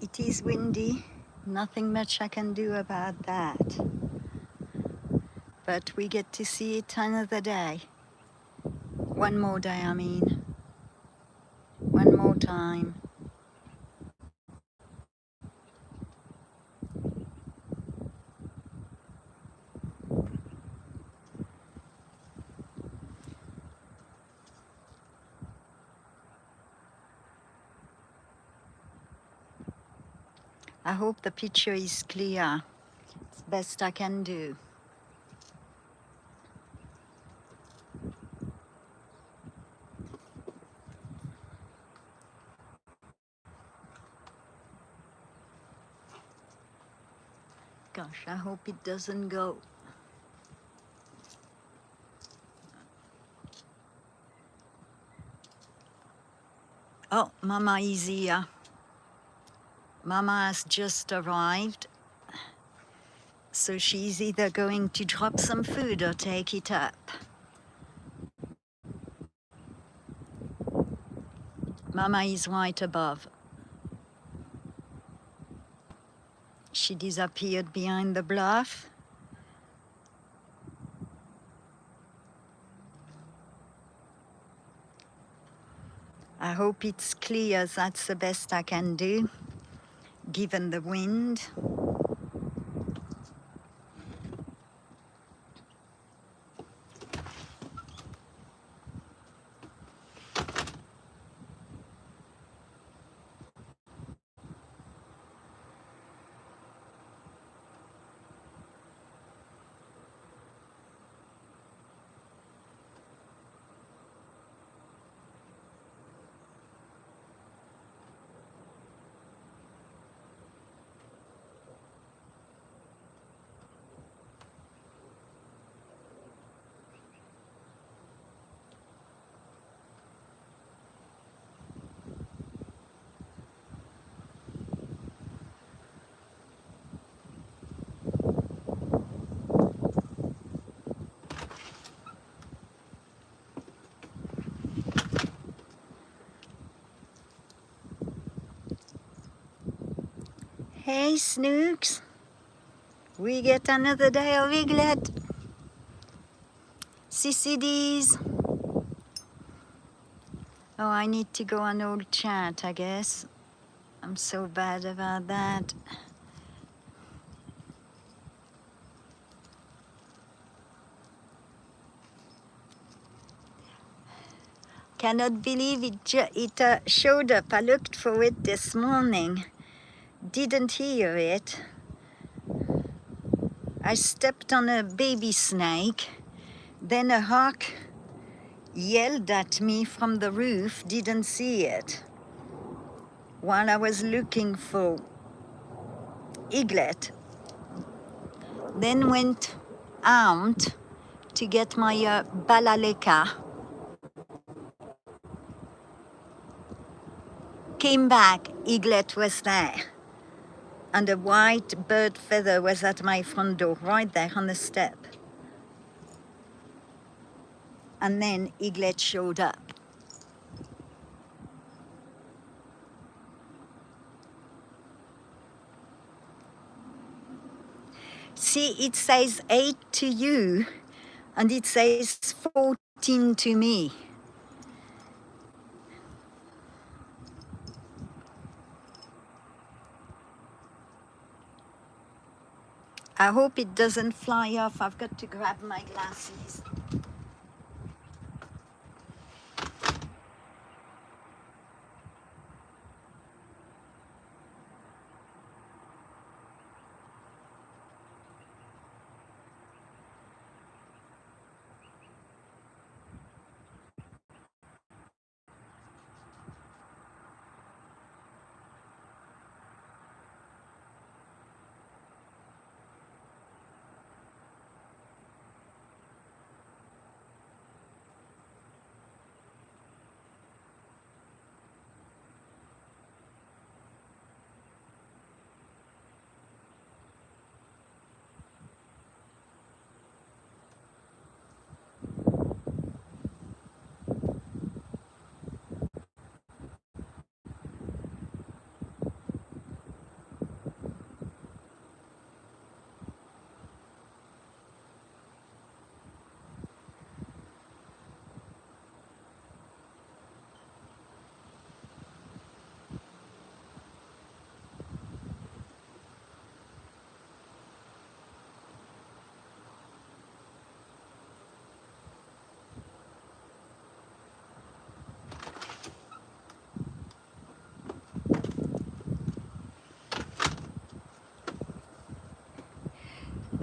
It is windy, nothing much I can do about that. But we get to see it another day. One more day, I mean. One more time. I hope the picture is clear. It's the best I can do. Gosh, I hope it doesn't go. Oh, Mama is here. Mama has just arrived. So she's either going to drop some food or take it up. Mama is right above. She disappeared behind the bluff. I hope it's clear. That's the best I can do, given the wind. Hey, Snooks. We get another day of Eaglet. CCDs. Oh, I need to go on old chat, I guess. I'm so bad about that. Cannot believe it showed up. I looked for it this morning. Didn't hear it. I stepped on a baby snake. Then a hawk yelled at me from the roof. Didn't see it. While I was looking for Eaglet. Then went out to get my balaleka. Came back, Eaglet was there. And a white bird feather was at my front door, right there on the step. And then Eaglet showed up. See, it says 8 to you, and it says 14 to me. I hope it doesn't fly off. I've got to grab my glasses.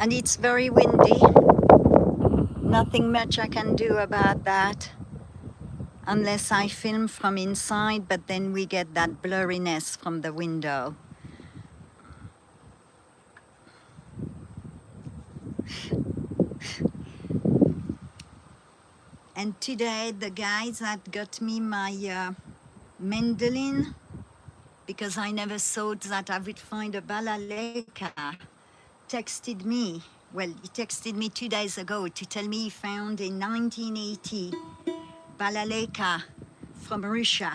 And it's very windy. Nothing much I can do about that unless I film from inside, but then we get that blurriness from the window. And today the guys that got me my mandolin, because I never thought that I would find a balaleka, texted me. Well, he texted me 2 days ago to tell me he found a 1980 balaleka from Russia.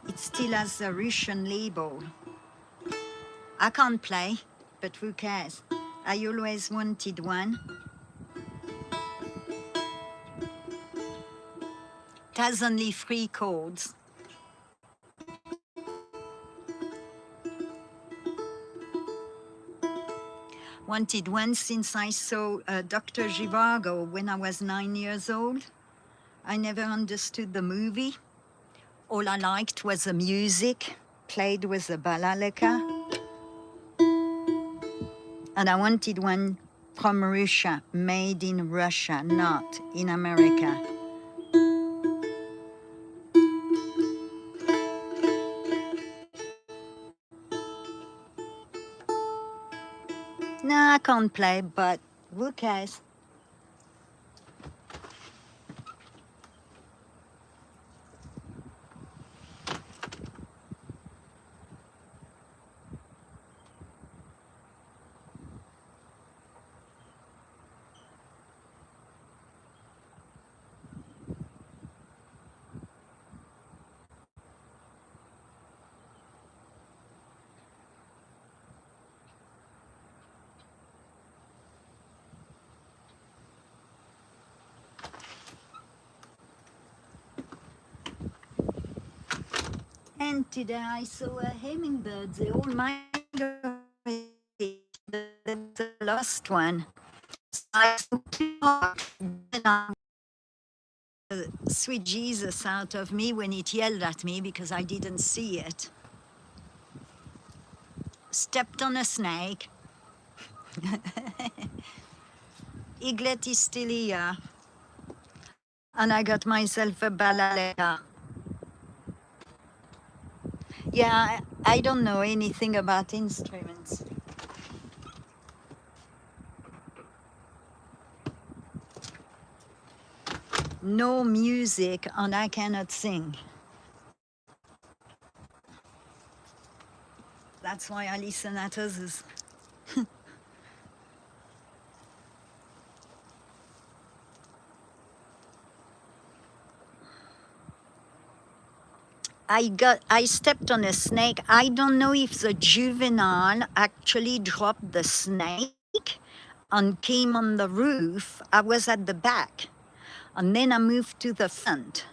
It still has a Russian label. I can't play, but who cares? I always wanted one. It has only 3 chords. Wanted one since I saw Dr. Zhivago when I was 9 years old. I never understood the movie. All I liked was the music played with the balaleka. And I wanted one from Russia, made in Russia, not in America. No, I can't play, but who cares? And today I saw a hummingbird. They all migrated. The last one. I sweet Jesus out of me when it yelled at me because I didn't see it. Stepped on a snake. Eaglet is still here. And I got myself a balaleka. Yeah, I don't know anything about instruments. No music, and I cannot sing. That's why I listen at others. I stepped on a snake. I don't know if the juvenile actually dropped the snake and came on the roof. I was at the back, and then I moved to the front.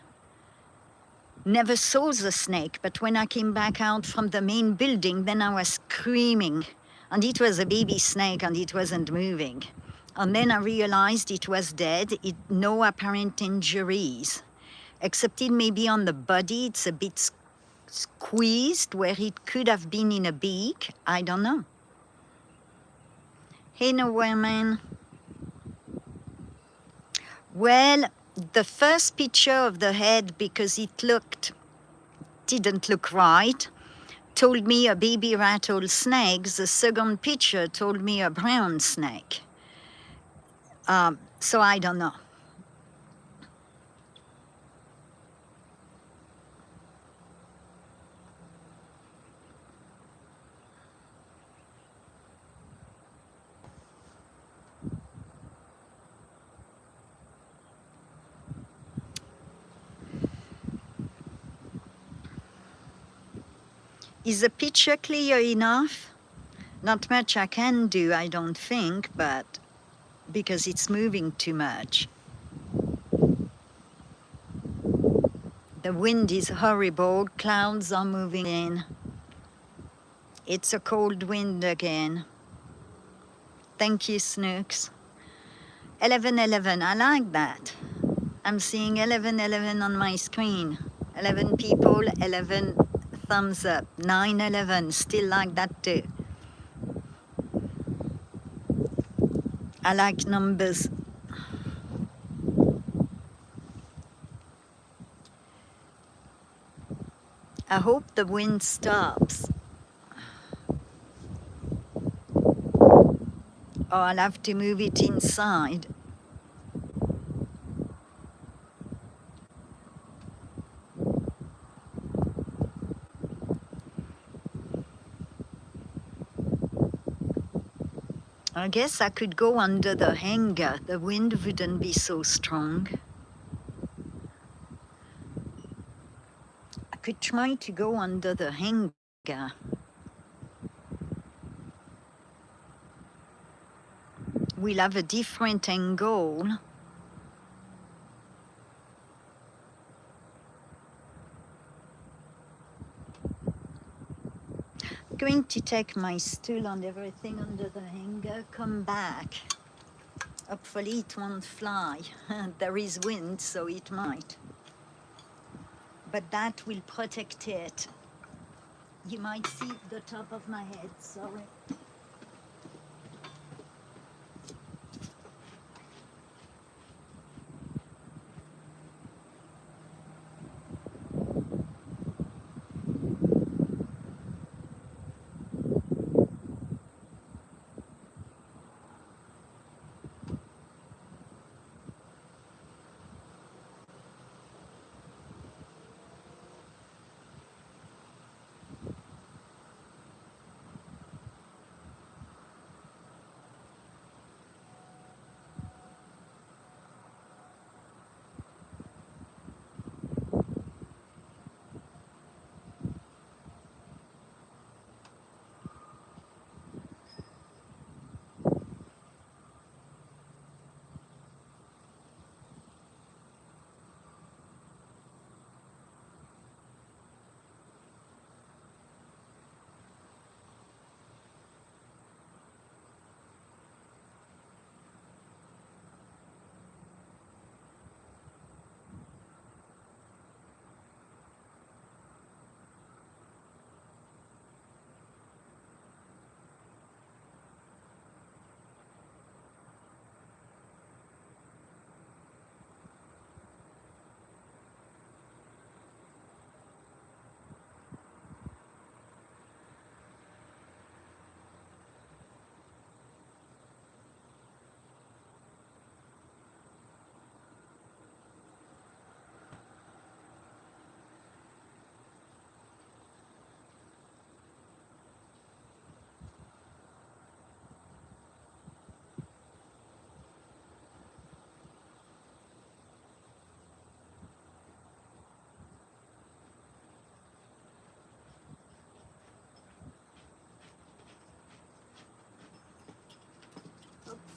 Never saw the snake, but when I came back out from the main building, then I was screaming. And it was a baby snake and it wasn't moving. And then I realized it was dead, no apparent injuries, except it may be on the body, it's a bit squeezed where it could have been in a beak, I don't know. Hey, no woman. Well, the first picture of the head, because it didn't look right, told me a baby rattle snake. The second picture told me a brown snake. So I don't know. Is the picture clear enough? Not much I can do, I don't think, but because it's moving too much. The wind is horrible, clouds are moving in. It's a cold wind again. Thank you, Snooks. 11:11, I like that. I'm seeing 11:11 on my screen. 11 people, 11 thumbs up. 9:11, still like that too. I like numbers. I hope the wind stops. Or I'll have to move it inside. I guess I could go under the hanger. The wind wouldn't be so strong. I could try to go under the hanger. We'll have a different angle. I'm going to take my stool and everything under the hanger, come back. Hopefully it won't fly. There is wind, so it might. But that will protect it. You might see the top of my head, sorry.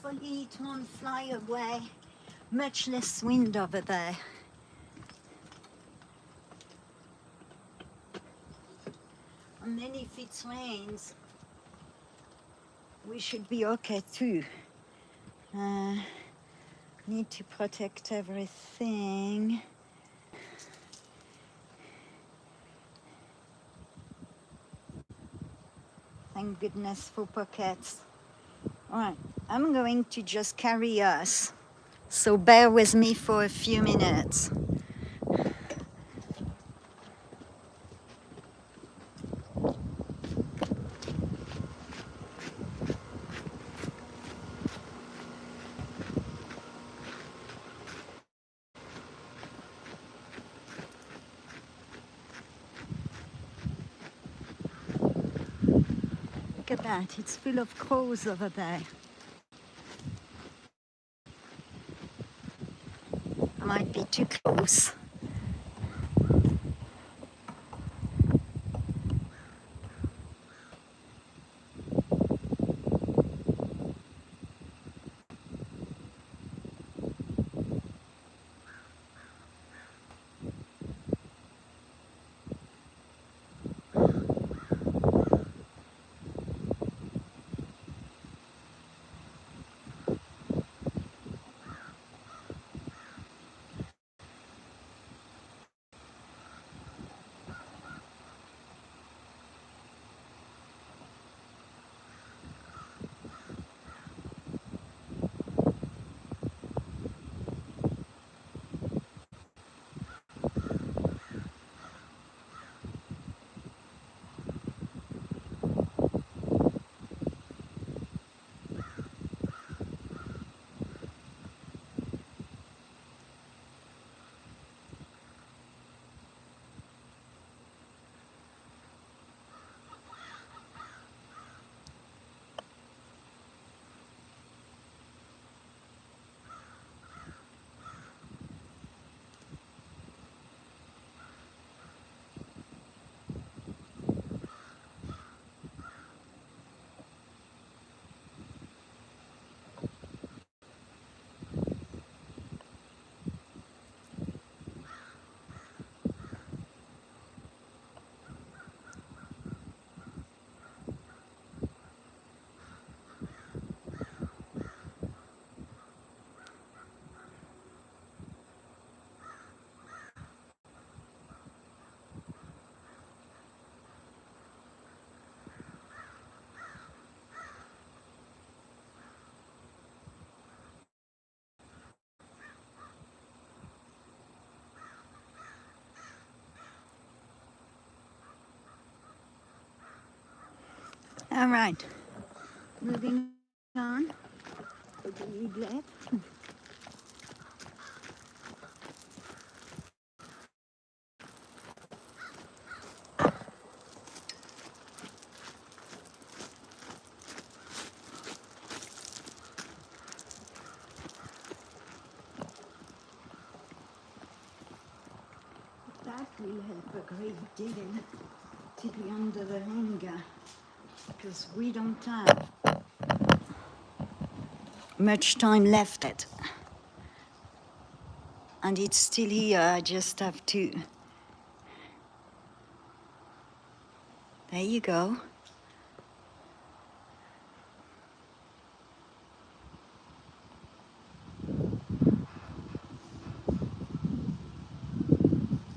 Hopefully it won't fly away. Much less wind over there. And then if it rains, we should be okay too. Need to protect everything. Thank goodness for pockets. All right, I'm going to just carry us. So bear with me for a few minutes. Look at that, it's full of crows over there. I might be too close. All right, moving on to the eaglet. That will help a great deal to be under the hanger, because we don't have much time left it. And it's still here, I just have to... There you go.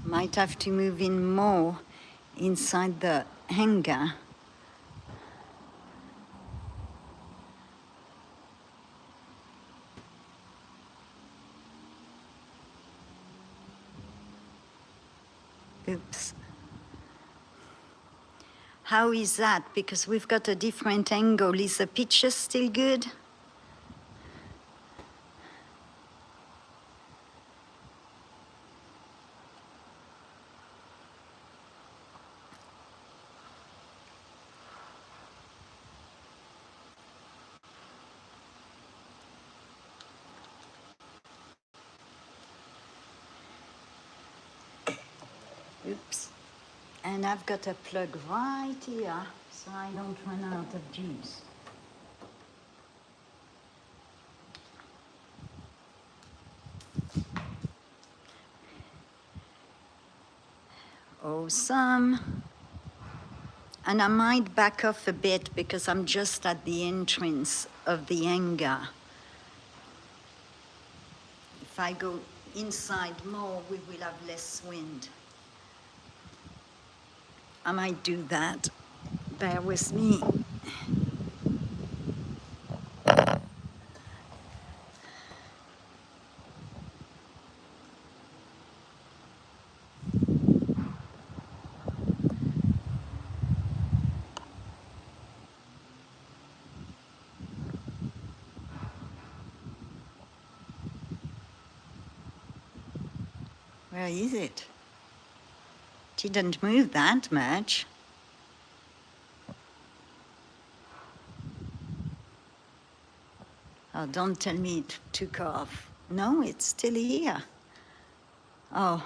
Might have to move in more inside the hanger. Oops. How is that? Because we've got a different angle. Is the picture still good? Oops. And I've got a plug right here, so I don't run out of juice. Awesome. And I might back off a bit because I'm just at the entrance of the hangar. If I go inside more, we will have less wind. I might do that. Bear with me. Where is it? Didn't move that much. Oh, don't tell me it took off. No, it's still here. Oh.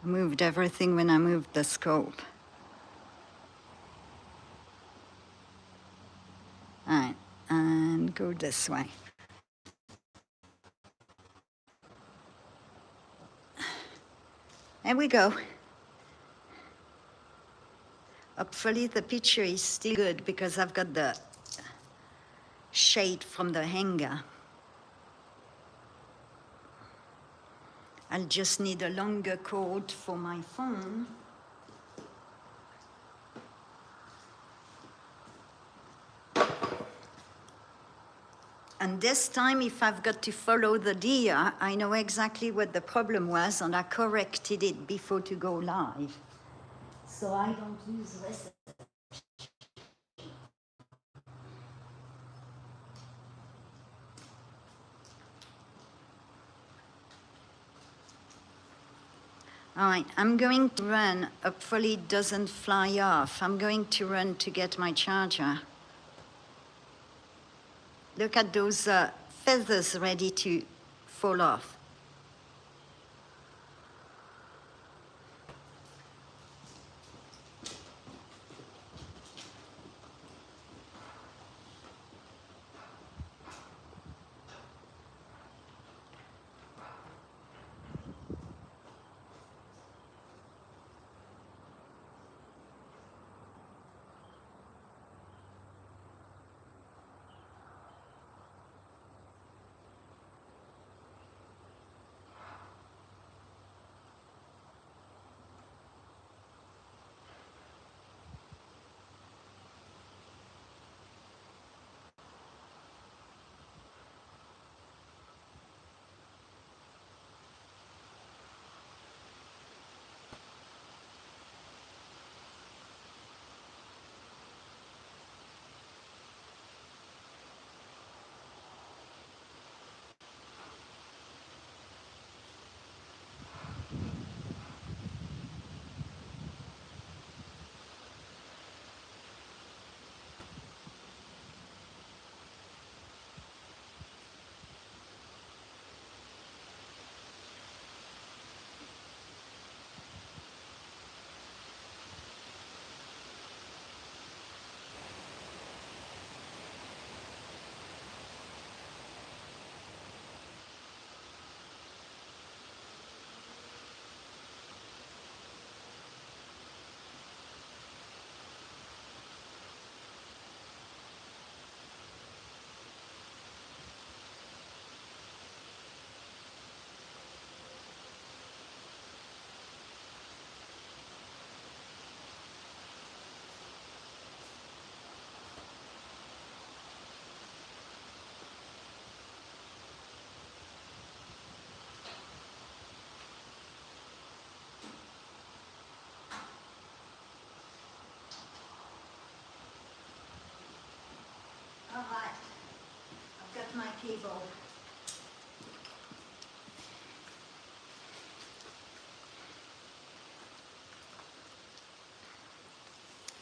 I moved everything when I moved the scope. All right, and go this way. There we go. Hopefully the picture is still good because I've got the shade from the hanger. I'll just need a longer cord for my phone. And this time, if I've got to follow the deer, I know exactly what the problem was, and I corrected it before to go live. So I don't lose recipe. All right, I'm going to run. Hopefully it doesn't fly off. I'm going to run to get my charger. Look at those feathers ready to fall off. cable.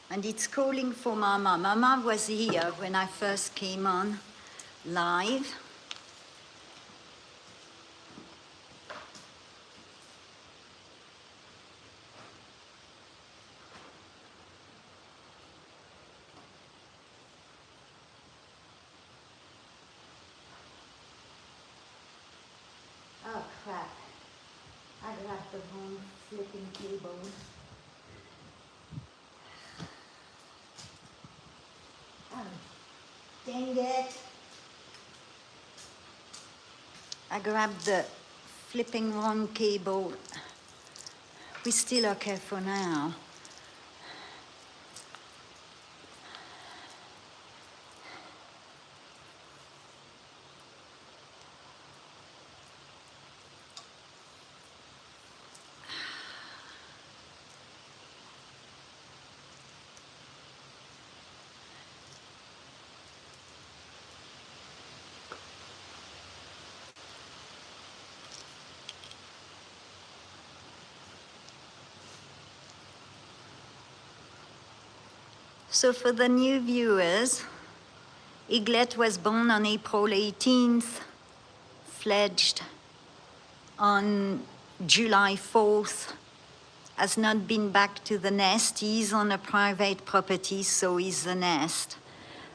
And it's calling for Mama. Mama was here when I first came on live. Oh crap, I grabbed the wrong flipping cable. Oh, dang it. I grabbed the flipping wrong cable. We're still okay for now. So for the new viewers, Eaglet was born on April 18th, fledged on July 4th, has not been back to the nest. He's on a private property, so he's the nest.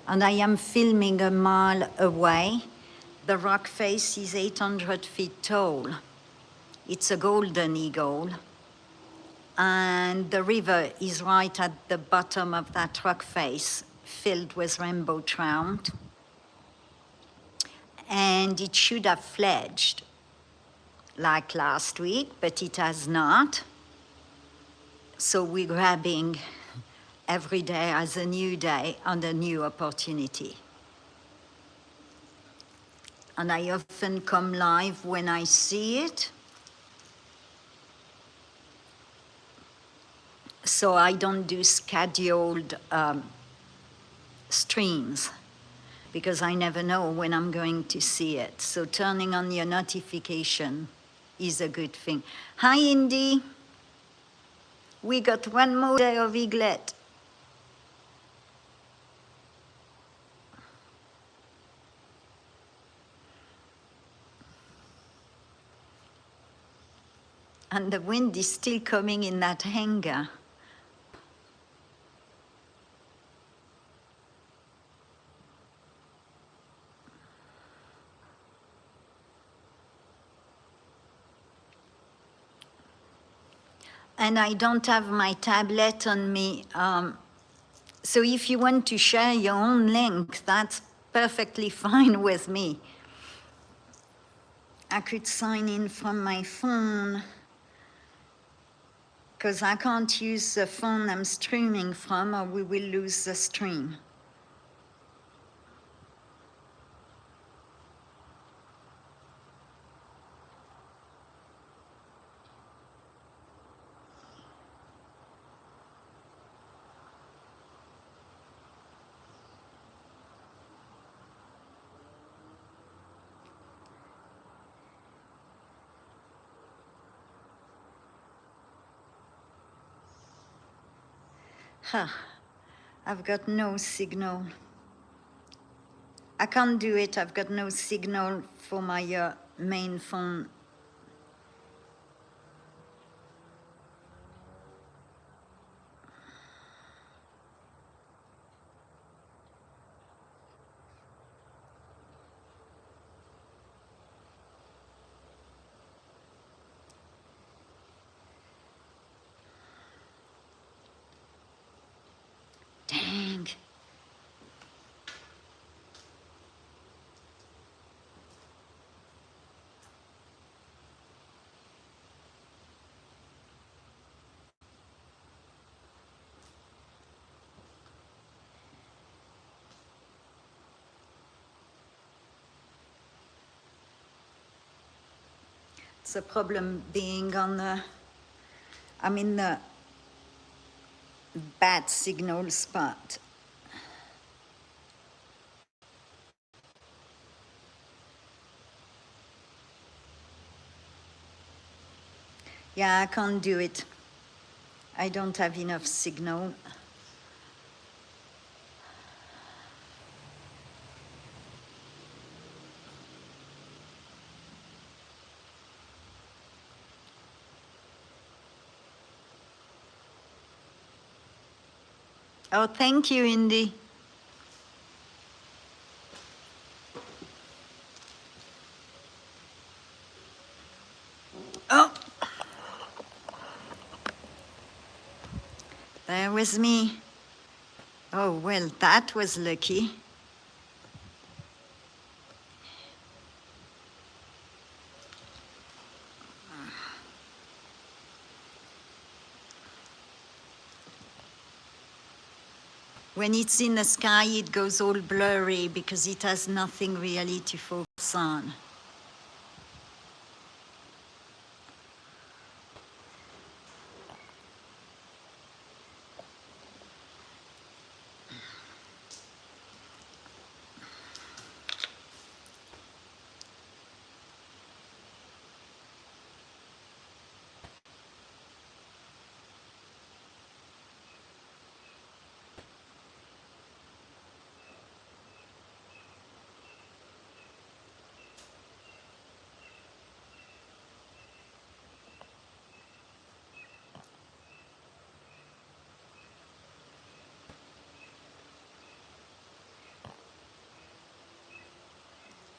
And I am filming a mile away. The rock face is 800 feet tall. It's a golden eagle. And the river is right at the bottom of that rock face, filled with rainbow trout. And it should have fledged like last week, but it has not. So we're grabbing every day as a new day and a new opportunity. And I often come live when I see it. So I don't do scheduled streams because I never know when I'm going to see it. So turning on your notification is a good thing. Hi, Indy. We got one more day of Eaglet. And the wind is still coming in that hangar. And I don't have my tablet on me. So if you want to share your own link, that's perfectly fine with me. I could sign in from my phone because I can't use the phone I'm streaming from or we will lose the stream. Huh, I've got no signal. I can't do it, I've got no signal for my main phone. Dang. It's a problem being on I'm in the bad signal spot. Yeah, I can't do it. I don't have enough signal. Oh, thank you, Indy. Oh, there was me. Oh, well, that was lucky. When it's in the sky, it goes all blurry because it has nothing really to focus on.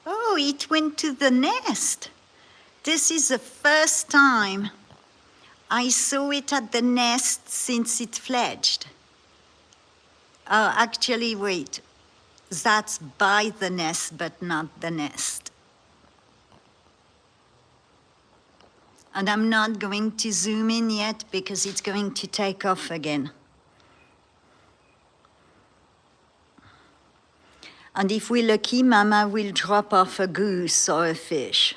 Oh, it went to the nest. This is the first time I saw it at the nest since it fledged. Oh, actually, wait. That's by the nest, but not the nest. And I'm not going to zoom in yet because it's going to take off again. And if we're lucky, Mama will drop off a goose or a fish.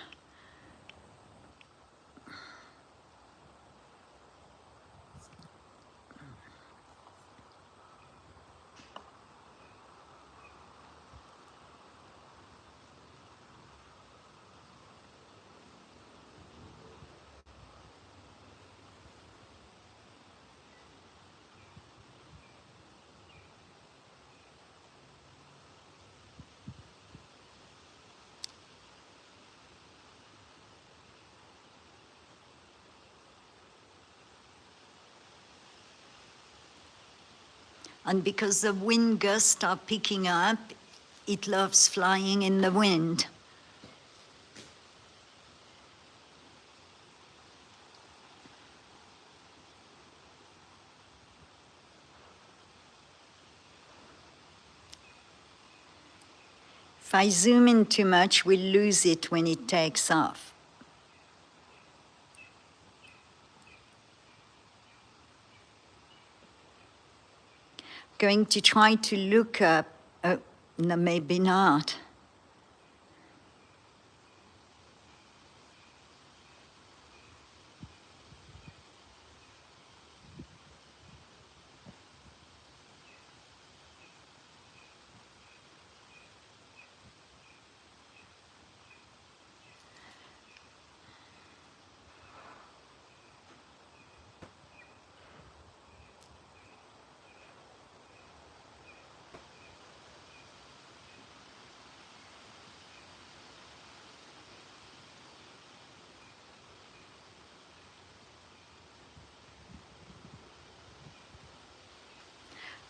And because the wind gusts are picking up, it loves flying in the wind. If I zoom in too much, we'll lose it when it takes off. Going to try to look up, oh, no, maybe not.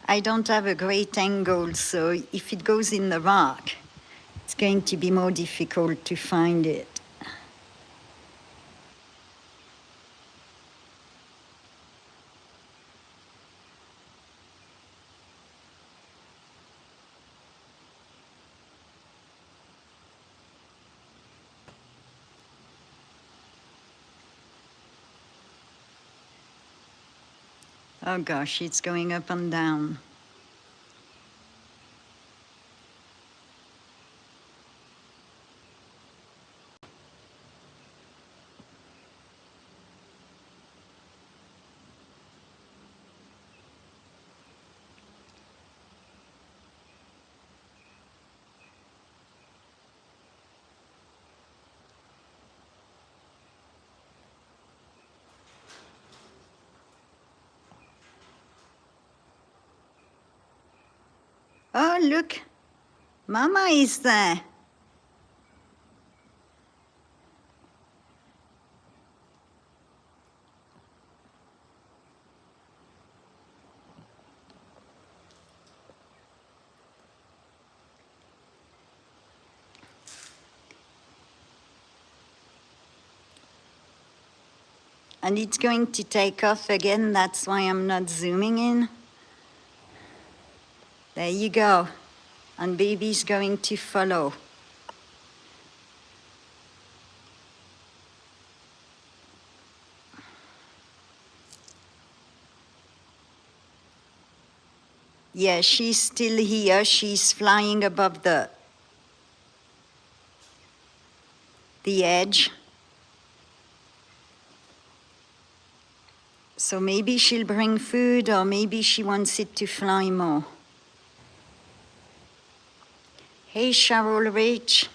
I don't have a great angle, so if it goes in the rock, it's going to be more difficult to find it. Oh gosh, it's going up and down. Oh, look, Mama is there. And it's going to take off again, that's why I'm not zooming in. There you go. And baby's going to follow. Yeah, she's still here. She's flying above the edge. So maybe she'll bring food, or maybe she wants it to fly more. Hey, Cheryl Rich.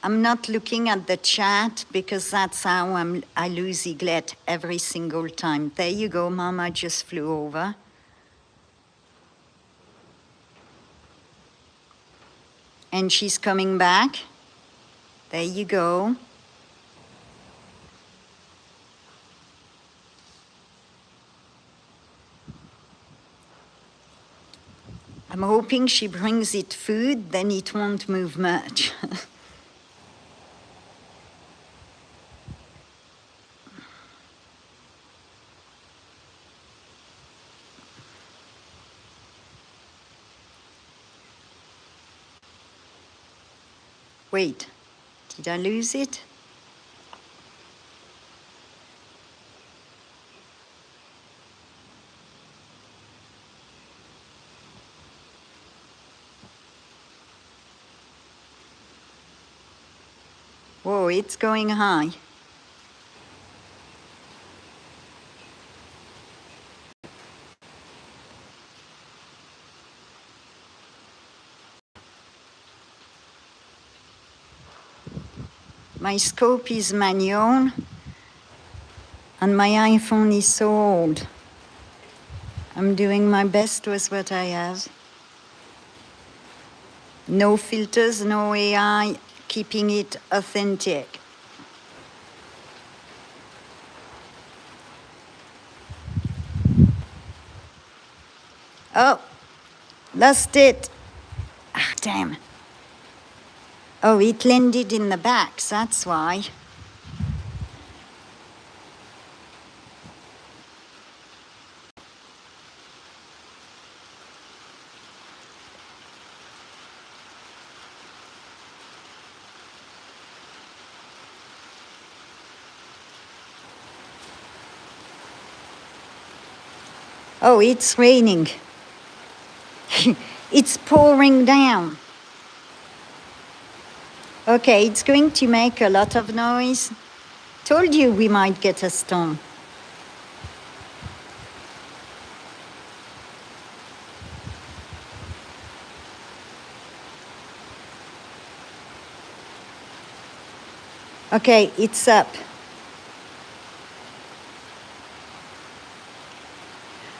I'm not looking at the chat because that's how I lose Eaglet every single time. There you go, Mama just flew over. And she's coming back. There you go. I'm hoping she brings it food, then it won't move much. Wait, did I lose it? Whoa, it's going high. My scope is manual, and my iPhone is so old. I'm doing my best with what I have. No filters, no AI, keeping it authentic. Oh, lost it. Ah, damn. Oh, it landed in the back, that's why. Oh, it's raining. It's pouring down. Okay, it's going to make a lot of noise. Told you we might get a storm. Okay, it's up.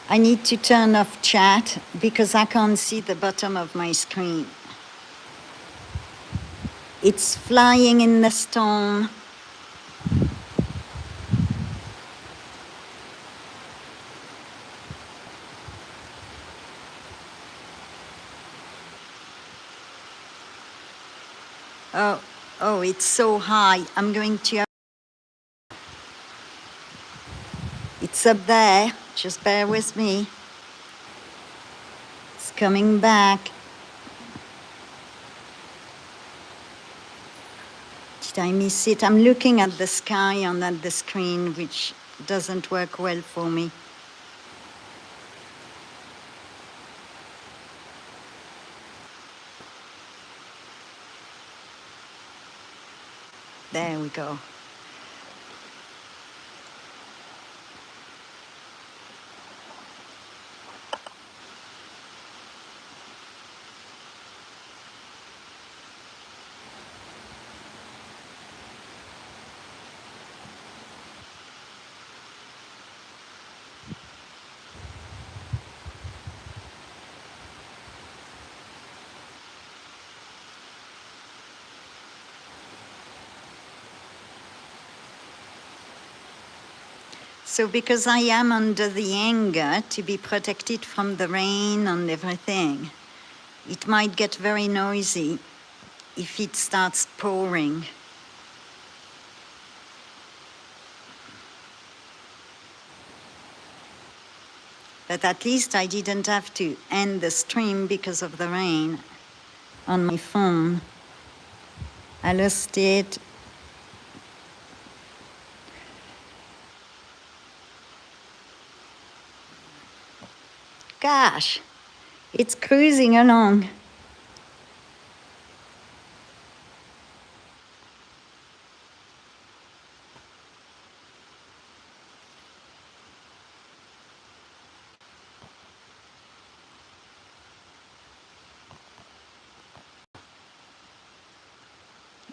I need to turn off chat because I can't see the bottom of my screen. It's flying in the storm. Oh, it's so high. I'm going to... It's up there. Just bear with me. It's coming back. Did I miss it? I'm looking at the sky and at the screen, which doesn't work well for me. There we go. So because I am under the hanger to be protected from the rain and everything, it might get very noisy if it starts pouring. But at least I didn't have to end the stream because of the rain on my phone. I lost it. Gosh, it's cruising along.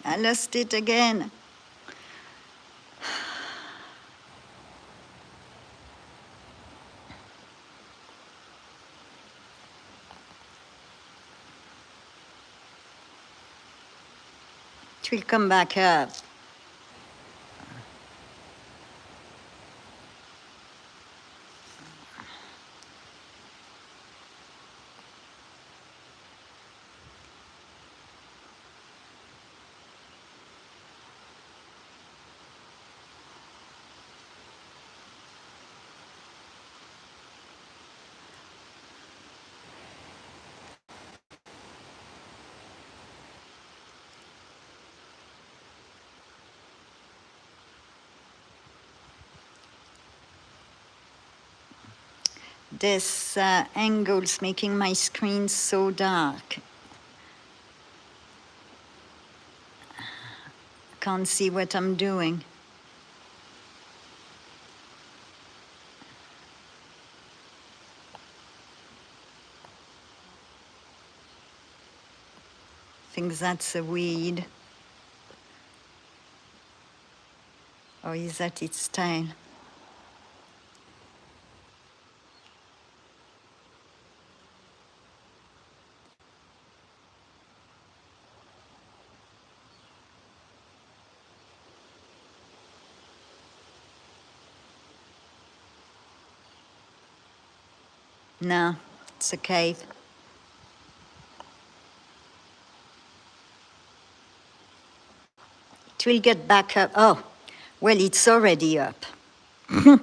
I lost it again. It will come back up. This angle's making my screen so dark. Can't see what I'm doing. Think that's a weed. Or is that its tail? No, it's a cave. It will get back up. Oh, well, it's already up. And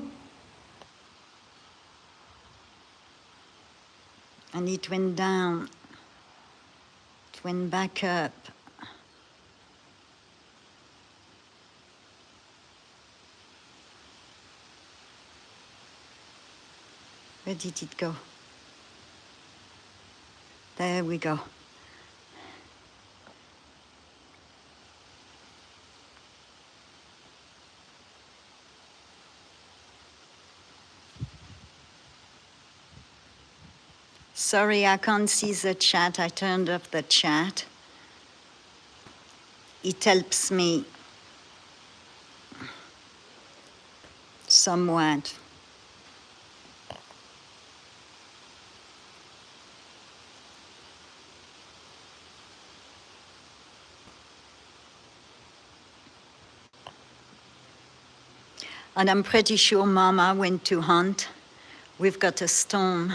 it went down. It went back up. Where did it go? There we go. Sorry, I can't see the chat. I turned off the chat. It helps me somewhat. And I'm pretty sure Mama went to hunt. We've got a storm.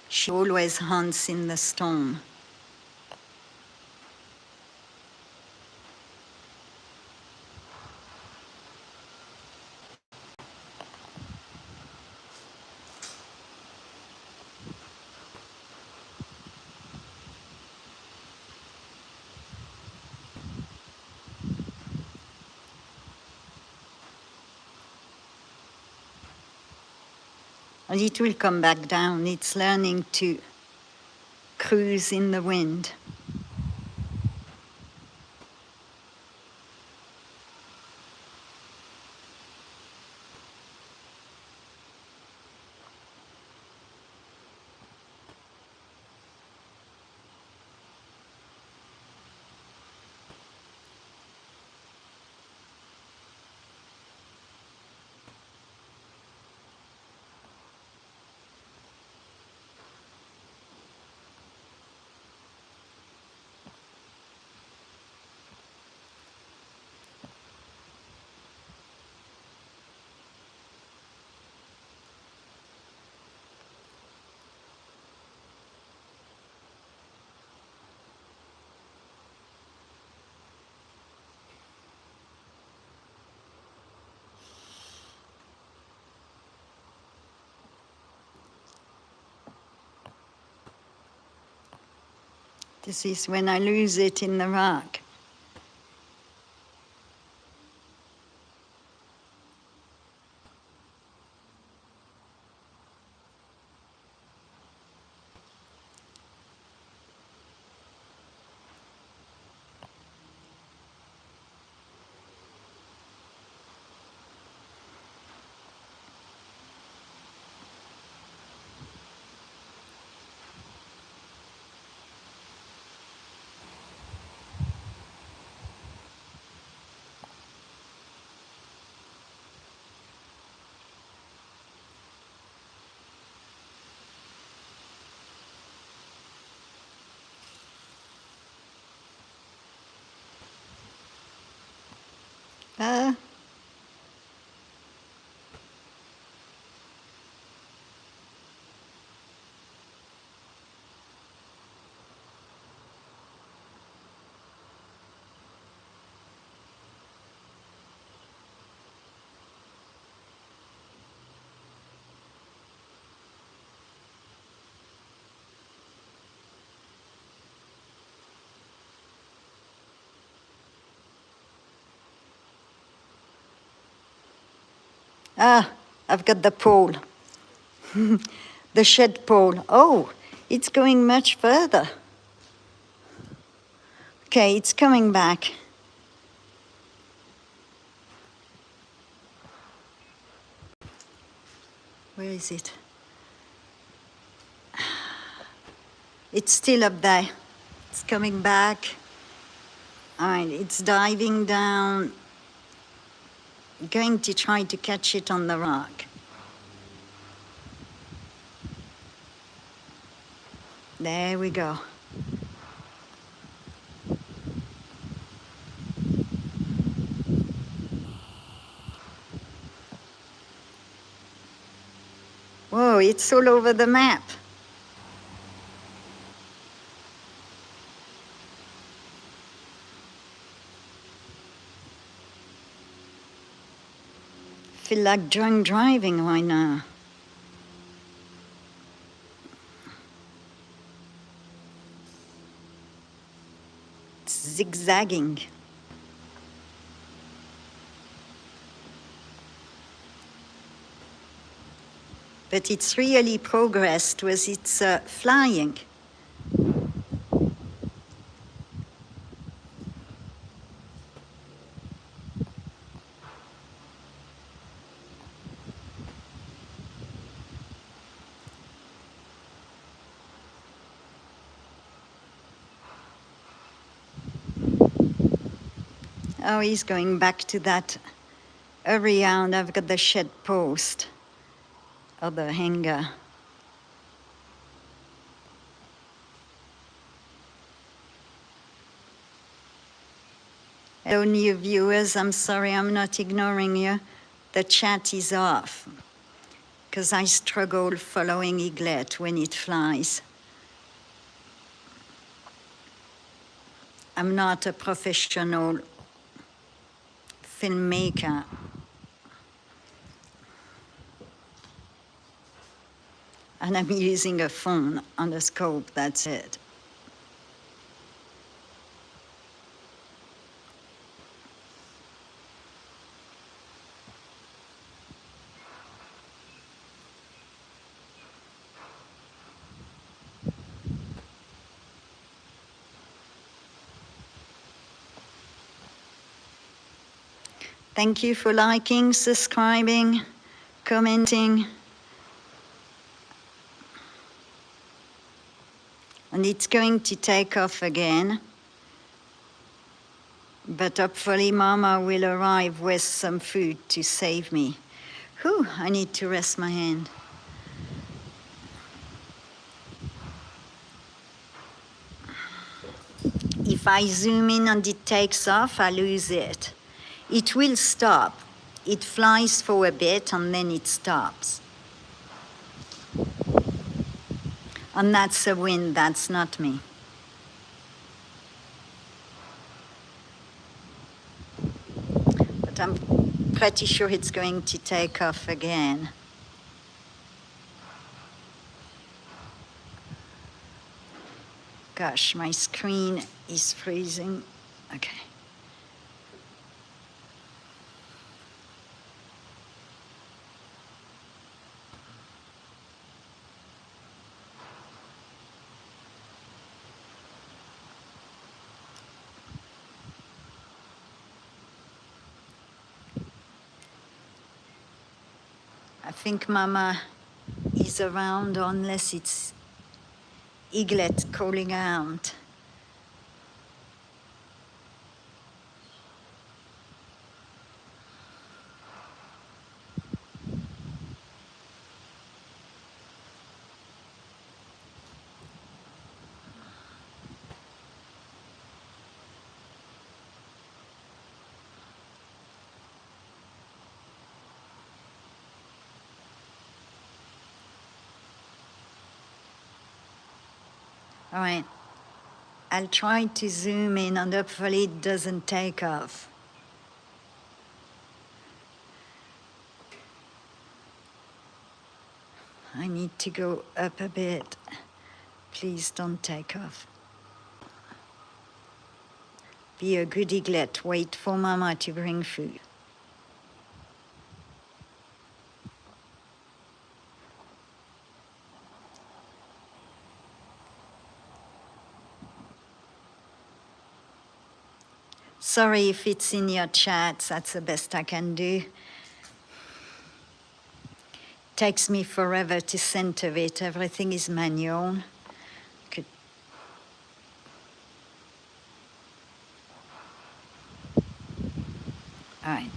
She always hunts in the storm. And it will come back down. It's learning to cruise in the wind. This is when I lose it in the rock. Uh, I've got the pole. The shed pole. Oh, it's going much further. Okay, it's coming back. Where is it? It's still up there. It's coming back. All right, it's diving down. Going to try to catch it on the rock. There we go. Whoa, it's all over the map. Feel like drunk driving right now. It's zigzagging. But it's really progressed with its flying. Oh, he's going back to that area, and I've got the shed post or the hanger. Hello, new viewers. I'm sorry, I'm not ignoring you. The chat is off because I struggle following Eaglet when it flies. I'm not a professional filmmaker. And I'm using a phone on a scope, that's it. Thank you for liking, subscribing, commenting. And it's going to take off again. But hopefully Mama will arrive with some food to save me. Whew, I need to rest my hand. If I zoom in and it takes off, I lose it. It will stop. It flies for a bit and then it stops. And that's a wind, that's not me. But I'm pretty sure it's going to take off again. Gosh, my screen is freezing. Okay. I think Mama is around unless it's Eaglet calling out. All right, I'll try to zoom in and hopefully it doesn't take off. I need to go up a bit. Please don't take off. Be a good Eaglet, wait for Mama to bring food. Sorry if it's in your chat, that's the best I can do. Takes me forever to center it, everything is manual. All right,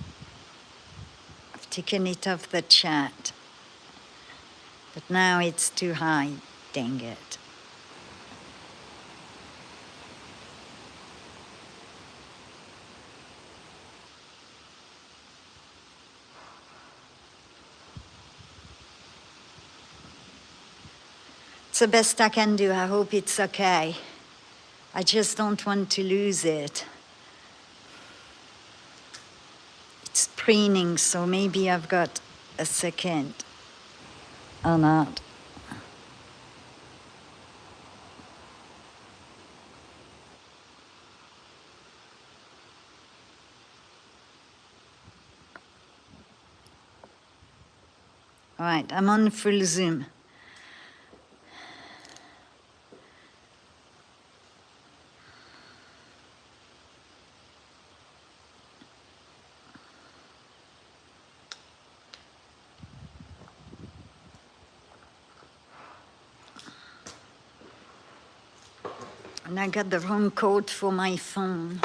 I've taken it off the chat, but now it's too high, dang it. It's the best I can do, I hope it's okay. I just don't want to lose it. It's preening, so maybe I've got a second or not. All right, I'm on full zoom. And I got the wrong code for my phone.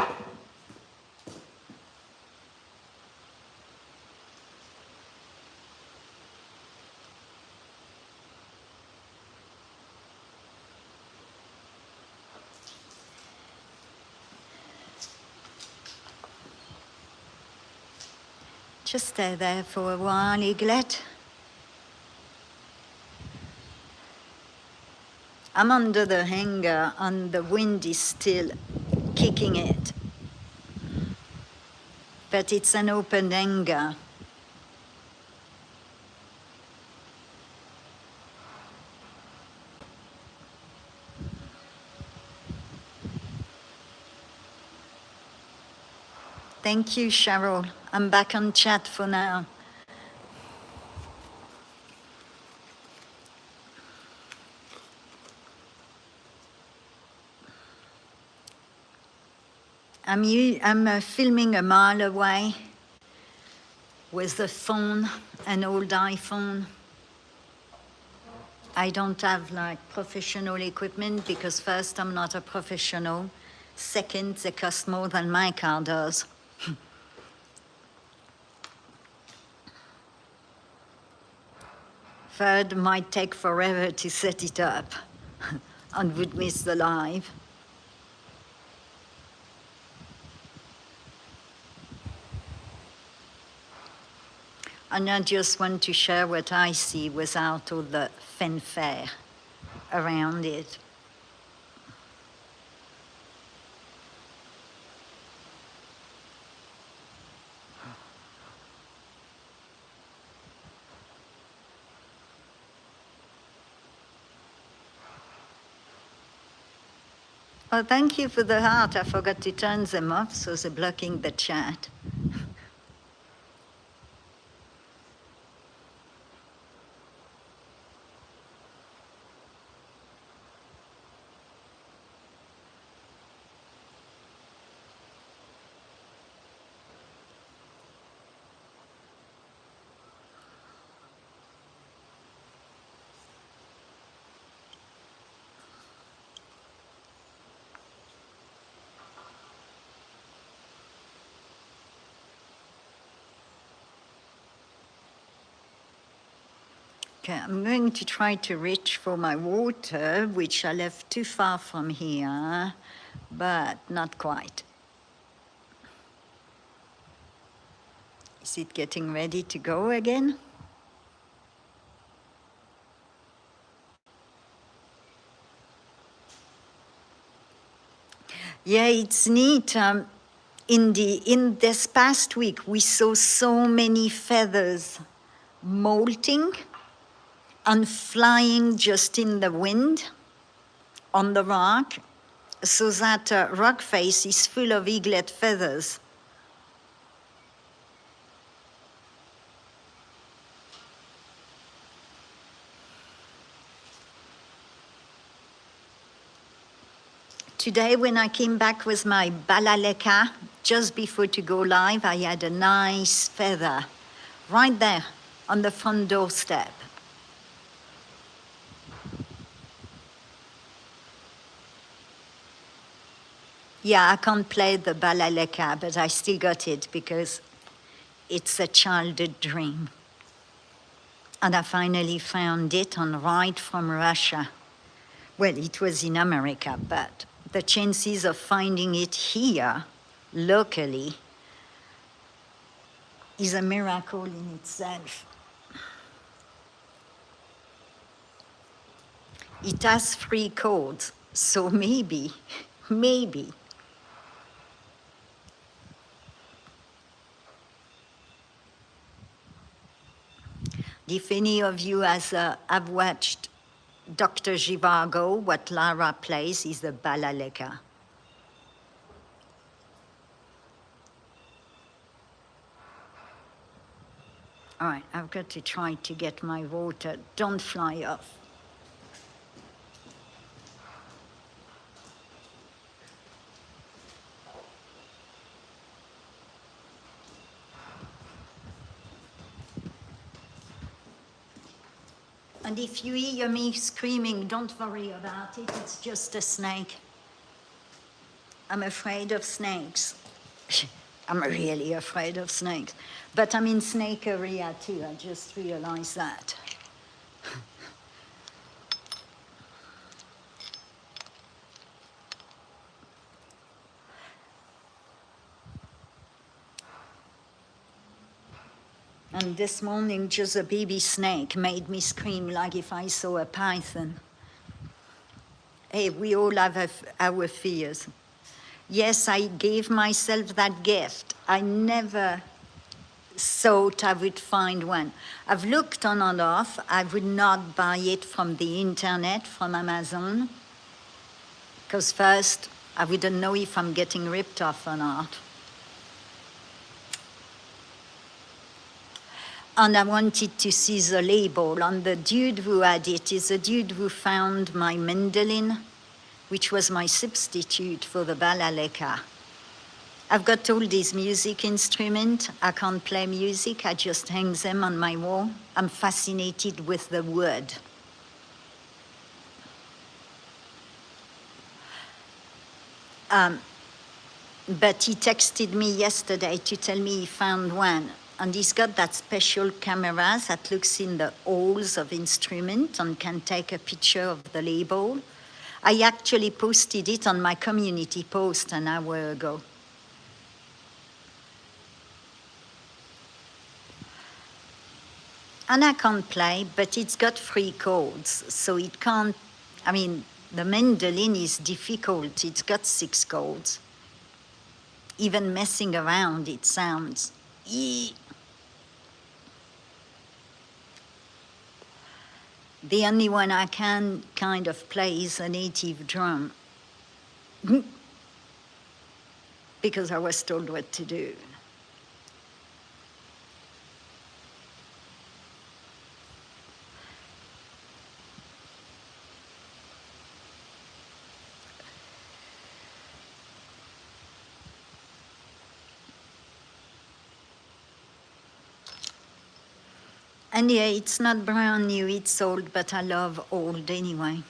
Just stay there for a while, Eaglet. I'm under the hanger and the wind is still kicking it. But it's an open hanger. Thank you, Cheryl. I'm back on chat for now. I'm filming a mile away with the phone, an old iPhone. I don't have like professional equipment because first, I'm not a professional. Second, they cost more than my car does. Third, might take forever to set it up and would miss the live. And I just want to share what I see without all the fanfare around it. Oh, thank you for the heart. I forgot to turn them off, so they're blocking the chat. Okay, I'm going to try to reach for my water, which I left too far from here, but not quite. Is it getting ready to go again? Yeah, it's neat. In this past week, we saw so many feathers molting and flying just in the wind on the rock, so that rock face is full of eaglet feathers. Today, when I came back with my balaleka, just before to go live, I had a nice feather right there on the front doorstep. Yeah, I can't play the balaleka, but I still got it because it's a childhood dream. And I finally found it on ride from Russia. Well, it was in America, but the chances of finding it here, locally, is a miracle in itself. It has 3 chords, so maybe. If any of you have watched Dr. Zhivago, what Lara plays is the balaleka. All right, I've got to try to get my water. Don't fly off. And if you hear me screaming, don't worry about it, it's just a snake. I'm afraid of snakes. I'm really afraid of snakes. But I'm in snake area too, I just realized that. And this morning, just a baby snake made me scream like if I saw a python. Hey, we all have our fears. Yes, I gave myself that gift. I never thought I would find one. I've looked on and off. I would not buy it from the internet, from Amazon, because first, I wouldn't know if I'm getting ripped off or not. And I wanted to see the label, and the dude who had it is the dude who found my mandolin, which was my substitute for the balaleka. I've got all these music instruments. I can't play music, I just hang them on my wall. I'm fascinated with the wood. But he texted me yesterday to tell me he found one. And he's got that special camera that looks in the holes of instrument and can take a picture of the label. I actually posted it on my community post an hour ago. And I can't play, but it's got 3 chords, so it can't, I mean, the mandolin is difficult, it's got 6 chords. Even messing around, it sounds, ee. The only one I can kind of play is a native drum. because I was told what to do. And yeah, it's not brand new, it's old, but I love old anyway.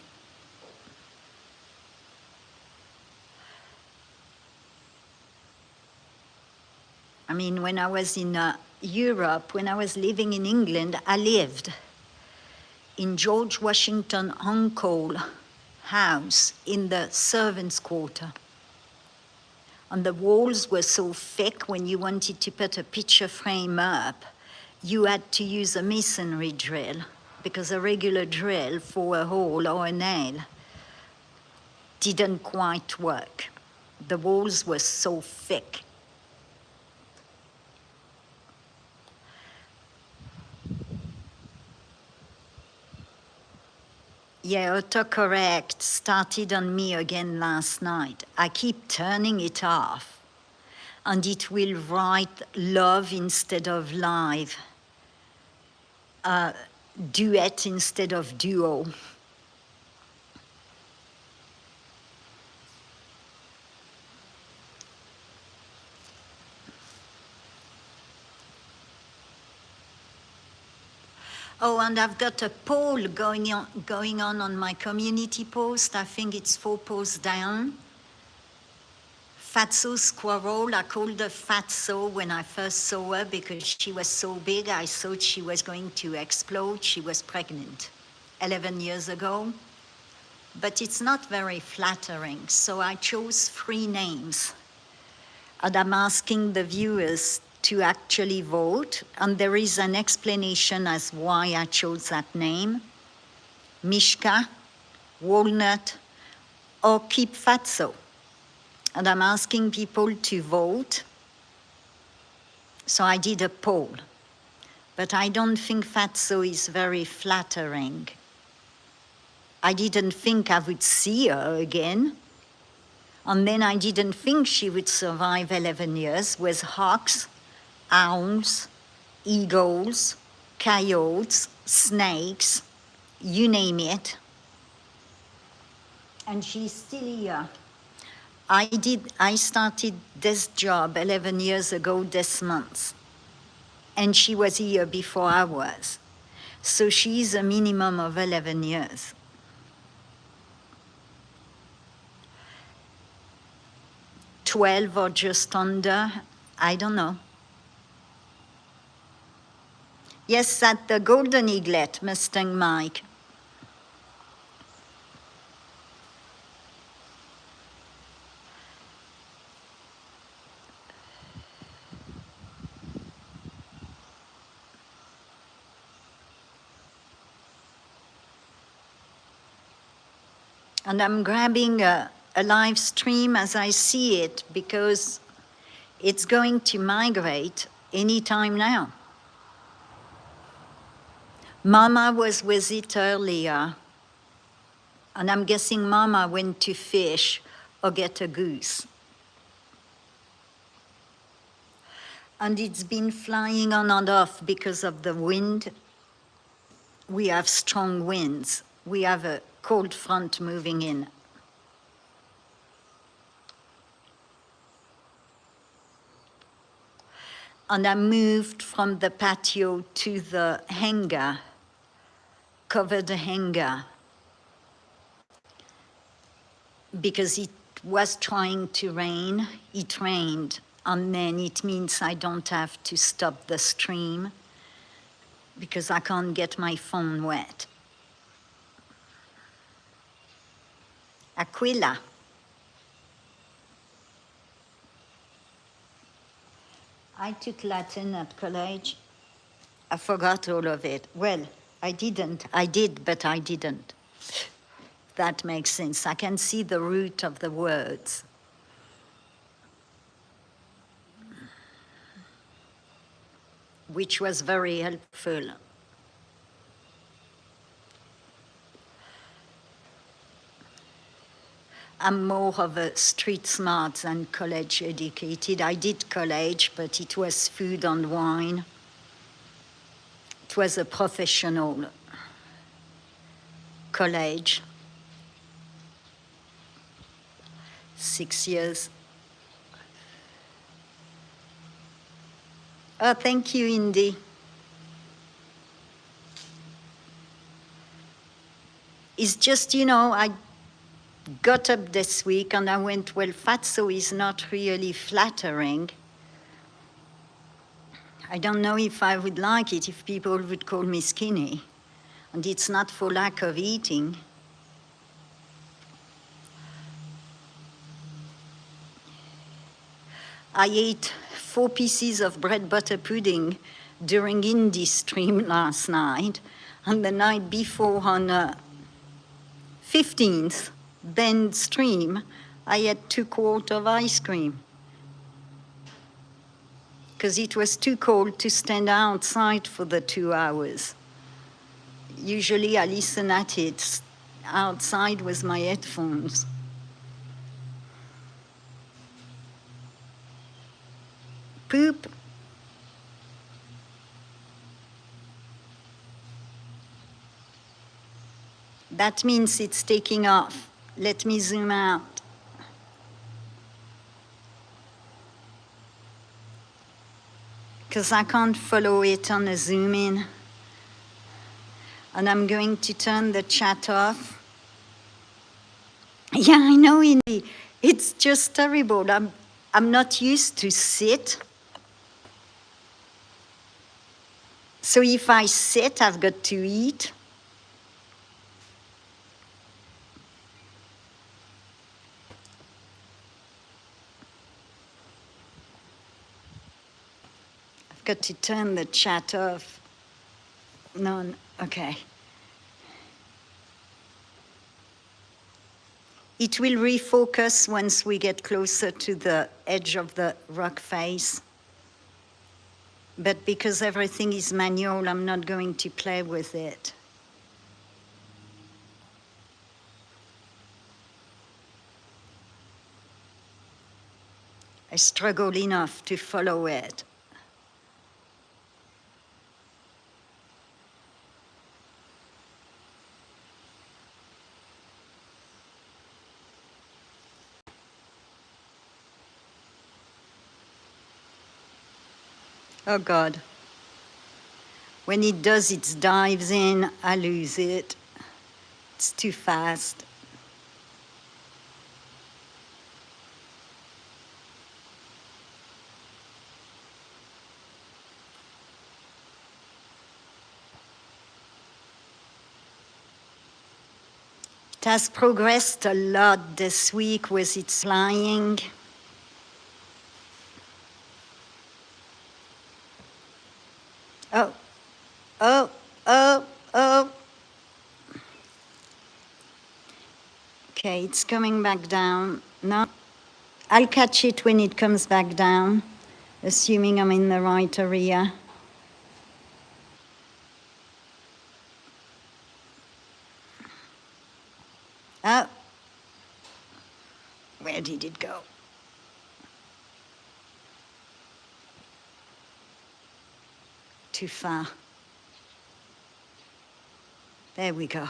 I mean, when I was in Europe, when I was living in England, I lived in George Washington Uncle house in the servants' quarter. And the walls were so thick when you wanted to put a picture frame up, you had to use a masonry drill because a regular drill for a hole or a nail didn't quite work. The walls were so thick. Yeah, autocorrect started on me again last night. I keep turning it off, and it will write love instead of live, duet instead of duo. Oh, and I've got a poll going on my community post. I think it's 4 posts down. Fatso squirrel, I called her Fatso when I first saw her because she was so big, I thought she was going to explode. She was pregnant 11 years ago. But it's not very flattering, so I chose 3 names. And I'm asking the viewers to actually vote, and there is an explanation as why I chose that name. Mishka, Walnut, or Keep Fatso. And I'm asking people to vote. So I did a poll, but I don't think Fatso is very flattering. I didn't think I would see her again. And then I didn't think she would survive 11 years with hawks, owls, eagles, coyotes, snakes, you name it. And she's still here. I started this job 11 years ago this month. And she was here before I was. So she's a minimum of 11 years. $12 or just under, I don't know. Yes, at the Golden Eaglet, Mustang Mike. And I'm grabbing a live stream as I see it because it's going to migrate anytime now. Mama was with it earlier, and I'm guessing Mama went to fish or get a goose. And it's been flying on and off because of the wind. We have strong winds. We have a cold front moving in. And I moved from the patio to the hangar, covered hangar, because it was trying to rain. It rained, and then it means I don't have to stop the stream because I can't get my phone wet. Aquila. I took Latin at college. I forgot all of it. Well, I didn't. I did, but I didn't. That makes sense. I can see the root of the words. Which was very helpful. I'm more of a street smart than college educated. I did college, but it was food and wine. It was a professional college. 6 years. Oh, thank you, Indy. It's just, I got up this week and I went, well, fatso is not really flattering. I don't know if I would like it if people would call me skinny. And it's not for lack of eating. I ate 4 pieces of bread butter pudding during Indie stream last night. And the night before on 15th, Bend stream, I had 2 quarts of ice cream. Because it was too cold to stand outside for the 2 hours. Usually I listen at it outside with my headphones. Poop. That means it's taking off. Let me zoom out. Because I can't follow it on a zoom in. And I'm going to turn the chat off. Yeah, I know, Indy. It's just terrible. I'm not used to sit. So if I sit, I've got to eat. I've got to turn the chat off. No, okay. It will refocus once we get closer to the edge of the rock face. But because everything is manual, I'm not going to play with it. I struggle enough to follow it. Oh God. When it does its dives in, I lose it. It's too fast. It has progressed a lot this week with its flying. Oh, oh, oh, oh. Okay, it's coming back down. No, I'll catch it when it comes back down, assuming I'm in the right area. Oh, where did it go? Too far. There we go.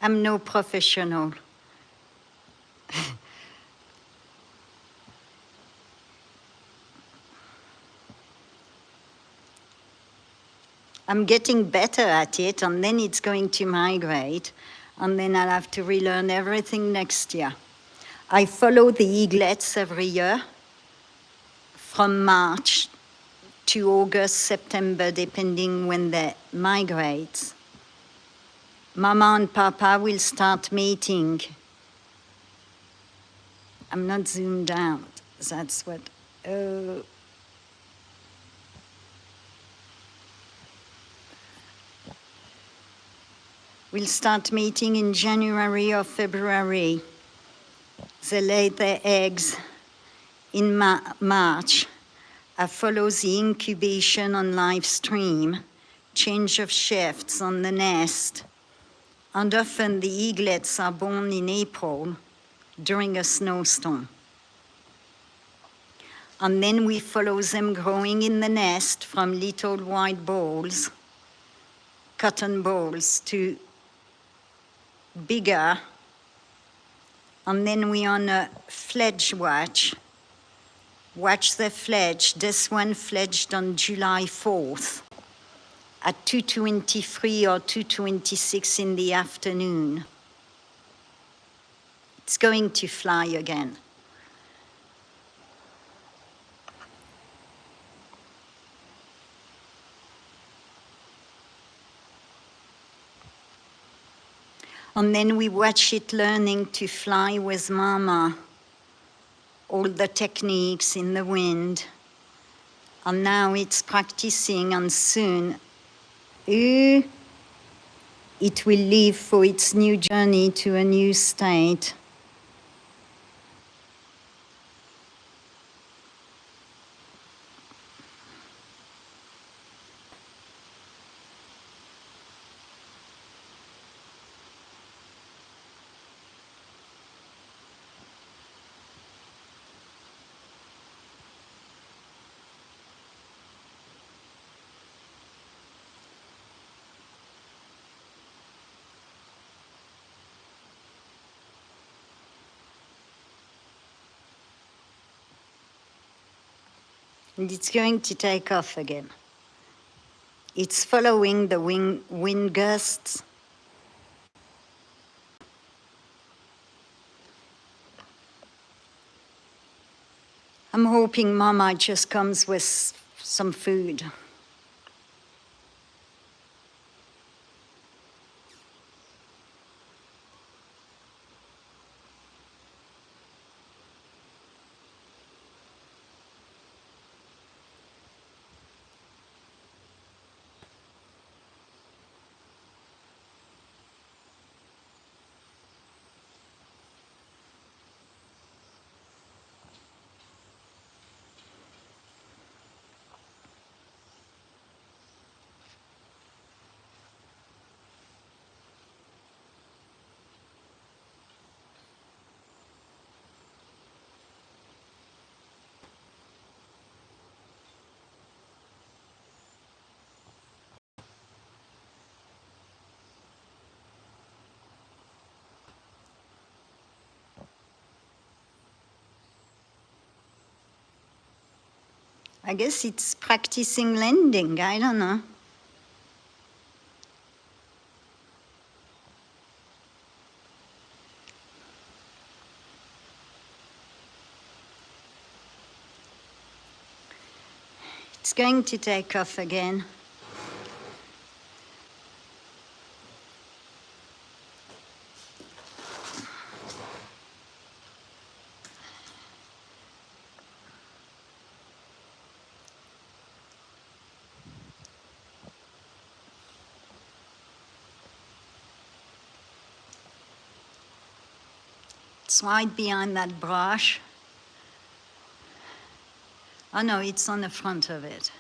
I'm no professional. I'm getting better at it, and then it's going to migrate, and then I'll have to relearn everything next year. I follow the eaglets every year, from March to August, September, depending when they migrate. Mama and Papa will start mating. I'm not zoomed out. That's what. Oh. We'll start mating in January or February. They lay their eggs in March. I follow the incubation on live stream, change of shifts on the nest, and often the eaglets are born in April during a snowstorm. And then we follow them growing in the nest from little white balls, cotton balls, to bigger. And then we on a fledge watch the fledge. This one fledged on July 4th at 2:23 or 2:26 in the afternoon. It's going to fly again. And then we watch it learning to fly with Mama, all the techniques in the wind. And now it's practicing, and soon it will leave for its new journey to a new state. And it's going to take off again. It's following the wind gusts. I'm hoping Mama just comes with some food. I guess it's practicing landing, I don't know. It's going to take off again. It's right behind that brush. Oh no, it's on the front of it.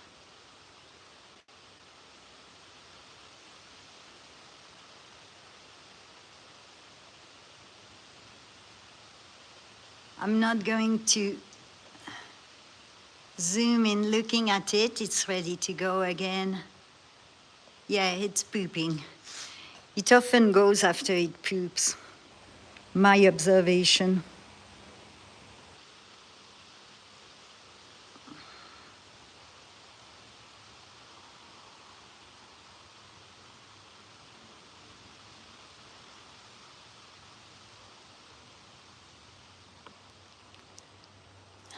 I'm not going to zoom in looking at it. It's ready to go again. Yeah, it's pooping. It often goes after it poops. My observation.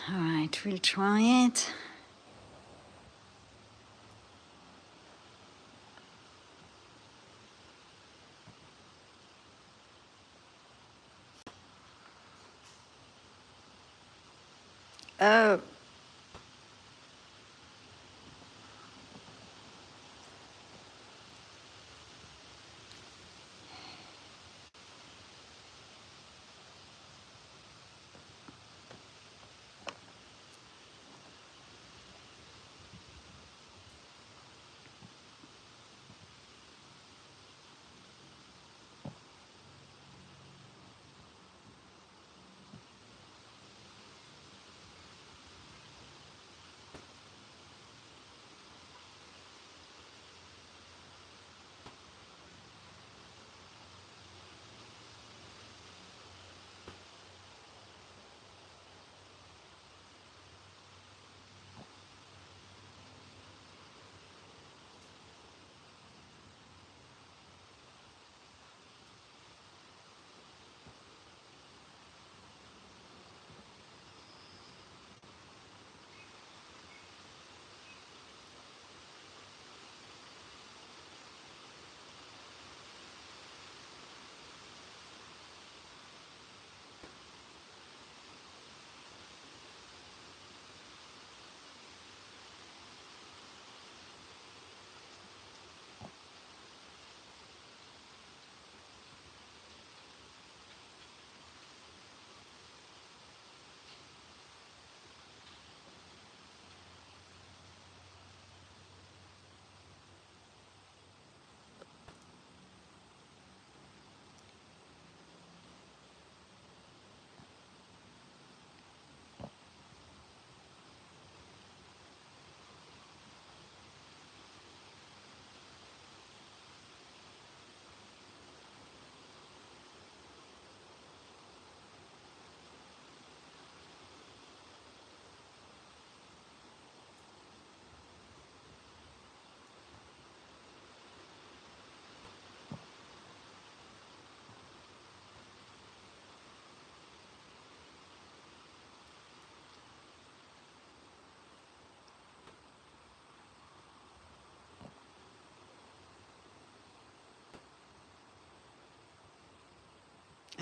All right, we'll try it. Oh.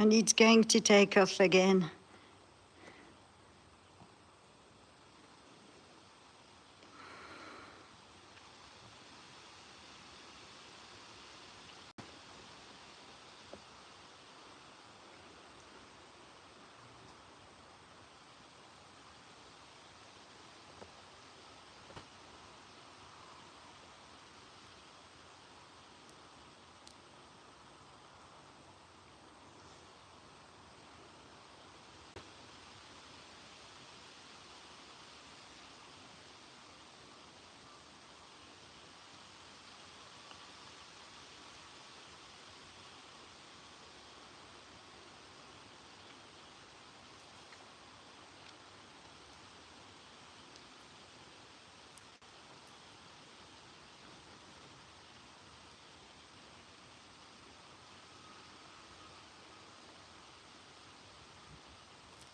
And it's going to take off again.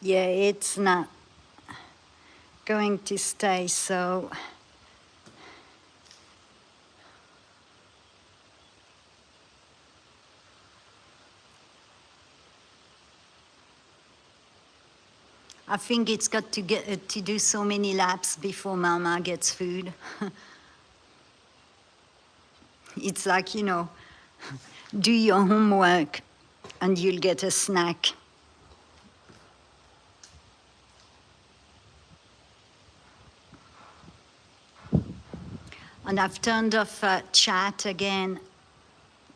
Yeah, it's not going to stay so. I think it's got to get to do so many laps before Mama gets food. It's like, you know, do your homework and you'll get a snack. And I've turned off chat again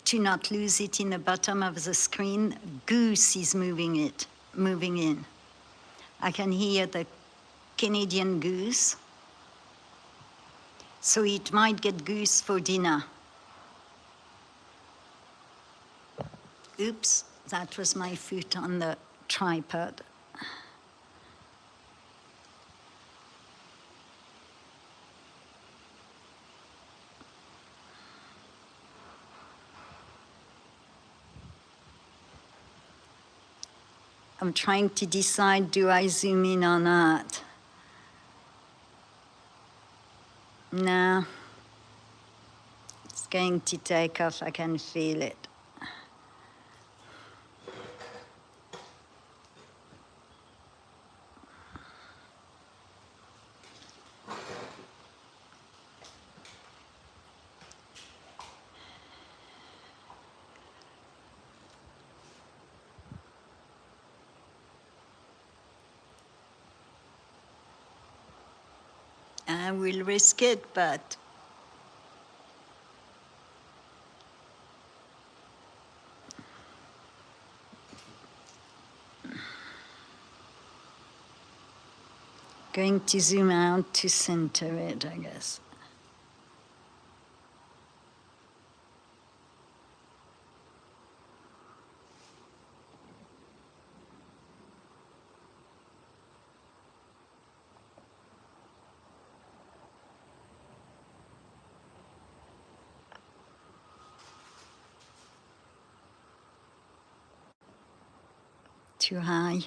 to not lose it in the bottom of the screen. Goose is moving in. I can hear the Canadian goose. So it might get goose for dinner. Oops, that was my foot on the tripod. I'm trying to decide, do I zoom in or not? No. It's going to take off, I can feel it. I will risk it, but going to zoom out to center it, I guess. Too high.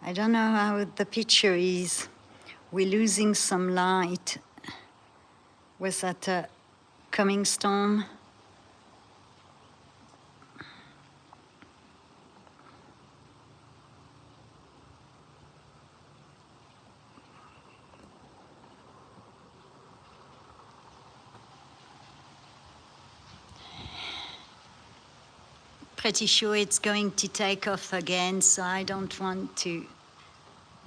I don't know how the picture is. We're losing some light. Was that a coming storm? Pretty sure it's going to take off again, so I don't want to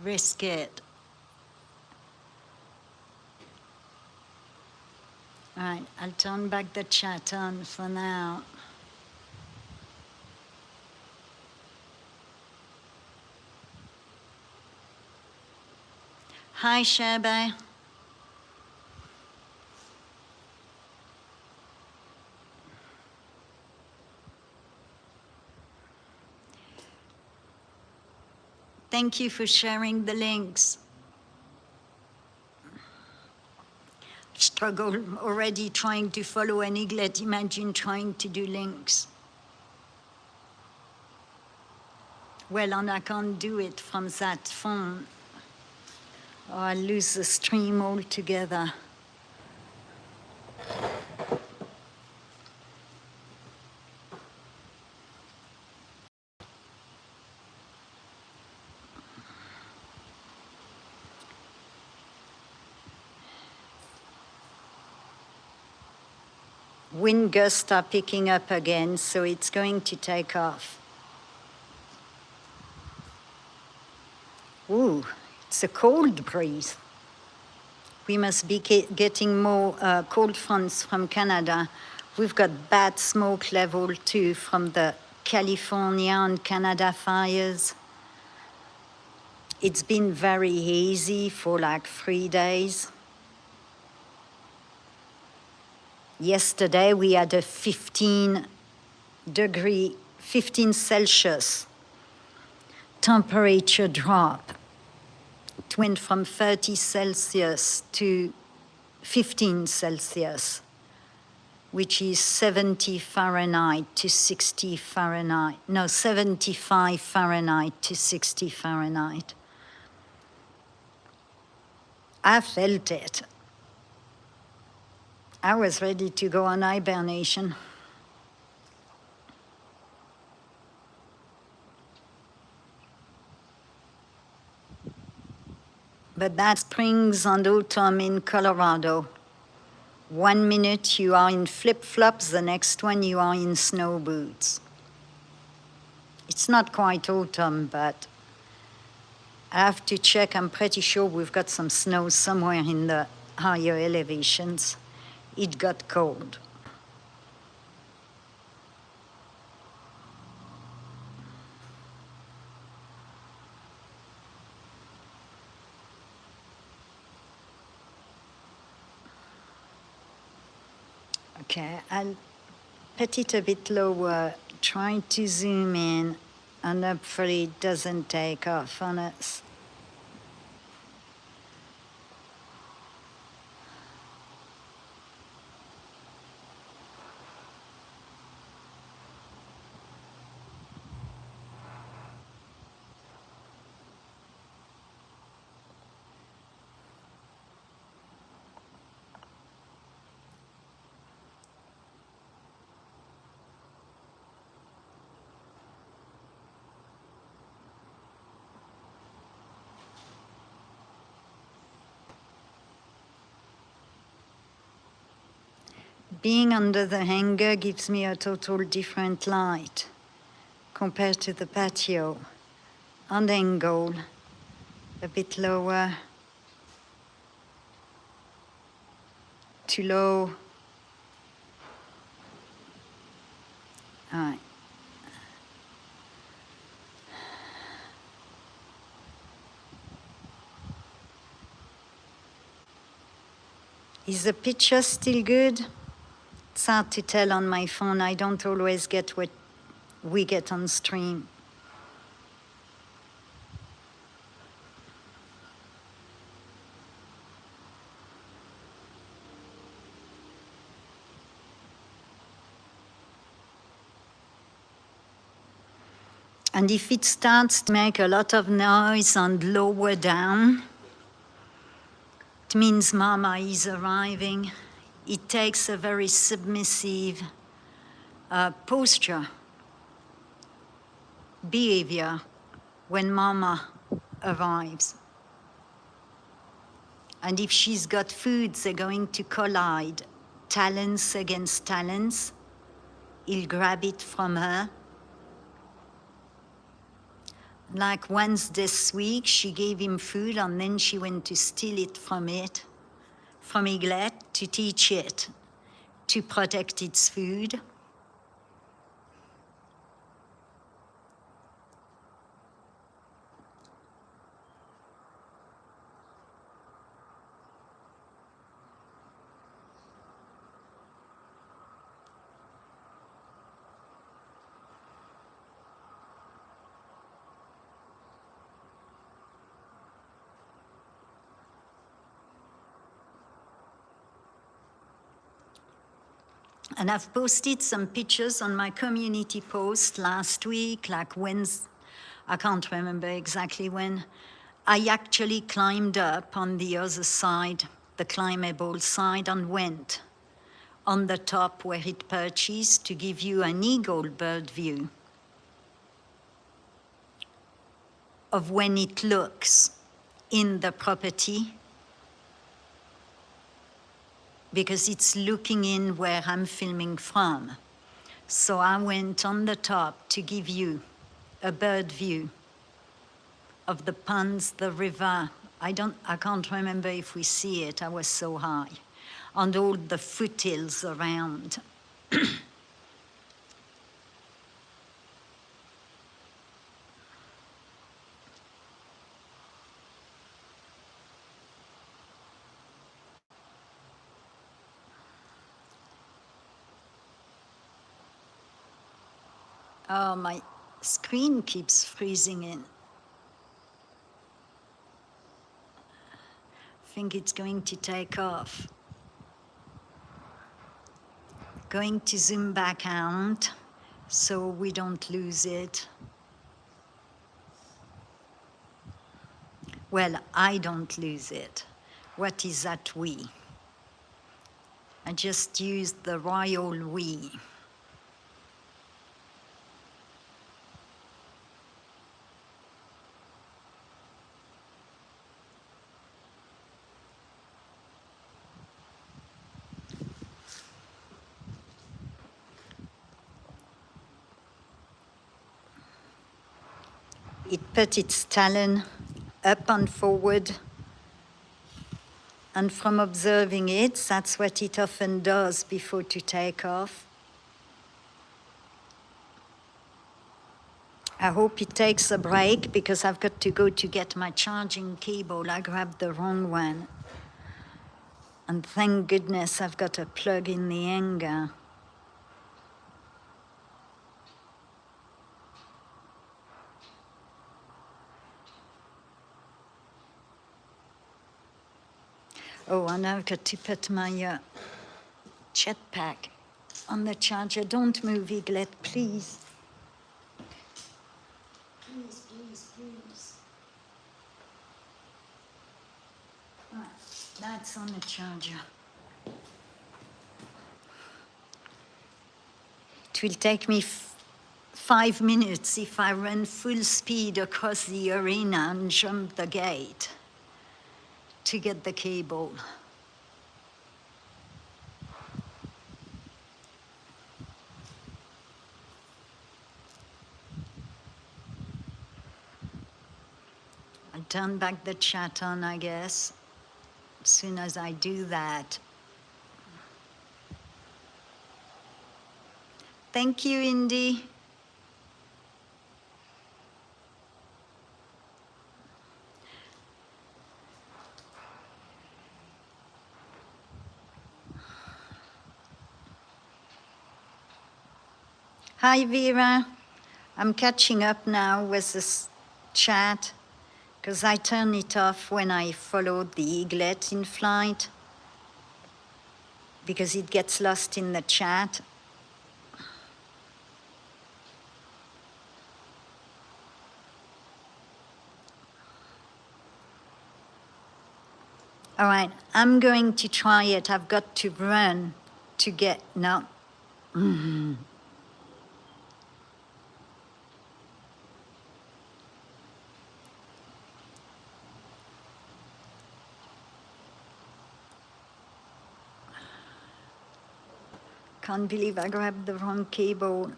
risk it. All right, I'll turn back the chat on for now. Hi, Shaba. Thank you for sharing the links. Struggle already trying to follow an eaglet. Imagine trying to do links. Well, and I can't do it from that phone. or I'll lose the stream altogether. Wind gusts are picking up again, so it's going to take off. Ooh, it's a cold breeze. We must be getting more cold fronts from Canada. We've got bad smoke level too from the California and Canada fires. It's been very hazy for like 3 days. Yesterday we had a 15 Celsius temperature drop. It went from 30 Celsius to 15 Celsius, which is 70 Fahrenheit to 60 Fahrenheit. No, 75 Fahrenheit to 60 Fahrenheit. I felt it. I was ready to go on hibernation. But that's springs and autumn in Colorado. 1 minute you are in flip-flops, the next one you are in snow boots. It's not quite autumn, but I have to check. I'm pretty sure we've got some snow somewhere in the higher elevations. It got cold. Okay, I'll put it a bit lower, try to zoom in, and hopefully it doesn't take off on us. Being under the hangar gives me a total different light compared to the patio. On the angle, a bit lower, too low. All right. Is the picture still good? It's hard to tell on my phone. I don't always get what we get on stream. And if it starts to make a lot of noise and lower down, it means Mama is arriving. It takes a very submissive posture, behavior when Mama arrives. And if she's got food, they're going to collide, talons against talons. He'll grab it from her. Like once this week, she gave him food and then she went to steal it from Eaglet, to teach it to protect its food. And I've posted some pictures on my community post last week, like Wednesday, I can't remember exactly when, I actually climbed up on the other side, the climbable side, and went on the top where it perches to give you an eagle bird view of when it looks in the property, because it's looking in where I'm filming from. So I went on the top to give you a bird view of the ponds, the river. I can't remember if we see it, I was so high, and all the foothills around. Oh, my screen keeps freezing in. I think it's going to take off. Going to zoom back out so we don't lose it. Well, I don't lose it. What is that we? I just used the royal we. It put its talon up and forward, and from observing it, that's what it often does before to take off. I hope it takes a break because I've got to go to get my charging cable. I grabbed the wrong one. And thank goodness I've got a plug in the hanger. Oh, and I've got to put my jetpack on the charger. Don't move, Eaglet, please. Please, please, please. Right, that's on the charger. It will take me 5 minutes if I run full speed across the arena and jump the gate to get the cable. I'll turn back the chat on, I guess, as soon as I do that. Thank you, Indy. Hi, Vera. I'm catching up now with this chat because I turn it off when I followed the Eaglet in flight because it gets lost in the chat. All right, I'm going to try it. I've got to run to get, no. Can't believe I grabbed the wrong cable.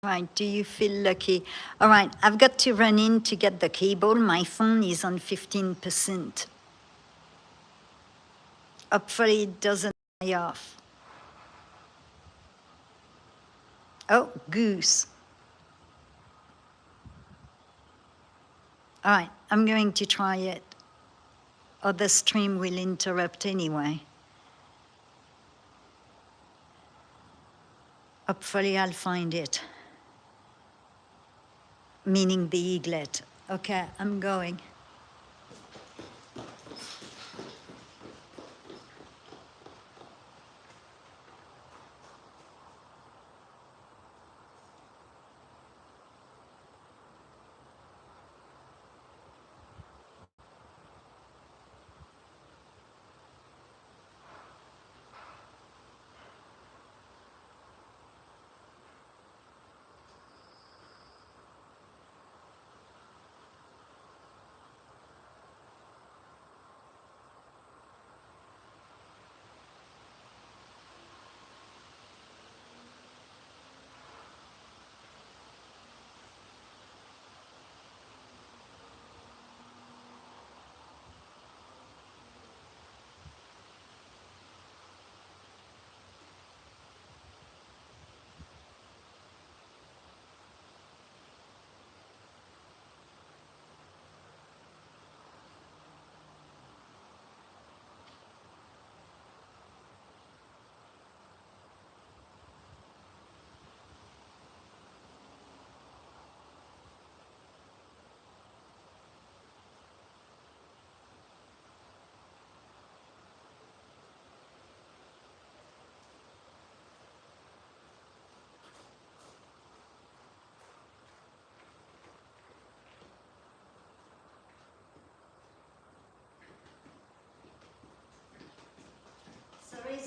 Right, do you feel lucky? All right, I've got to run in to get the cable. My phone is on 15%. Hopefully it doesn't die off. Oh, goose. All right, I'm going to try it, or the stream will interrupt anyway. Hopefully I'll find it. Meaning the Eaglet. Okay, I'm going.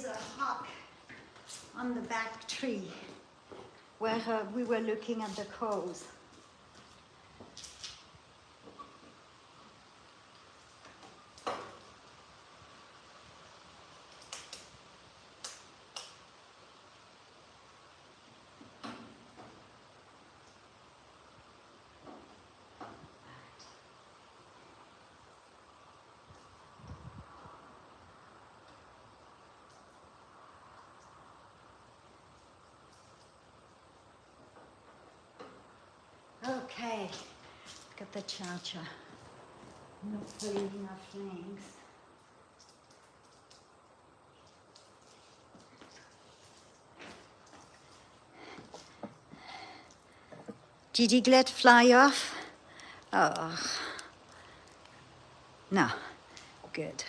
a hawk on the back tree where we were looking at the crows. Okay, got the charger. Not really enough length. Did Eaglet fly off? Oh, no, good.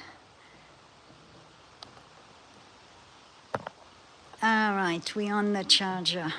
All right, we're on the charger.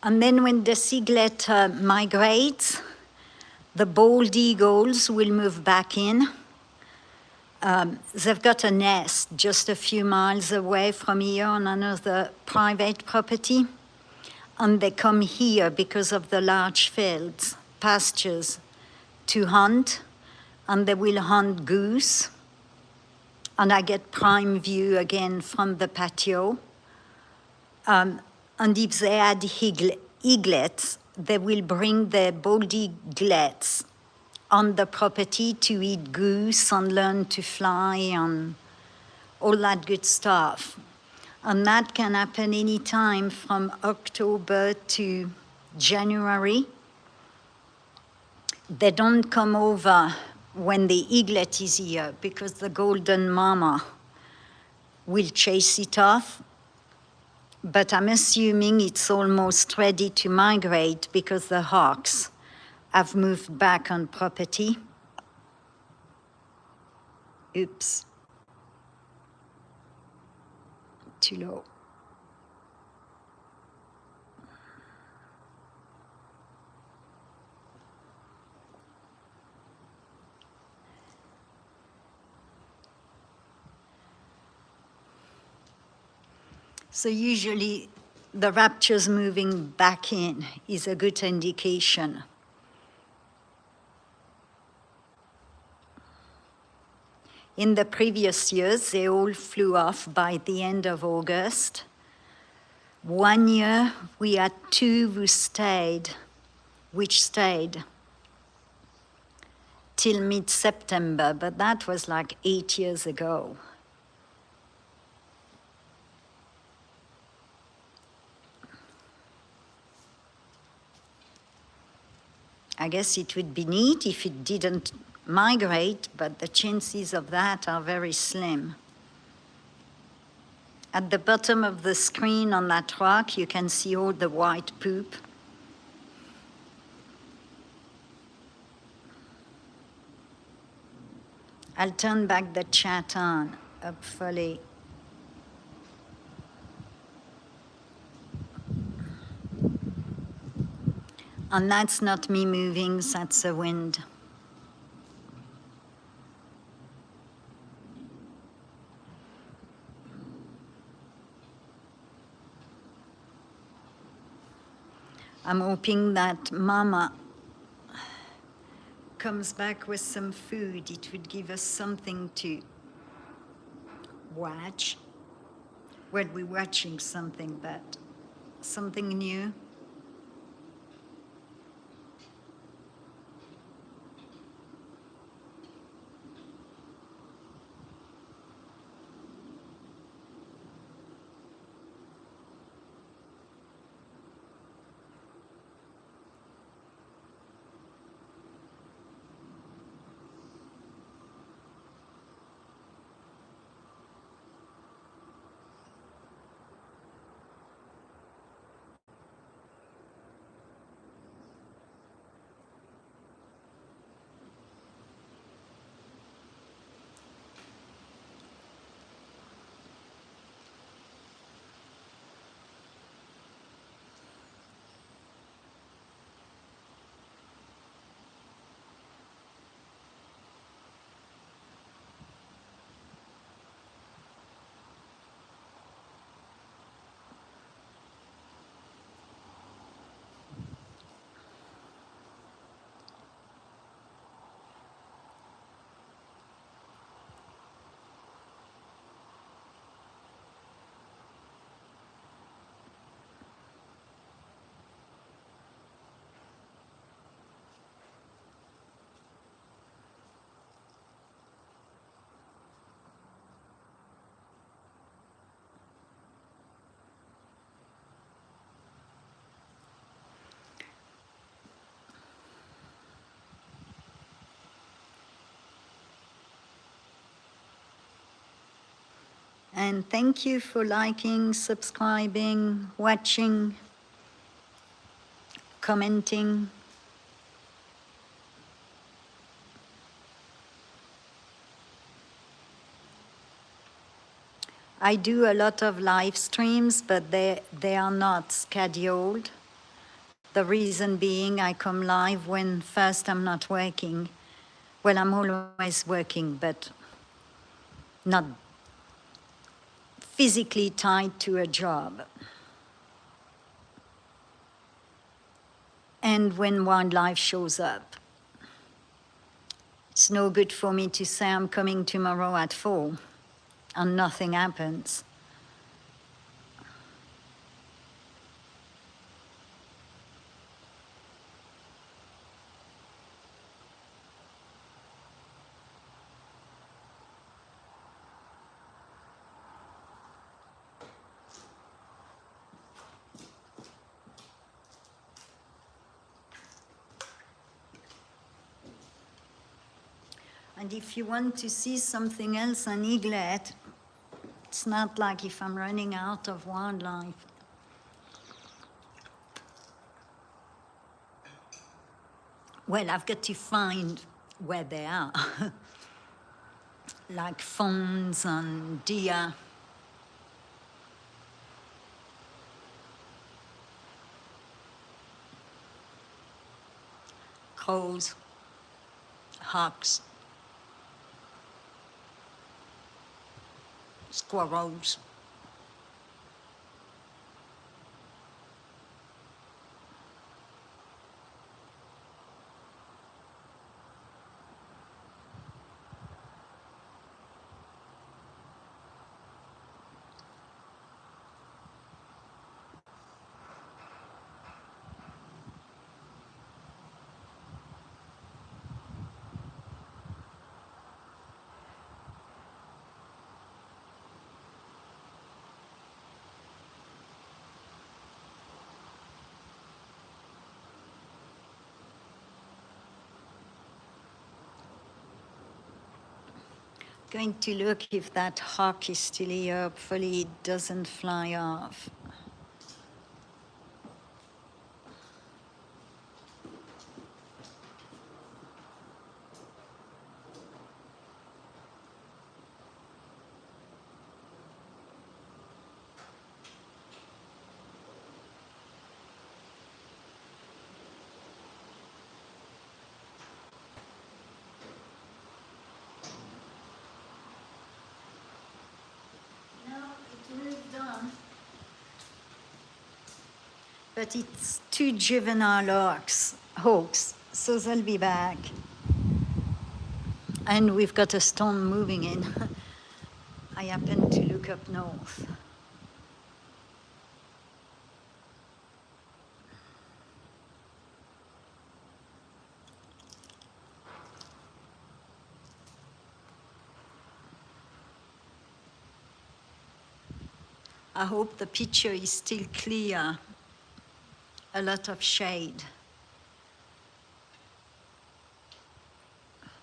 And then when the eaglet migrates, the bald eagles will move back in. They've got a nest just a few miles away from here on another private property. And they come here because of the large fields, pastures, to hunt. And they will hunt goose. And I get prime view again from the patio. And if they had eaglets, they will bring their bald eaglets on the property to eat goose and learn to fly and all that good stuff. And that can happen anytime from October to January. They don't come over when the eaglet is here because the golden mama will chase it off. But I'm assuming it's almost ready to migrate because the hawks have moved back on property. Oops. Too low. So usually the raptors moving back in is a good indication. In the previous years, they all flew off by the end of August. One year, we had two which stayed till mid-September, but that was like 8 years ago. I guess it would be neat if it didn't migrate, but the chances of that are very slim. At the bottom of the screen on that rock, you can see all the white poop. I'll turn back the chat on, hopefully. And that's not me moving, that's the wind. I'm hoping that Mama comes back with some food. It would give us something to watch. Well, we're watching something, but something new. And thank you for liking, subscribing, watching, commenting. I do a lot of live streams, but they are not scheduled. The reason being I come live when first I'm not working. Well, I'm always working, but not physically tied to a job. And when wildlife shows up. It's no good for me to say I'm coming tomorrow at 4 and nothing happens. And if you want to see something else on Eaglet, it's not like if I'm running out of wildlife. Well, I've got to find where they are. Like fawns and deer. Crows, hawks, squirrels. Going to look if that hawk is still here. Hopefully it doesn't fly off. No, it moved on. But it's 2 juvenile hawks, so they'll be back. And we've got a storm moving in. I happen to look up north. I hope the picture is still clear. A lot of shade.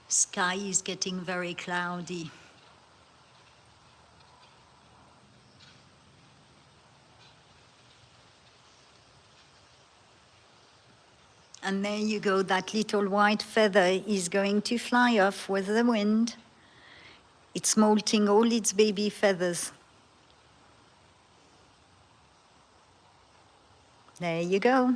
Sky is getting very cloudy. And there you go, that little white feather is going to fly off with the wind. It's molting all its baby feathers. There you go.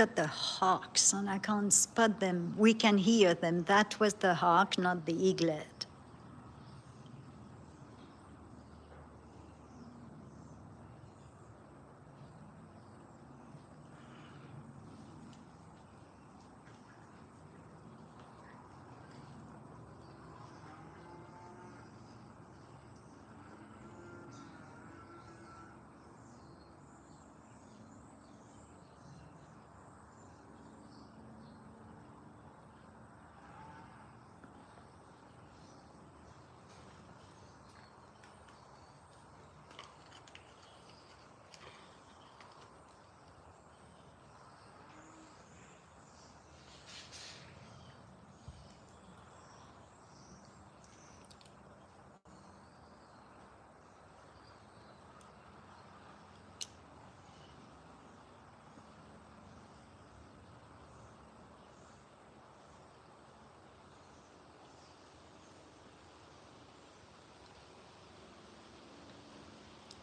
got the hawks and I can't spot them. We can hear them. That was the hawk, not the eaglet.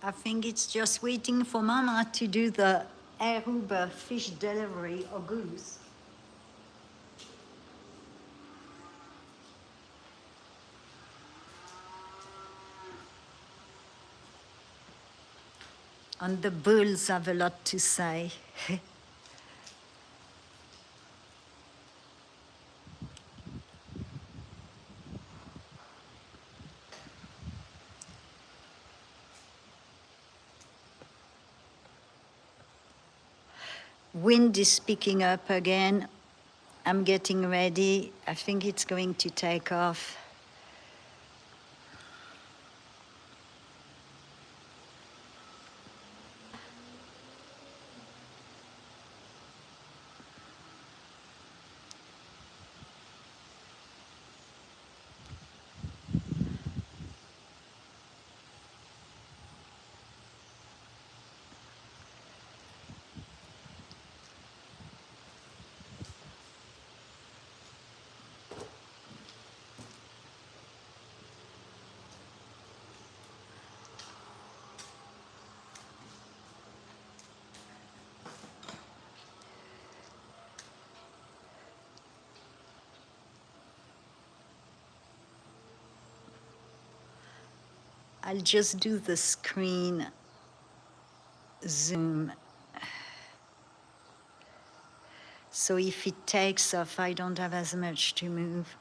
I think it's just waiting for Mama to do the Aruba fish delivery or goose. And the bulls have a lot to say. Wind is picking up again. I'm getting ready. I think it's going to take off. I'll just do the screen zoom. So if it takes off, I don't have as much to move.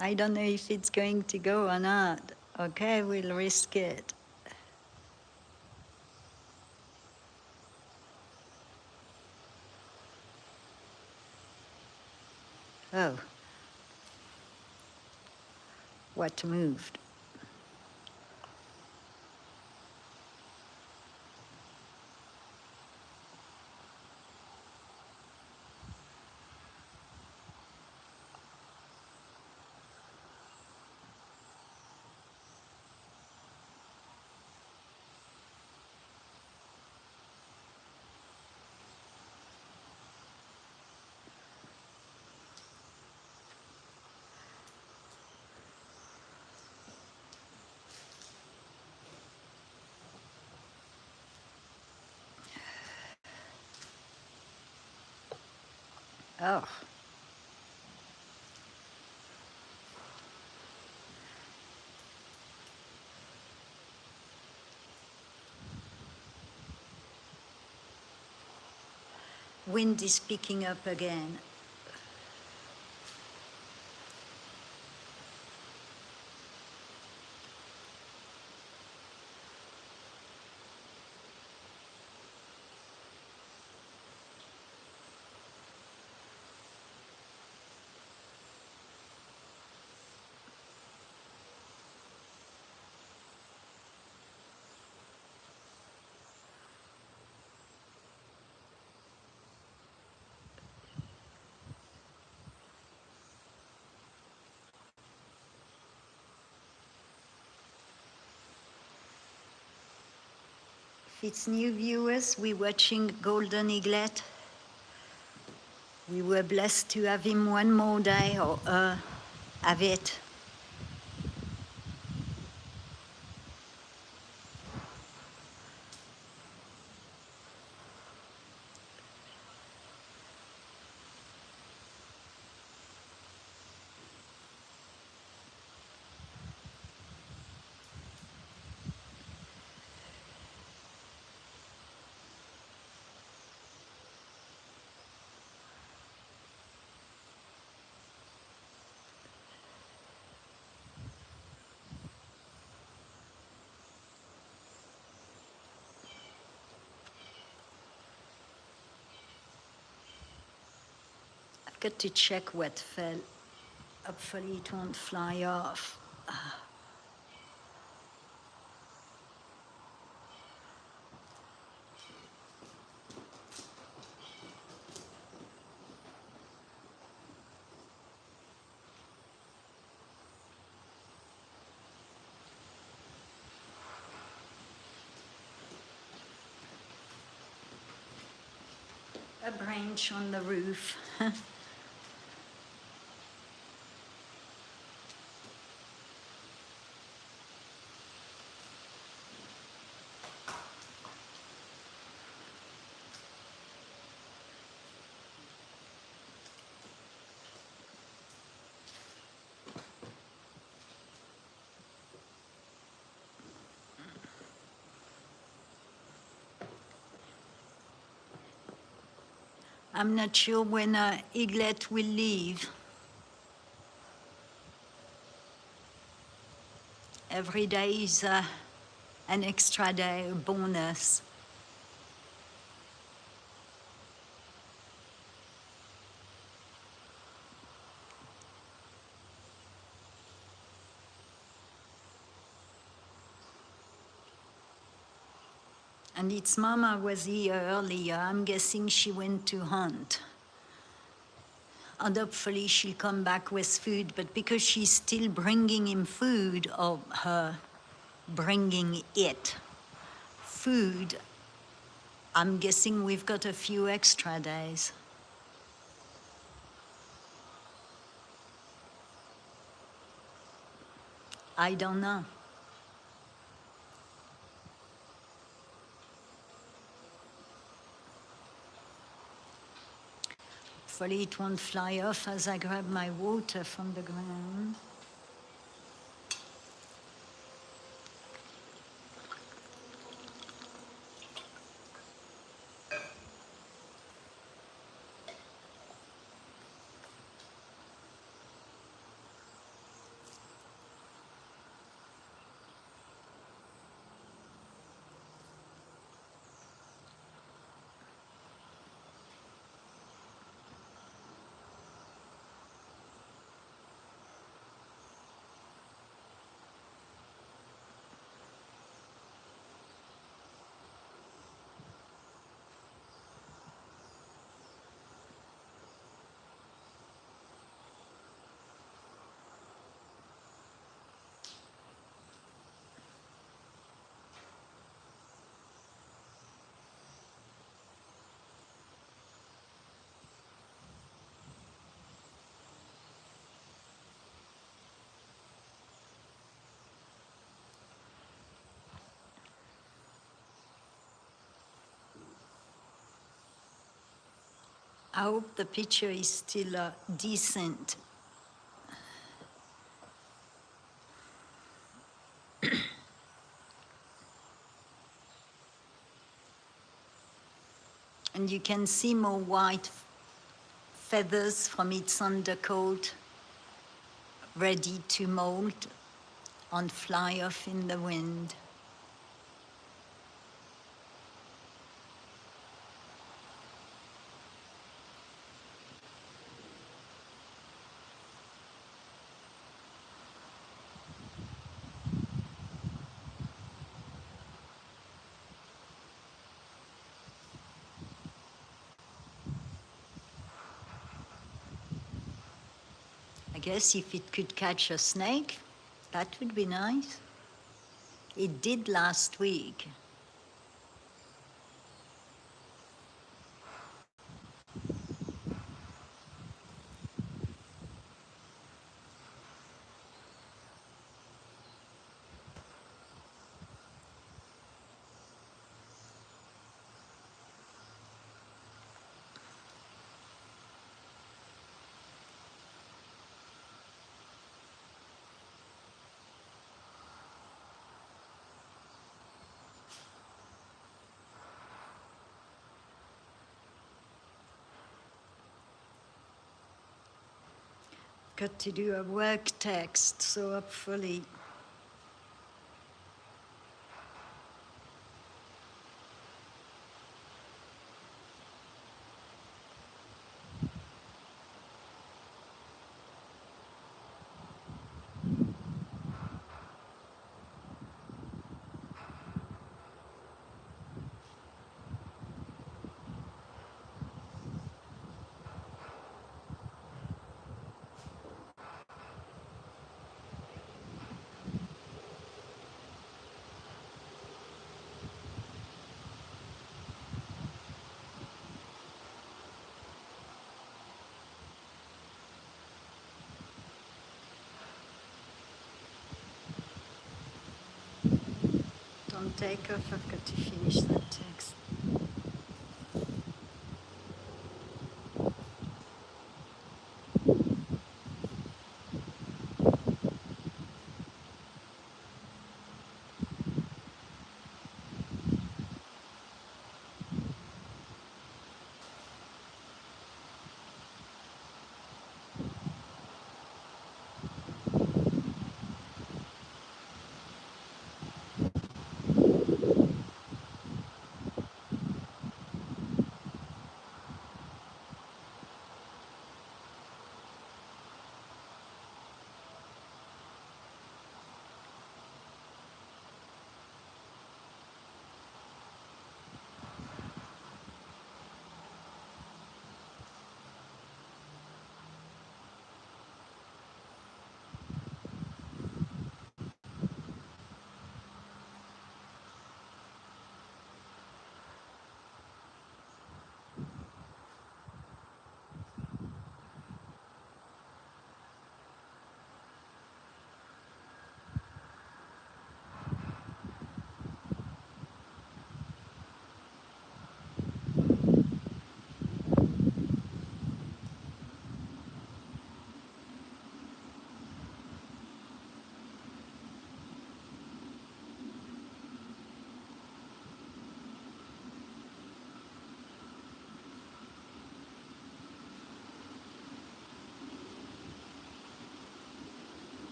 I don't know if it's going to go or not. Okay, we'll risk it. Oh, what moved? Oh, Wind is picking up again. If it's new viewers, we're watching Golden Eaglet. We were blessed to have him one more day, or have it. I've got to check what fell. Hopefully it won't fly off. A branch on the roof. I'm not sure when Eaglet will leave. Every day is an extra day, a bonus. And its mama was here earlier. I'm guessing she went to hunt. And hopefully she'll come back with food, but because she's still bringing him food, or her bringing it food, I'm guessing we've got a few extra days. I don't know. Hopefully it won't fly off as I grab my water from the ground. I hope the picture is still decent. And you can see more white feathers from its undercoat ready to molt and fly off in the wind. I guess if it could catch a snake, that would be nice. It did last week. Got to do a work text, so hopefully don't take off, I've got to finish that text.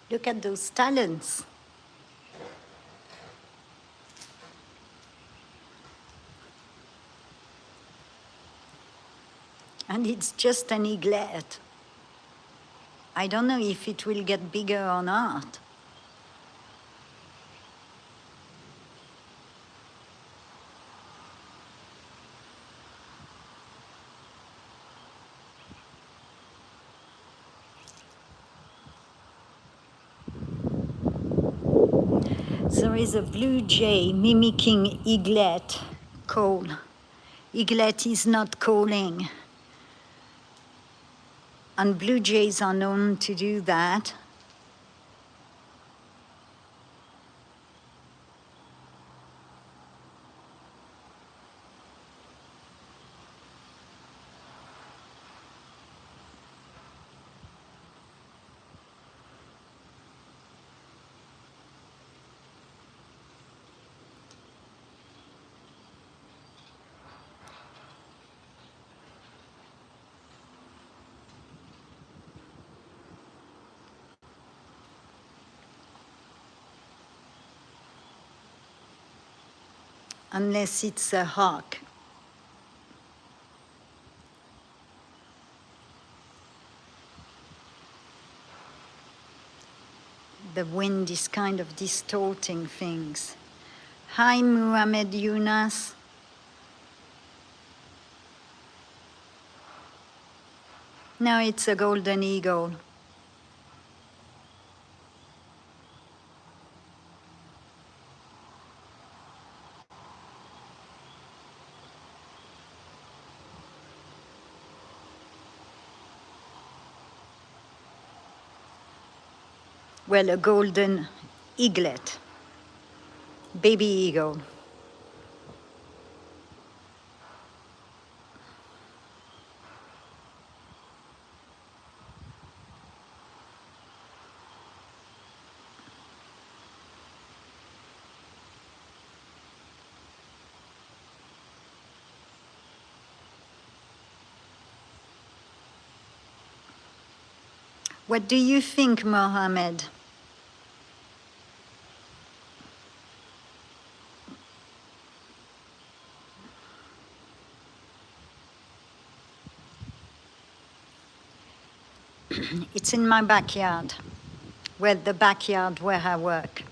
Look at those talons. And it's just an eaglet. I don't know if it will get bigger or not. There is a blue jay mimicking eaglet call Eaglet is not calling. And blue jays are known to do that. Unless it's a hawk. The wind is kind of distorting things. Hi, Muhammad Yunus. No, it's a golden eagle. Well, a golden eaglet, baby eagle. What do you think, Mohammed? It's in my backyard, the backyard where I work.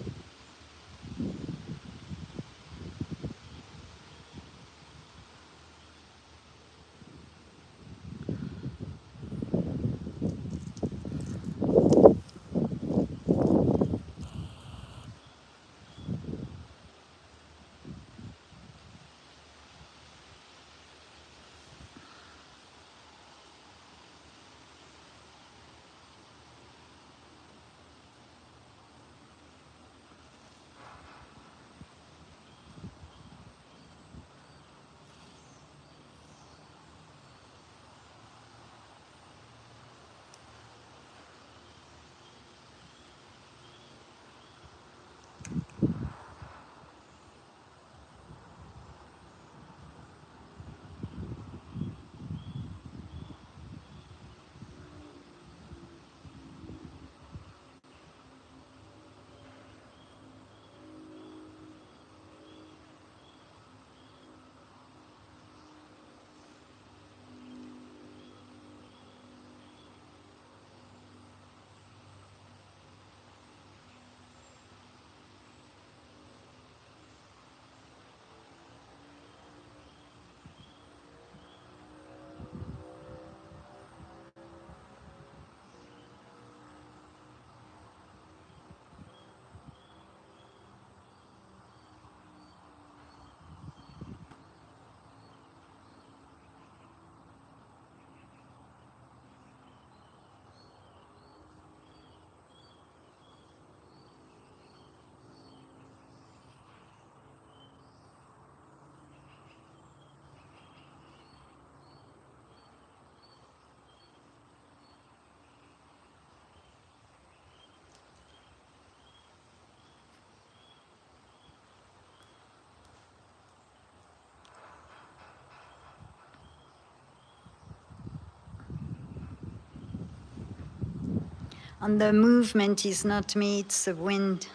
And the movement is not me, it's the wind.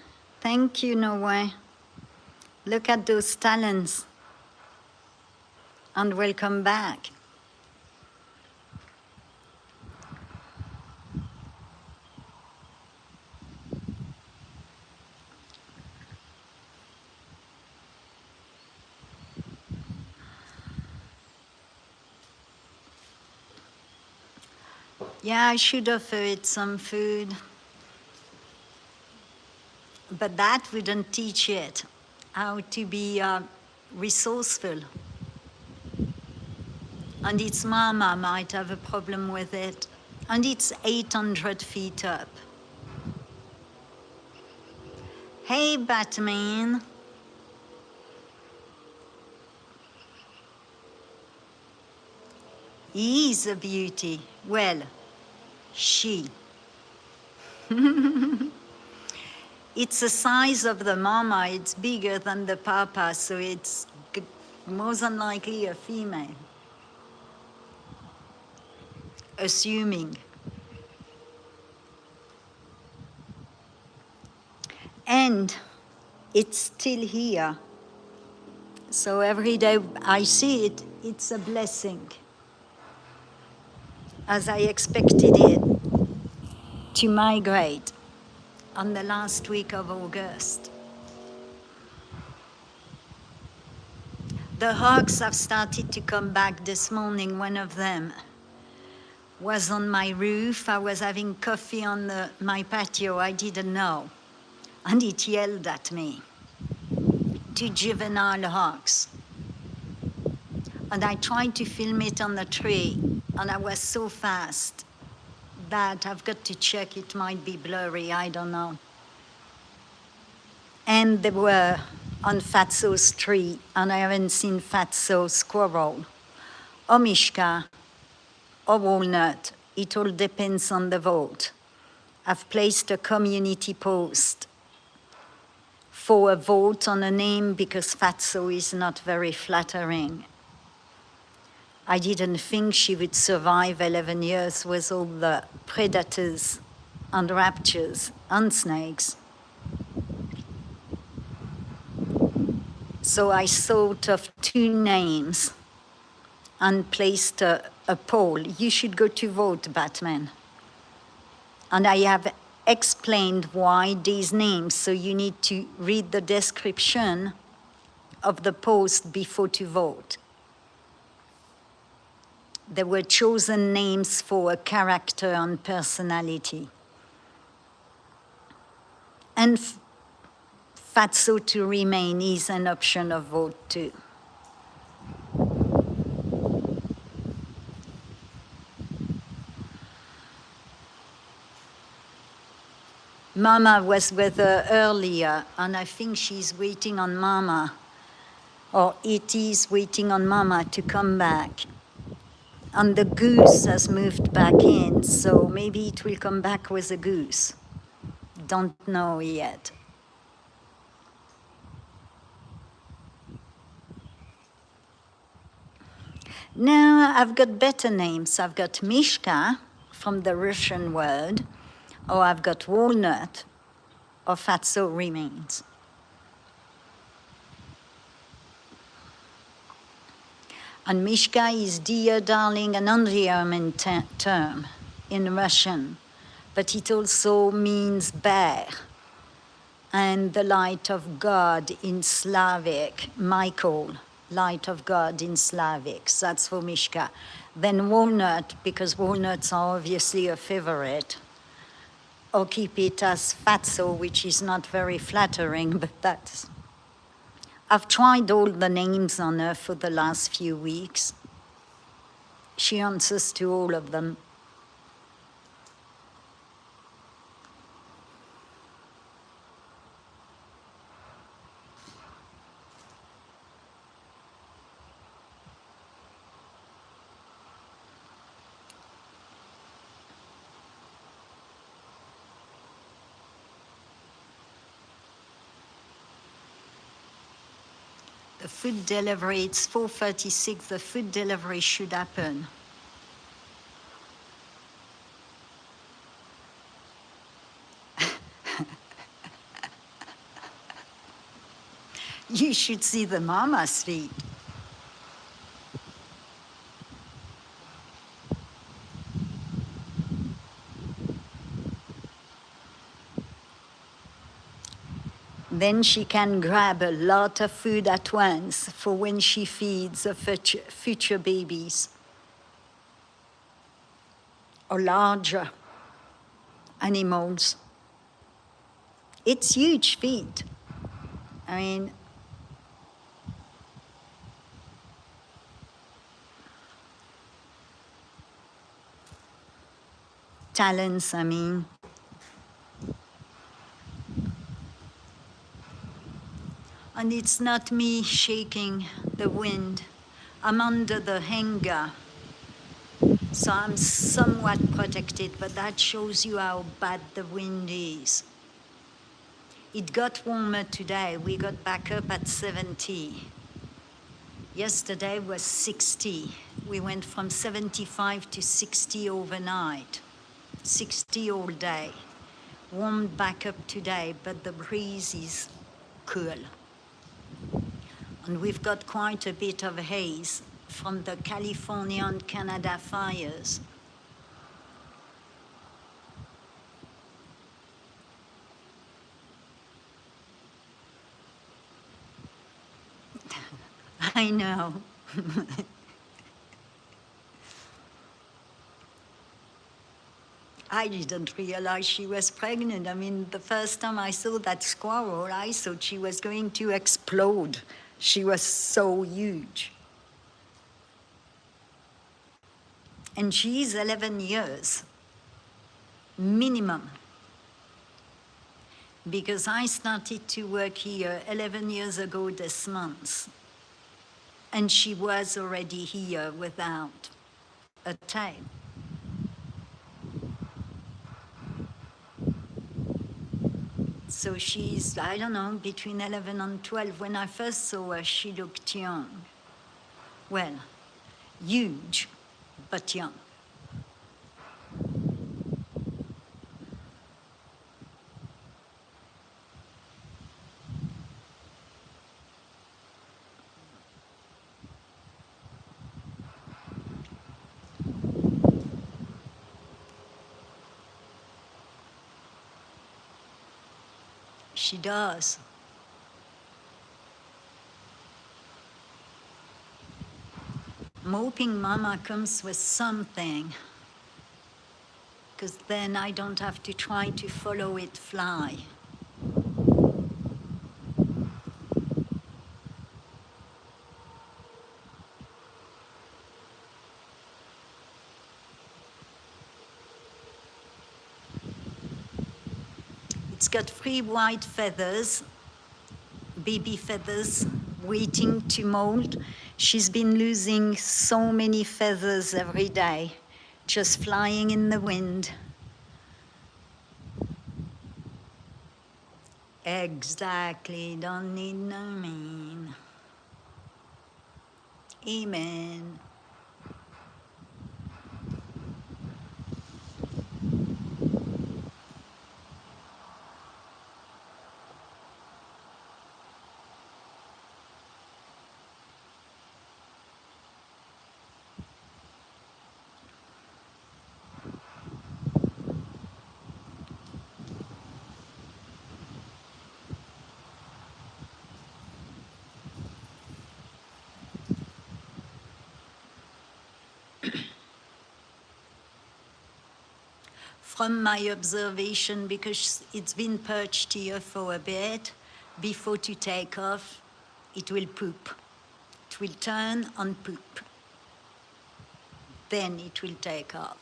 Thank you, Noé. Look at those talons. And welcome back. Yeah, I should offer it some food. But that wouldn't teach it how to be resourceful. and its mama might have a problem with it, and it's 800 feet up. Hey, Batman. He is a beauty. Well, she. It's the size of the mama, it's bigger than the papa, so it's more than likely a female. Assuming. And it's still here. So every day I see it, it's a blessing. As I expected it to migrate on the last week of August. The hawks have started to come back this morning. One of them was on my roof. I was having coffee on my patio, I didn't know. And it yelled at me. 2 juvenile hawks. And I tried to film it on the tree, and I was so fast that I've got to check, it might be blurry, I don't know. And they were on Fatso's tree, and I haven't seen Fatso's squirrel, or Mishka, or walnut. It all depends on the vote. I've placed a community post for a vote on a name because Fatso is not very flattering. I didn't think she would survive 11 years with all the predators and raptors and snakes. So I thought of 2 names and placed a poll. You should go to vote, Batman. And I have explained why these names, so you need to read the description of the post before to vote. There were chosen names for a character and personality. And Fatso to remain is an option of vote too. Mama was with her earlier, and I think she's waiting on Mama, or it is waiting on Mama to come back. And the goose has moved back in, so maybe it will come back with a goose. Don't know yet. Now I've got better names. I've got Mishka from the Russian word, or I've got walnut, or Fatso remains. And Mishka is dear, darling, an endearment term in Russian, but it also means bear, and the light of God in Slavic, Michael, light of God in Slavic, so that's for Mishka. Then walnut, because walnuts are obviously a favorite, or keep it as Fatso, which is not very flattering, but that's... I've tried all the names on her for the last few weeks. She answers to all of them. The food delivery, it's 4:36, the food delivery should happen. You should see the mama's feet. Then she can grab a lot of food at once for when she feeds the future babies or larger animals. It's huge feed. I mean, talents, I mean. And it's not me shaking the wind. I'm under the hangar, so I'm somewhat protected, but that shows you how bad the wind is. It got warmer today. We got back up at 70. Yesterday was 60. We went from 75 to 60 overnight, 60 all day. Warmed back up today, but the breeze is cool. And we've got quite a bit of haze from the California and Canada fires. I know. I didn't realize she was pregnant. I mean, the first time I saw that squirrel, I thought she was going to explode. She was so huge. And she's 11 years, minimum. Because I started to work here 11 years ago this month. And she was already here without a tail. So she's, I don't know, between 11 and 12. When I first saw her, she looked young. Well, huge, but young. She does. I'm hoping Mama comes with something, because then I don't have to try to follow it fly. It's got 3 white feathers, baby feathers, waiting to mold. She's been losing so many feathers every day, just flying in the wind. Exactly, don't need no mean. Amen. From my observation, because it's been perched here for a bit, before to take off, it will poop. It will turn and poop. Then it will take off.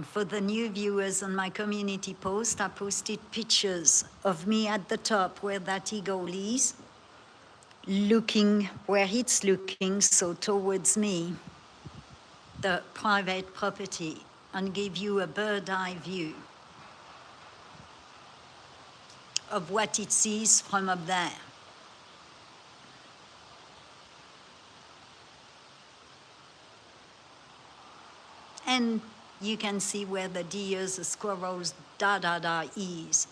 For the new viewers on my community post, I posted pictures of me at the top where that eagle is, looking where it's looking, so towards me, the private property, and give you a bird eye view of what it sees from up there. And you can see where the deers, the squirrels, is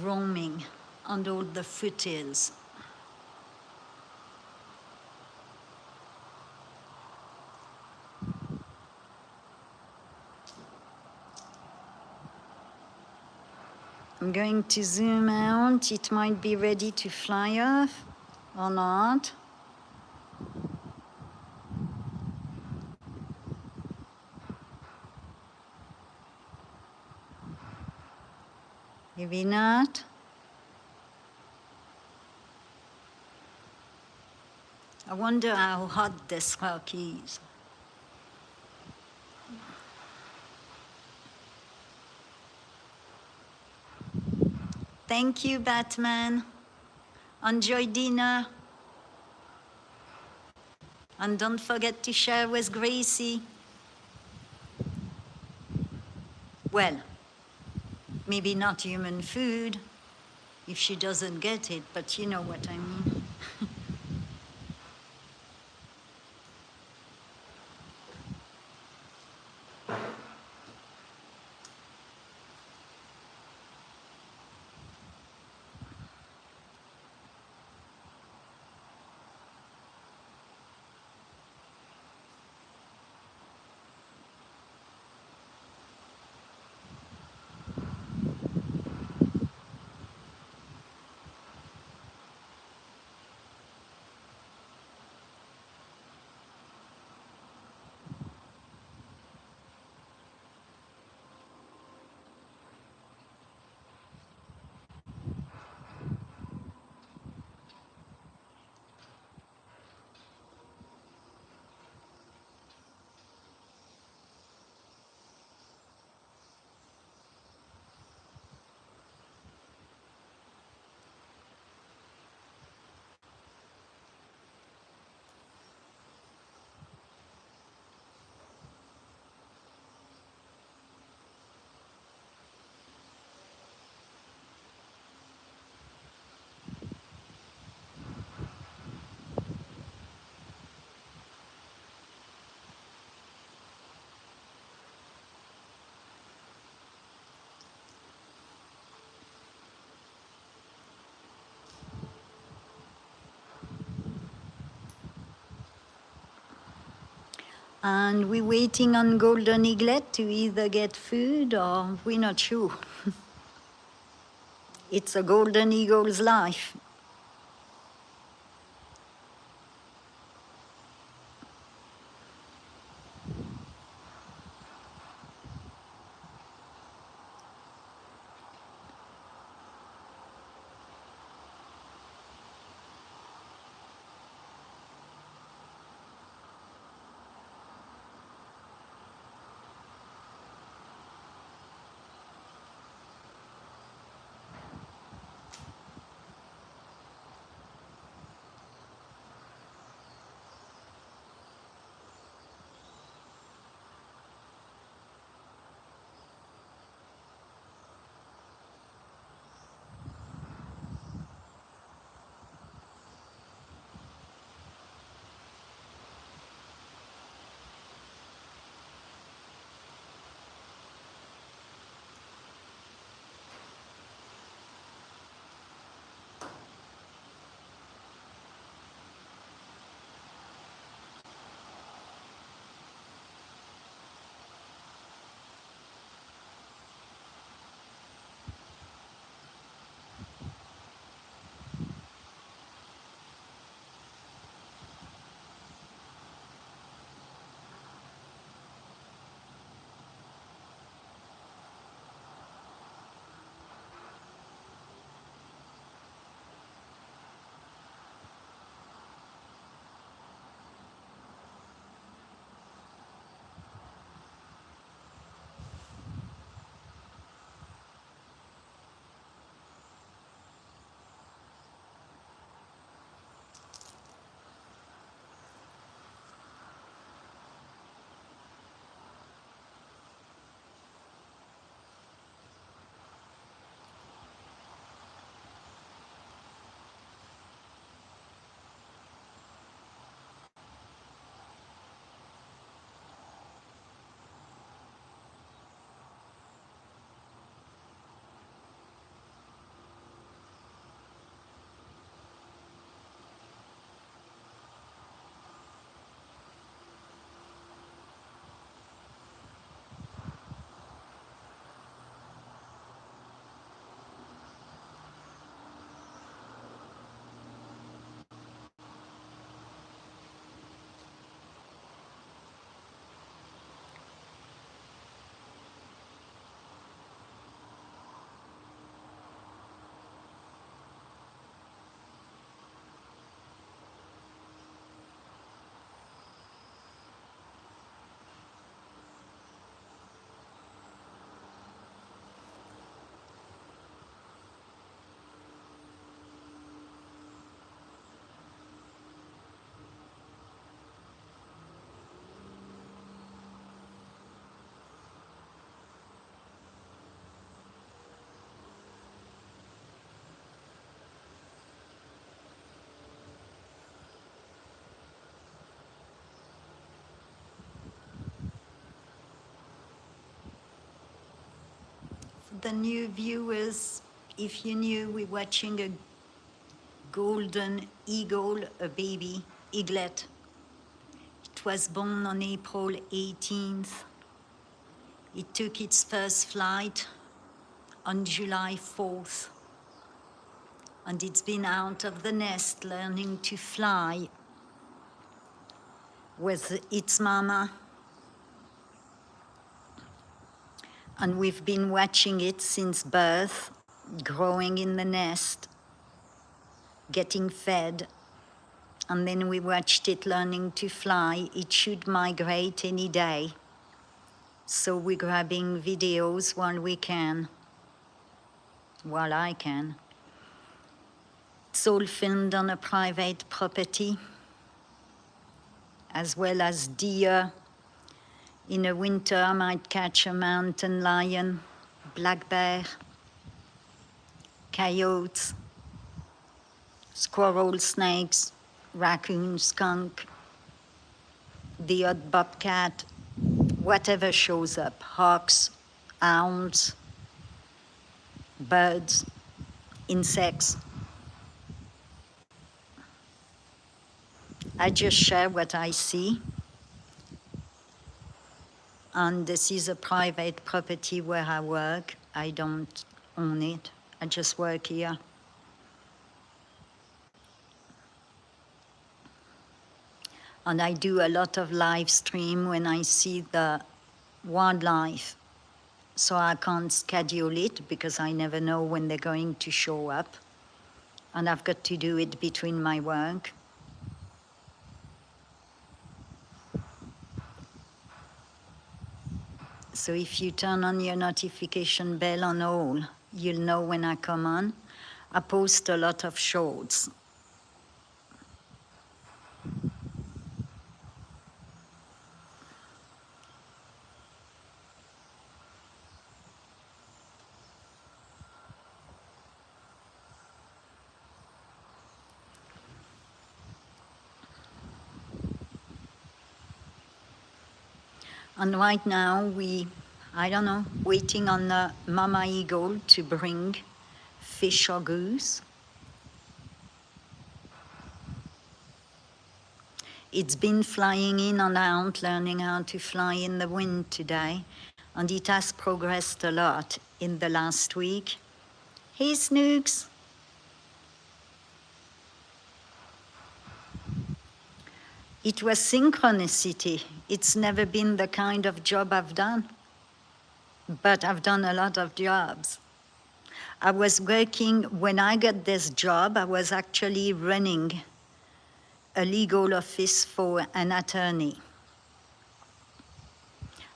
roaming on all the foothills. I'm going to zoom out. It might be ready to fly off or not. Maybe not. I wonder how hot this rock is. Thank you, Batman. Enjoy dinner. And don't forget to share with Gracie. Well, maybe not human food if she doesn't get it, but you know what I mean. And we're waiting on Golden Eaglet to either get food or we're not sure. It's a golden eagle's life. the new viewers, if you knew, we're watching a golden eagle, a baby eaglet. It was born on April 18th. It took its first flight on July 4th. And it's been out of the nest learning to fly with its mama. And we've been watching it since birth, growing in the nest, getting fed. And then we watched it learning to fly. It should migrate any day. So we're grabbing videos while we can, while I can. It's all filmed on a private property, as well as deer. In the winter, I might catch a mountain lion, black bear, coyotes, squirrel, snakes, raccoon, skunk, the odd bobcat, whatever shows up, hawks, owls, birds, insects. I just share what I see. And this is a private property where I work. I don't own it. I just work here. And I do a lot of live stream when I see the wildlife. So I can't schedule it because I never know when they're going to show up. And I've got to do it between my work. So if you turn on your notification bell on all, you'll know when I come on. I post a lot of shorts. And right now I don't know, waiting on the mama eagle to bring fish or goose. It's been flying in and out, learning how to fly in the wind today, and it has progressed a lot in the last week. Hey, Snooks. It was synchronicity. It's never been the kind of job I've done, but I've done a lot of jobs. I was working, when I got this job, I was actually running a legal office for an attorney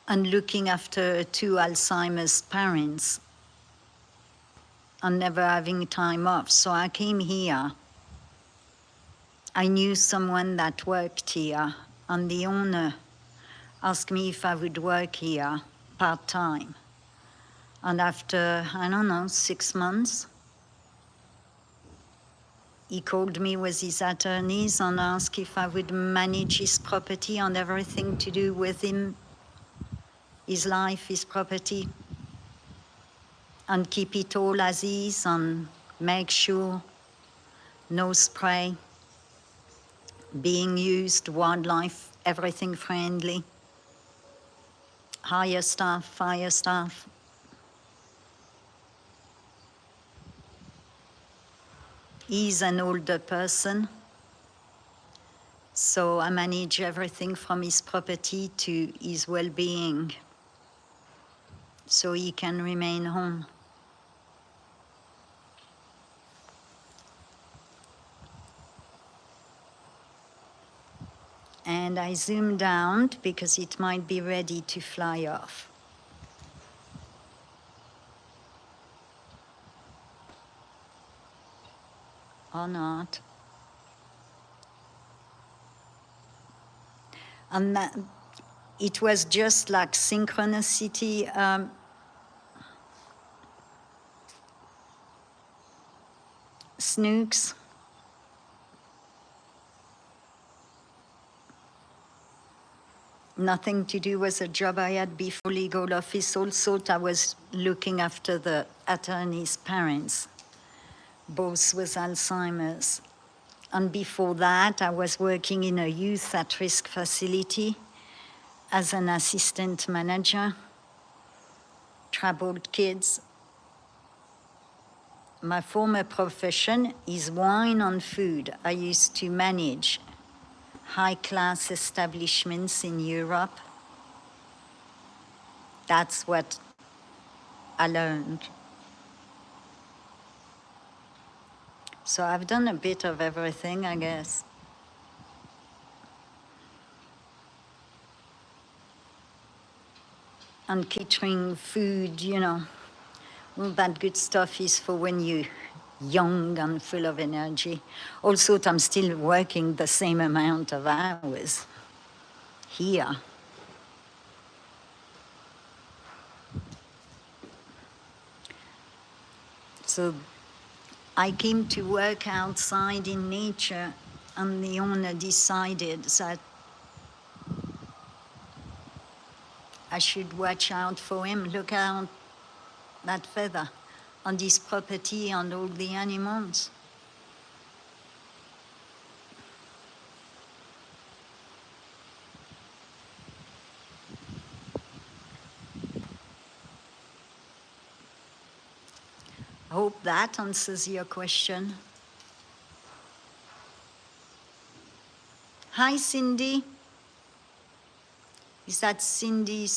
and looking after 2 Alzheimer's parents and never having time off. So I came here. I knew someone that worked here, and the owner asked me if I would work here part-time. And after, I don't know, 6 months, he called me with his attorneys and asked if I would manage his property and everything to do with him, his life, his property, and keep it all as is and make sure no spray being used, wildlife, everything friendly, hire staff, fire staff. He's an older person, so I manage everything from his property to his well-being, so he can remain home. And I zoom down because it might be ready to fly off. Or not. And that, it was just like synchronicity. Snooks. Nothing to do with the job I had before legal office. Also, I was looking after the attorney's parents, both with Alzheimer's. And before that, I was working in a youth at-risk facility as an assistant manager, troubled kids. My former profession is wine and food. I used to manage high-class establishments in Europe. That's what I learned. So I've done a bit of everything, I guess. And catering, food, you know, all that good stuff is for when you're young and full of energy. Also, I'm still working the same amount of hours here. So I came to work outside in nature, and the owner decided that I should watch out for him, look out that feather on this property and all the animals. I hope that answers your question. Hi, Cindy. Is that Cindy?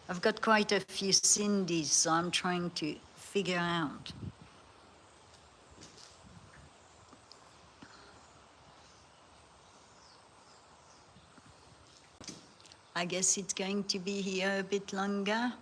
I've got quite a few Cindys, so I'm trying to figure out. I guess it's going to be here a bit longer.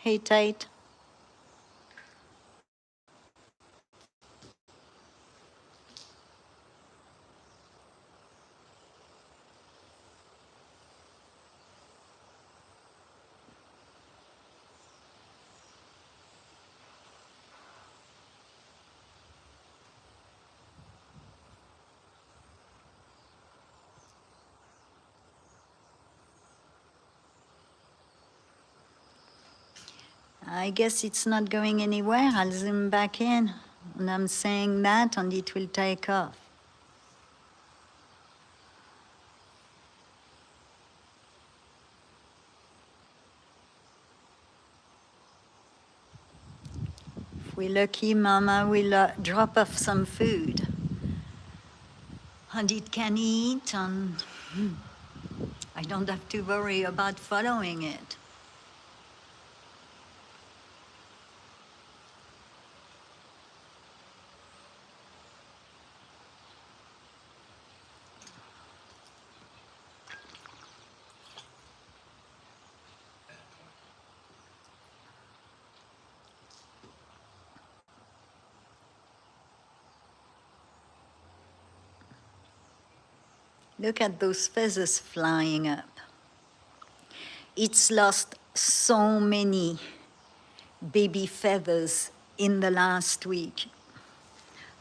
Hey, Tate. I guess it's not going anywhere. I'll zoom back in. And I'm saying that, and it will take off. If we're lucky, Mama will drop off some food. And it can eat, and I don't have to worry about following it. Look at those feathers flying up. It's lost so many baby feathers in the last week.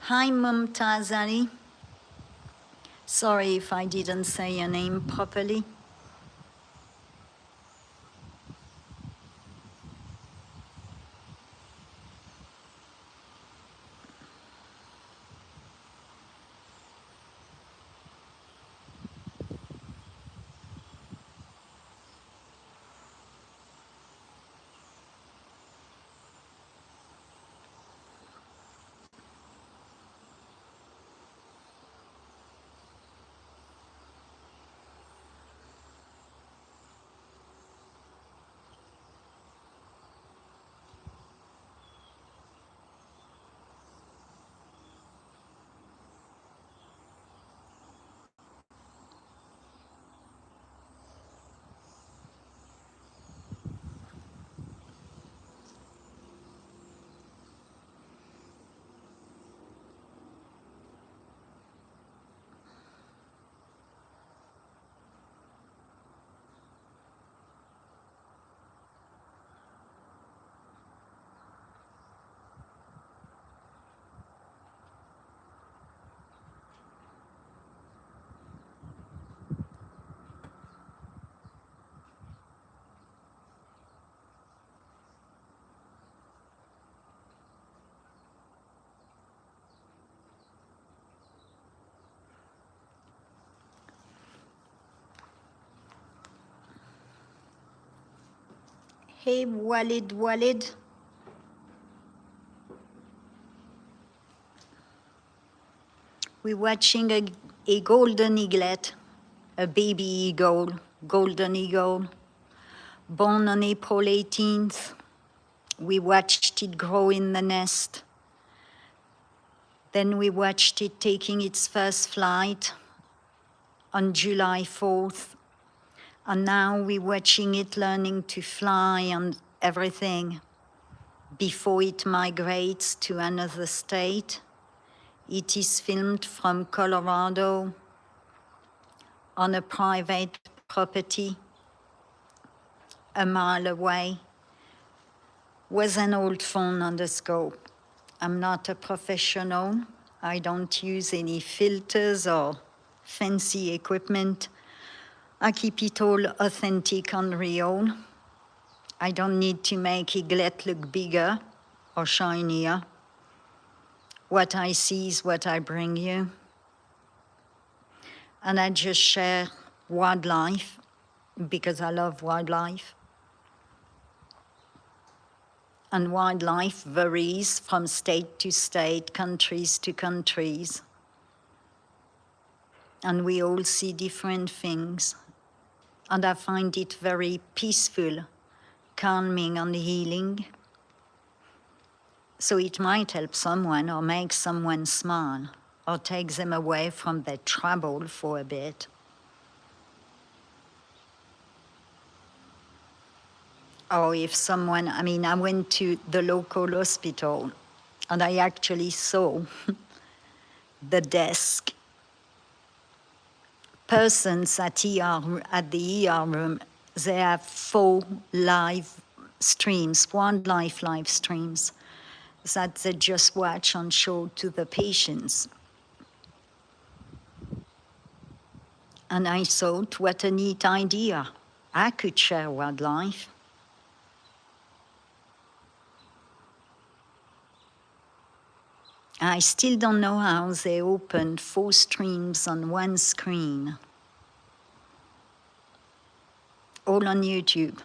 Hi, Mumtaz Ali. Sorry if I didn't say your name properly. Hey, Walid. We're watching a golden eaglet, a baby eagle, golden eagle, born on April 18th. We watched it grow in the nest. Then we watched it taking its first flight on July 4th. And now we're watching it learning to fly and everything before it migrates to another state. It is filmed from Colorado on a private property a mile away. Was an old phone on the scope. I'm not a professional. I don't use any filters or fancy equipment. I keep it all authentic and real. I don't need to make Eaglet look bigger or shinier. What I see is what I bring you. And I just share wildlife because I love wildlife. And wildlife varies from state to state, countries to countries. And we all see different things. And I find it very peaceful, calming and healing. So it might help someone or make someone smile or take them away from their trouble for a bit. Or if someone, I went to the local hospital and I actually saw the desk. Persons at the ER room, they have 4 live streams, wildlife live streams, that they just watch and show to the patients. And I thought, what a neat idea. I could share wildlife. I still don't know how they opened 4 streams on one screen. All on YouTube.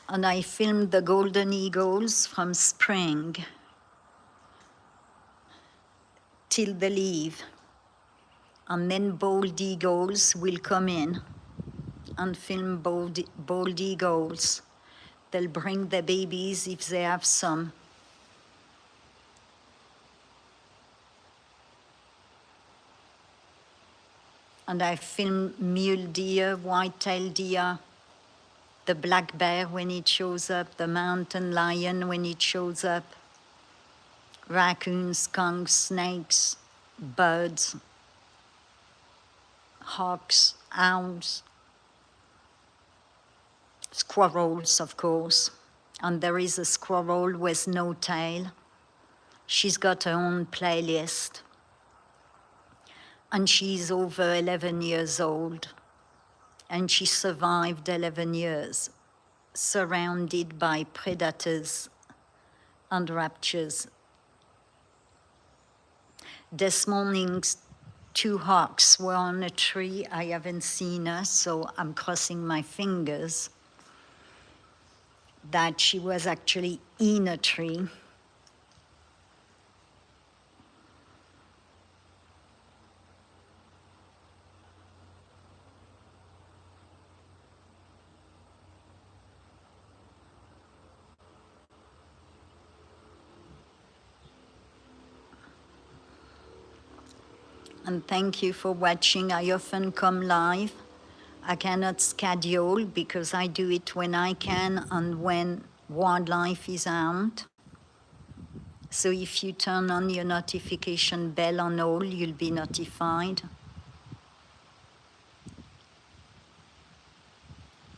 And I filmed the golden eagles from spring till they leave. And then bald eagles will come in and film bald eagles. They'll bring their babies if they have some. And I filmed mule deer, white-tailed deer, the black bear when it shows up, the mountain lion when it shows up, raccoons, skunks, snakes, birds, hawks, owls, squirrels, of course. And there is a squirrel with no tail. She's got her own playlist. And she's over 11 years old. And she survived 11 years, surrounded by predators and raptors. This morning, 2 hawks were on a tree. I haven't seen her, so I'm crossing my fingers that she was actually in a tree. And thank you for watching. I often come live. I cannot schedule because I do it when I can and when wildlife is out. So if you turn on your notification bell on all, you'll be notified.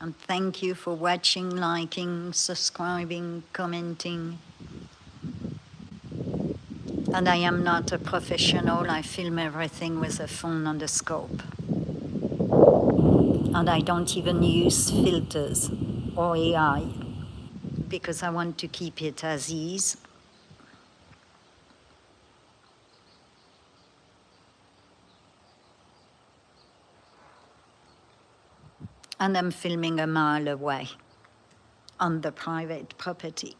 And thank you for watching, liking, subscribing, commenting. And I am not a professional. I film everything with a phone on the scope. And I don't even use filters or AI because I want to keep it as is. And I'm filming a mile away on the private property.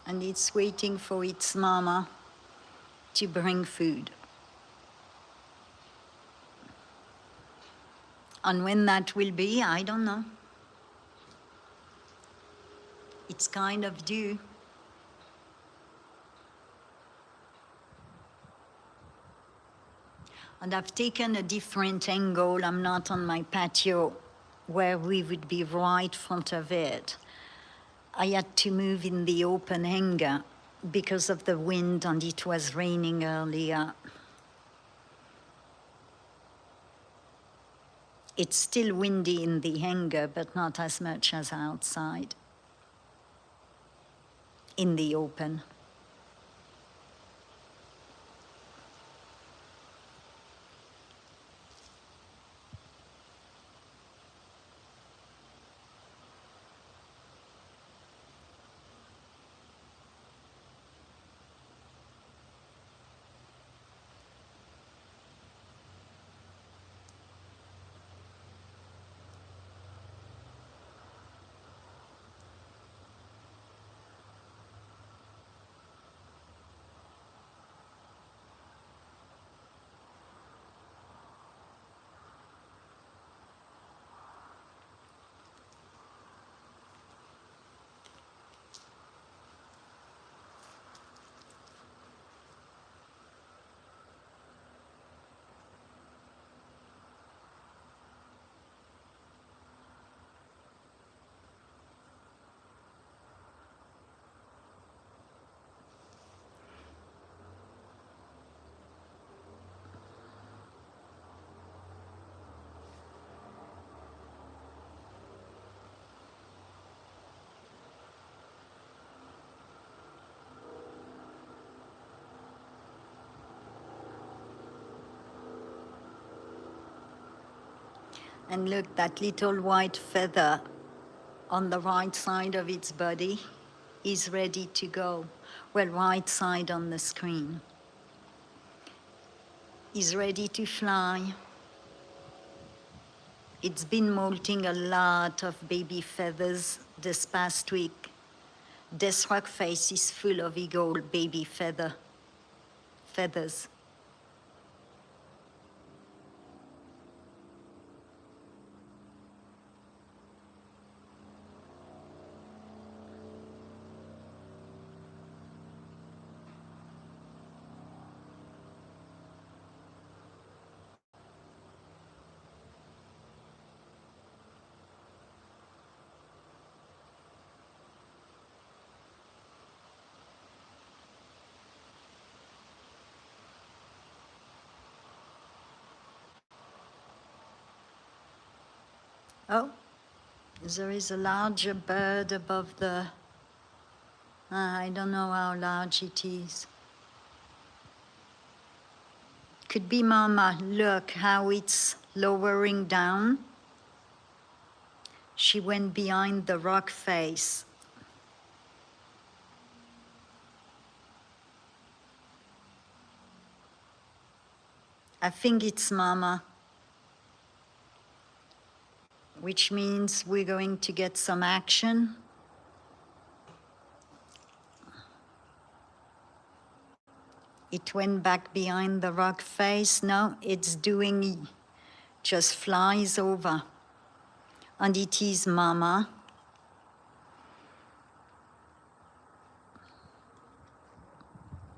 And it's waiting for its mama to bring food. And when that will be, I don't know. It's kind of due. And I've taken a different angle. I'm not on my patio where we would be right front of it. I had to move in the open hangar because of the wind and it was raining earlier. It's still windy in the hangar, but not as much as outside, in the open. And look, that little white feather on the right side of its body is ready to go. Well, right side on the screen. Is ready to fly. It's been molting a lot of baby feathers this past week. This rock face is full of eagle baby feathers. Oh, there is a larger bird above the, I don't know how large it is. Could be Mama. Look how it's lowering down. She went behind the rock face. I think it's Mama, which means we're going to get some action. It went back behind the rock face. No, it's doing, just flies over. And it is Mama.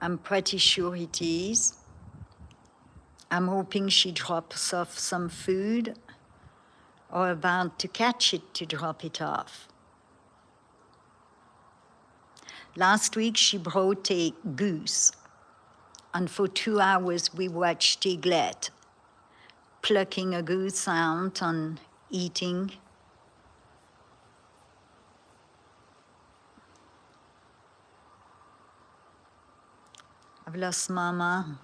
I'm pretty sure it is. I'm hoping she drops off some food or about to catch it to drop it off. Last week she brought a goose And for 2 hours we watched Eaglet plucking a goose out and eating. I've lost Mama.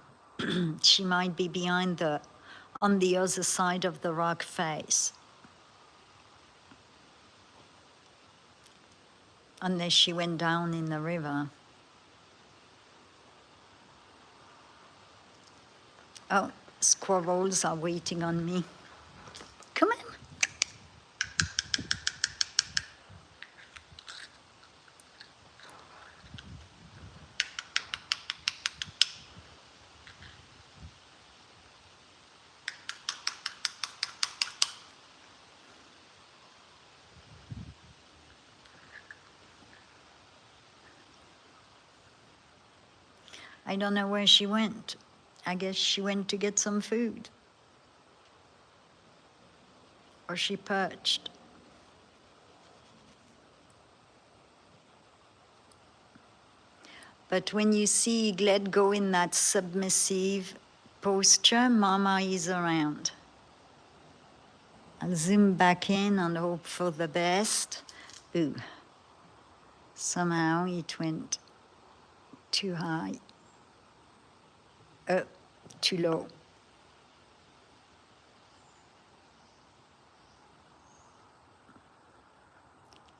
She might be on the other side of the rock face. Unless she went down in the river. Oh, squirrels are waiting on me. Come on. I don't know where she went. I guess she went to get some food. Or she perched. But when you see Eaglet go in that submissive posture, Mama is around. I'll zoom back in and hope for the best. Ooh, somehow it went too high. Too low.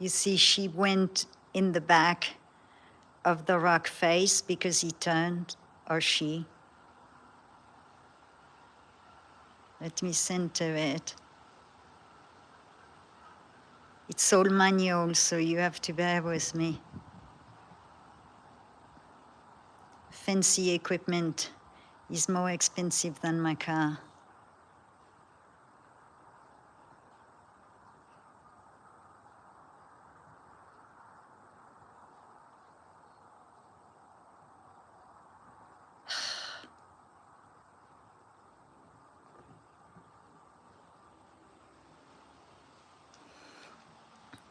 You see, she went in the back of the rock face because he turned, or she. Let me center it. It's all manual, so you have to bear with me. Fancy equipment is more expensive than my car.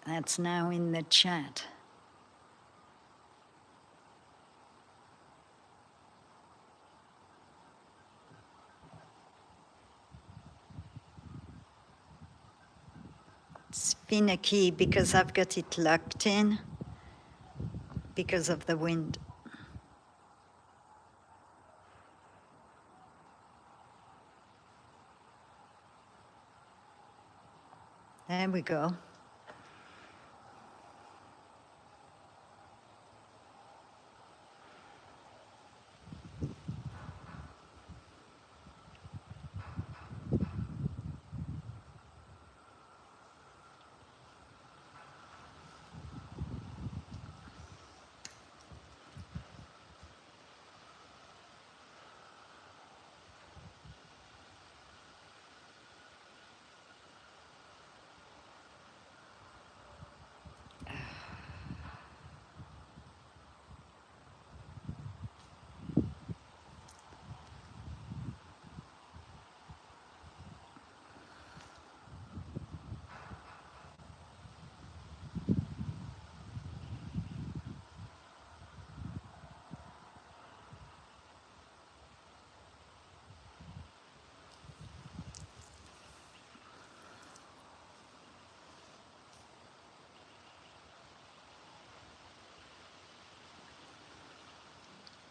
That's now in the chat. It's finicky because I've got it locked in because of the wind. There we go.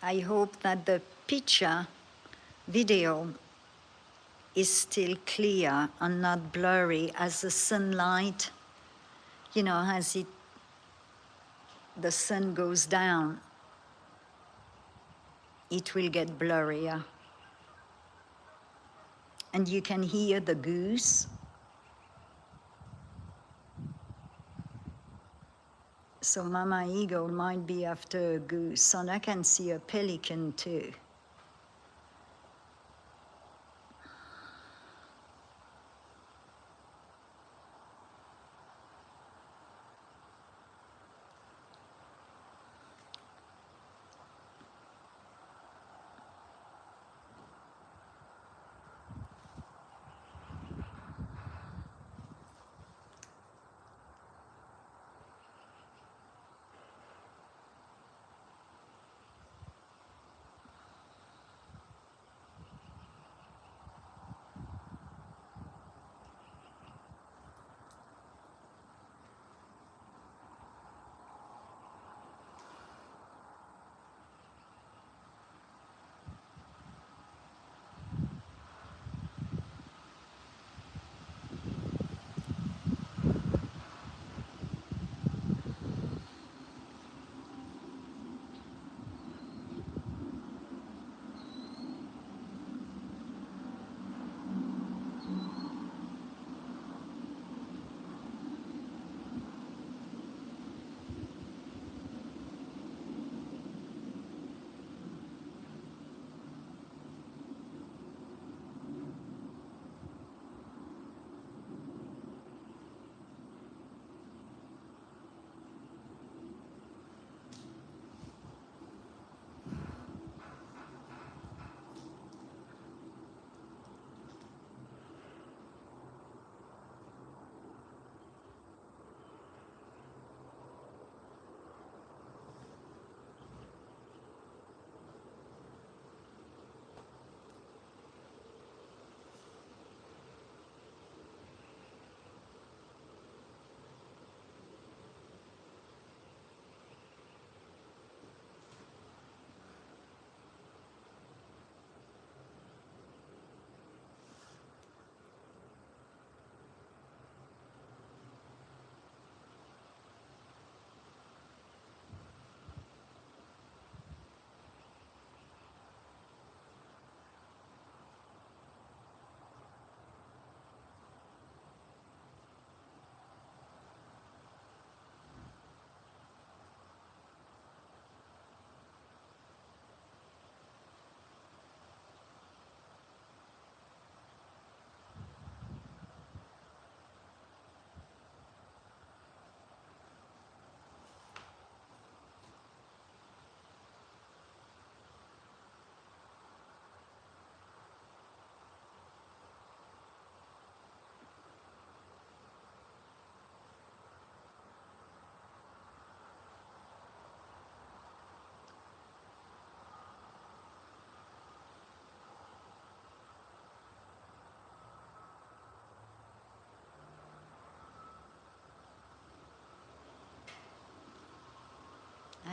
I hope that the picture video is still clear and not blurry as the sunlight, as the sun goes down, it will get blurrier. And you can hear the goose. So Mama Eagle might be after a goose, and I can see a pelican too.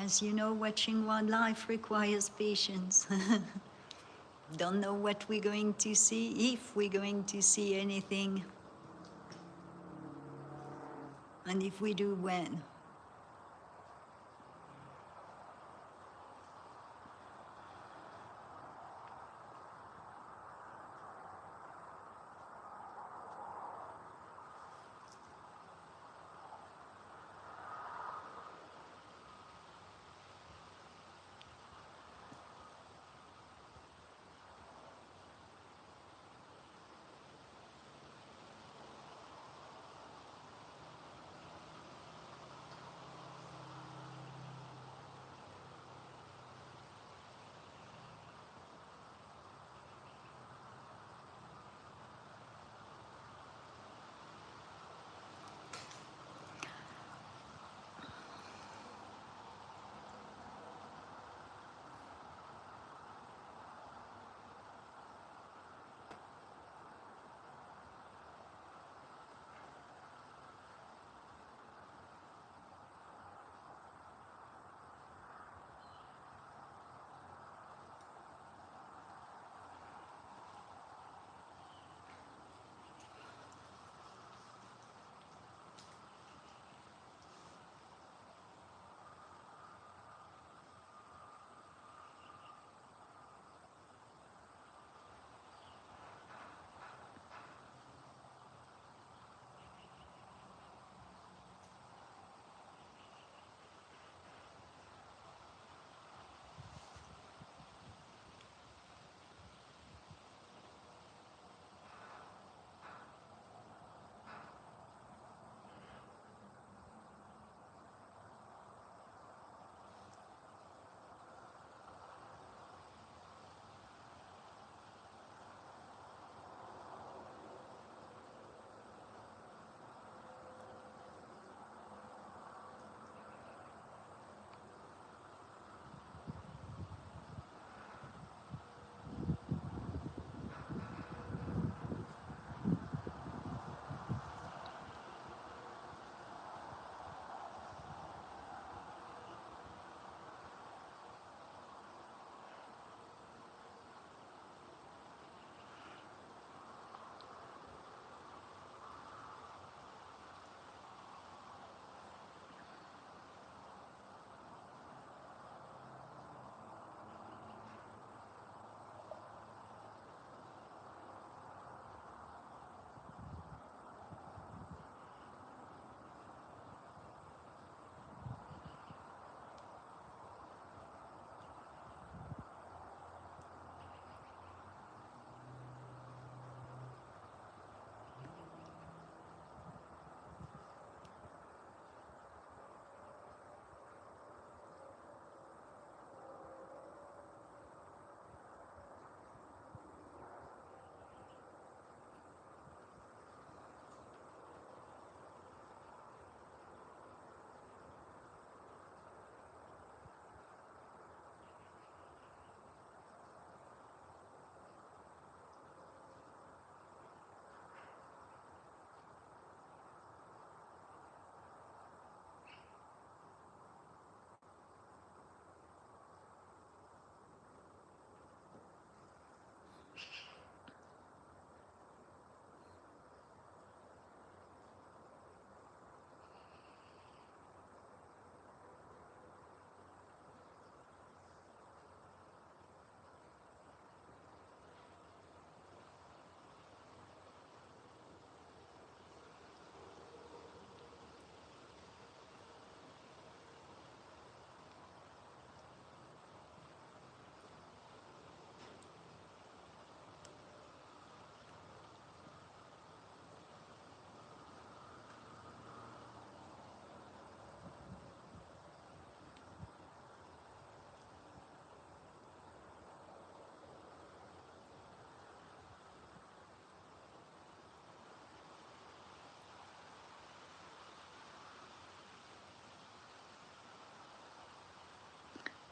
As you know, watching wildlife requires patience. Don't know what we're going to see, if we're going to see anything, and if we do, when.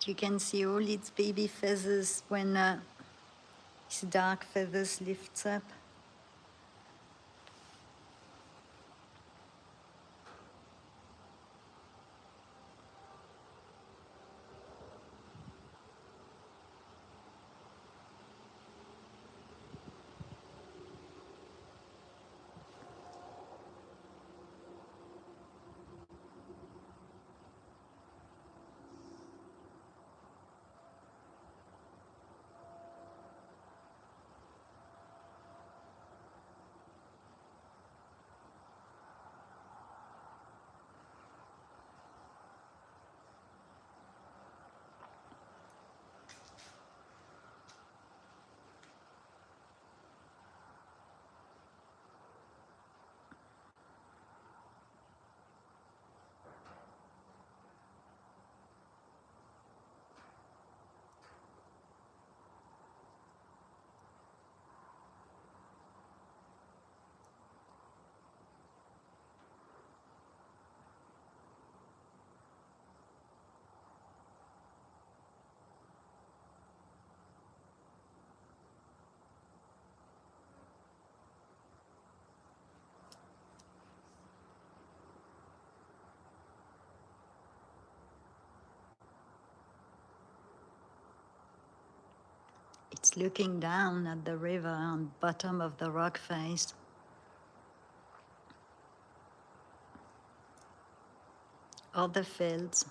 You can see all its baby feathers when its dark feathers lifts up. It's looking down at the river on bottom of the rock face. Or the fields.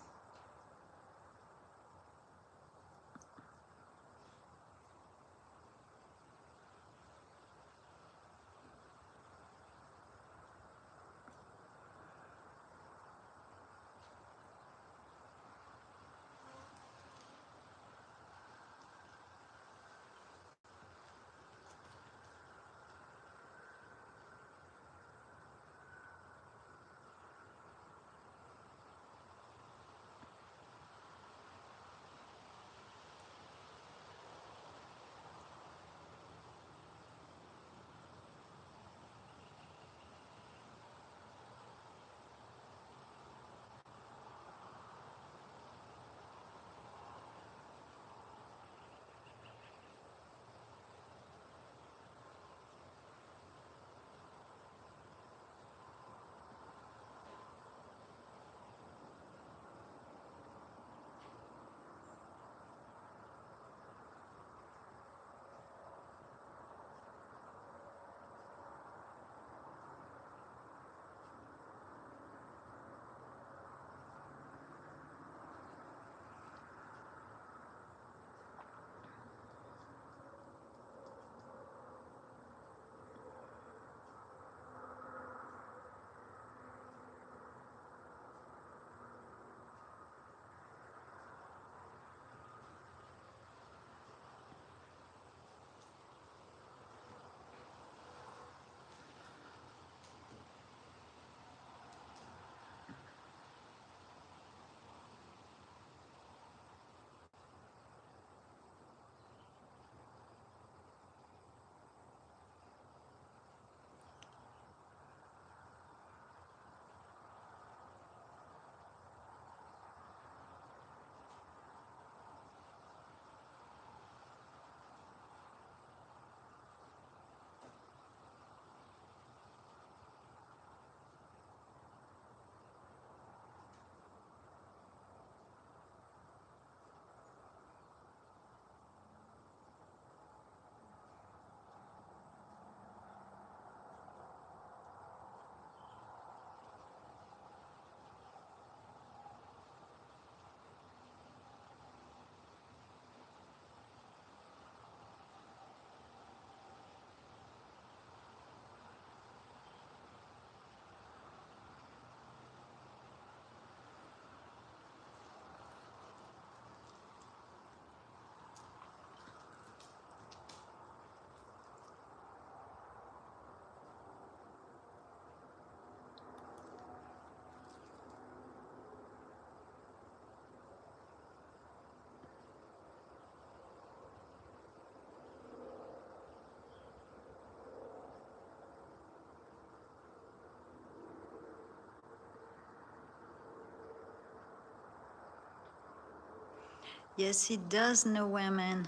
Yes, it does, no women.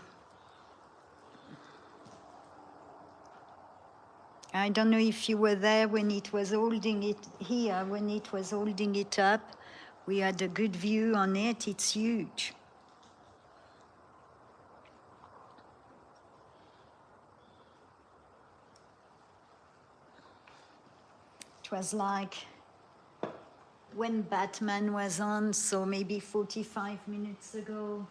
I don't know if you were there when it was holding it here, when it was holding it up. We had a good view on it. It's huge. It was like when Batman was on, so maybe 45 minutes ago.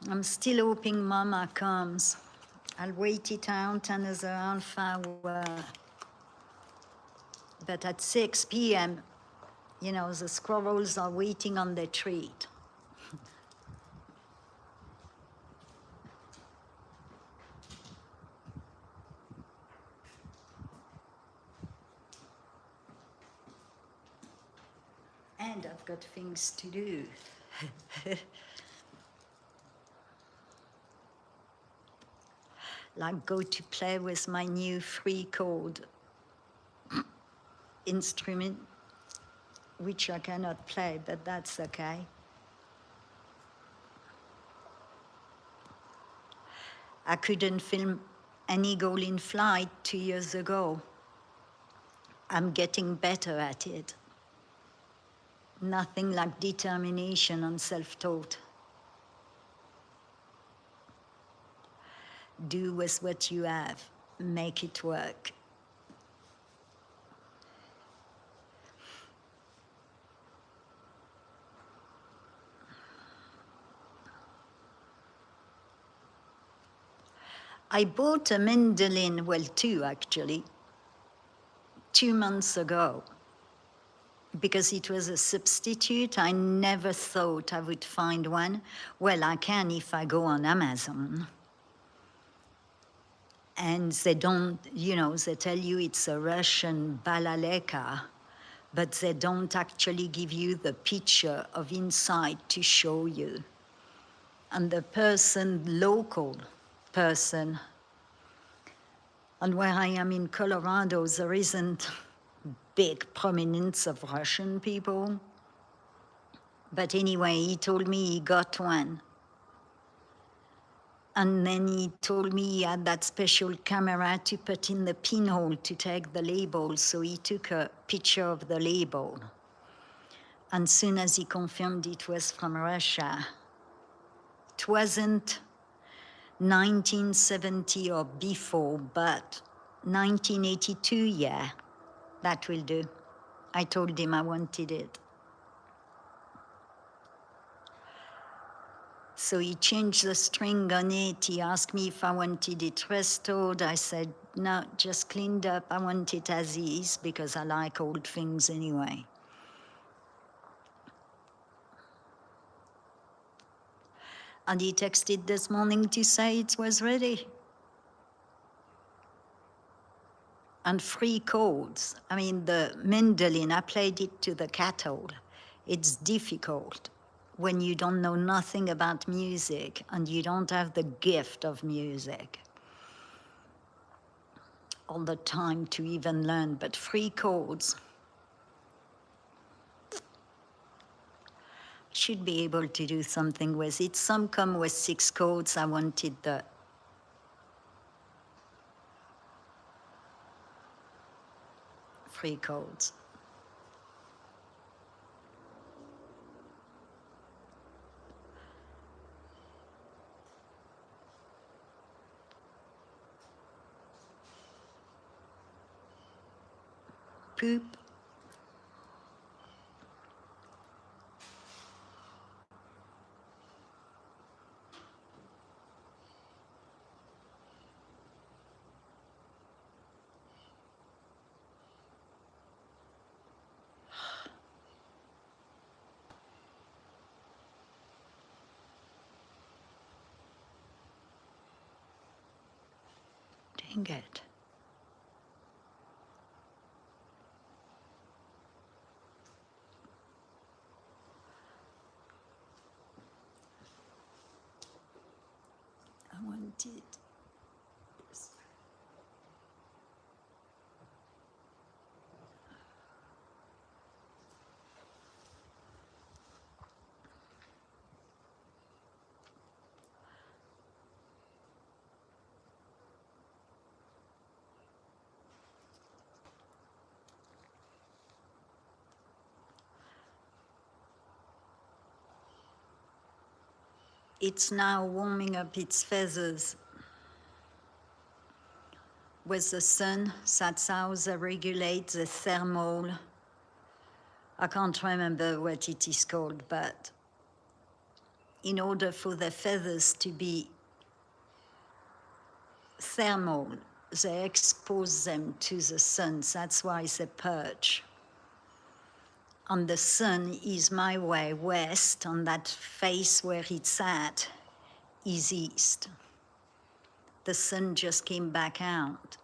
I'm still hoping Mama comes. I'll wait it out another half hour. But at 6 p.m., you know, the squirrels are waiting on their treat. And I've got things to do. Like go to play with my new 3-chord instrument, which I cannot play, but that's okay. I couldn't film an eagle in flight 2 years ago. I'm getting better at it. Nothing like determination and self-taught. Do with what you have, make it work. I bought a mandolin, well, two actually, 2 months ago, because it was a substitute. I never thought I would find one. Well, I can if I go on Amazon. And they don't, you know, they tell you it's a Russian balaleka, but they don't actually give you the picture of inside to show you. And the person, local person, and where I am in Colorado, there isn't big prominence of Russian people. But anyway, he told me he got one. And then he told me he had that special camera to put in the pinhole to take the label. So he took a picture of the label. And soon as he confirmed it was from Russia, it wasn't 1970 or before, but 1982, yeah, that will do. I told him I wanted it. So he changed the string on it. He asked me if I wanted it restored. I said, no, just cleaned up. I want it as is because I like old things anyway. And he texted this morning to say it was ready. And 3 chords. I mean, the mandolin, I played it to the cattle. It's difficult when you don't know nothing about music and you don't have the gift of music all the time to even learn, but 3 chords. Should be able to do something with it. Some come with 6 chords. I wanted the three chords. Poop. Dang it. I wanted. It's now warming up its feathers with the sun. That's how they regulate the thermal. I can't remember what it is called, but in order for the feathers to be thermal, they expose them to the sun. That's why they perch. And the sun is my way west, and that face where it's at is east. The sun just came back out.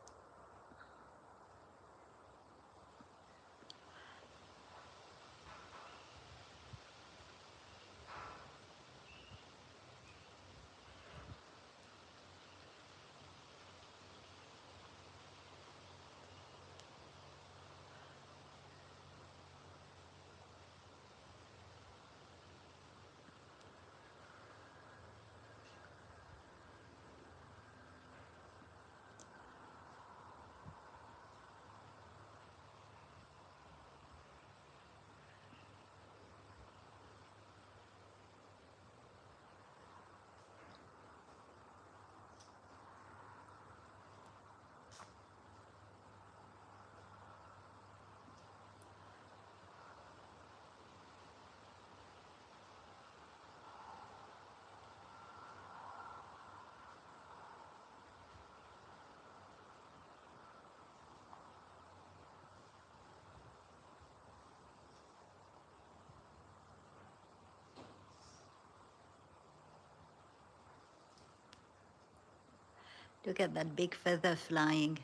Look at that big feather flying.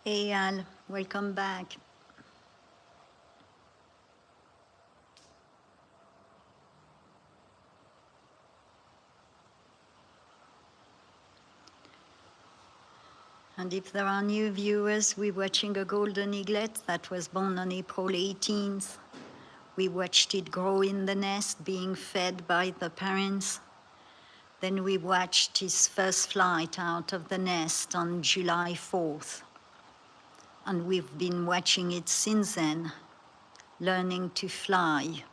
Hey Al, welcome back. And if there are new viewers, we're watching a golden eaglet that was born on April 18th. We watched it grow in the nest, being fed by the parents. Then we watched his first flight out of the nest on July 4th. And we've been watching it since then, learning to fly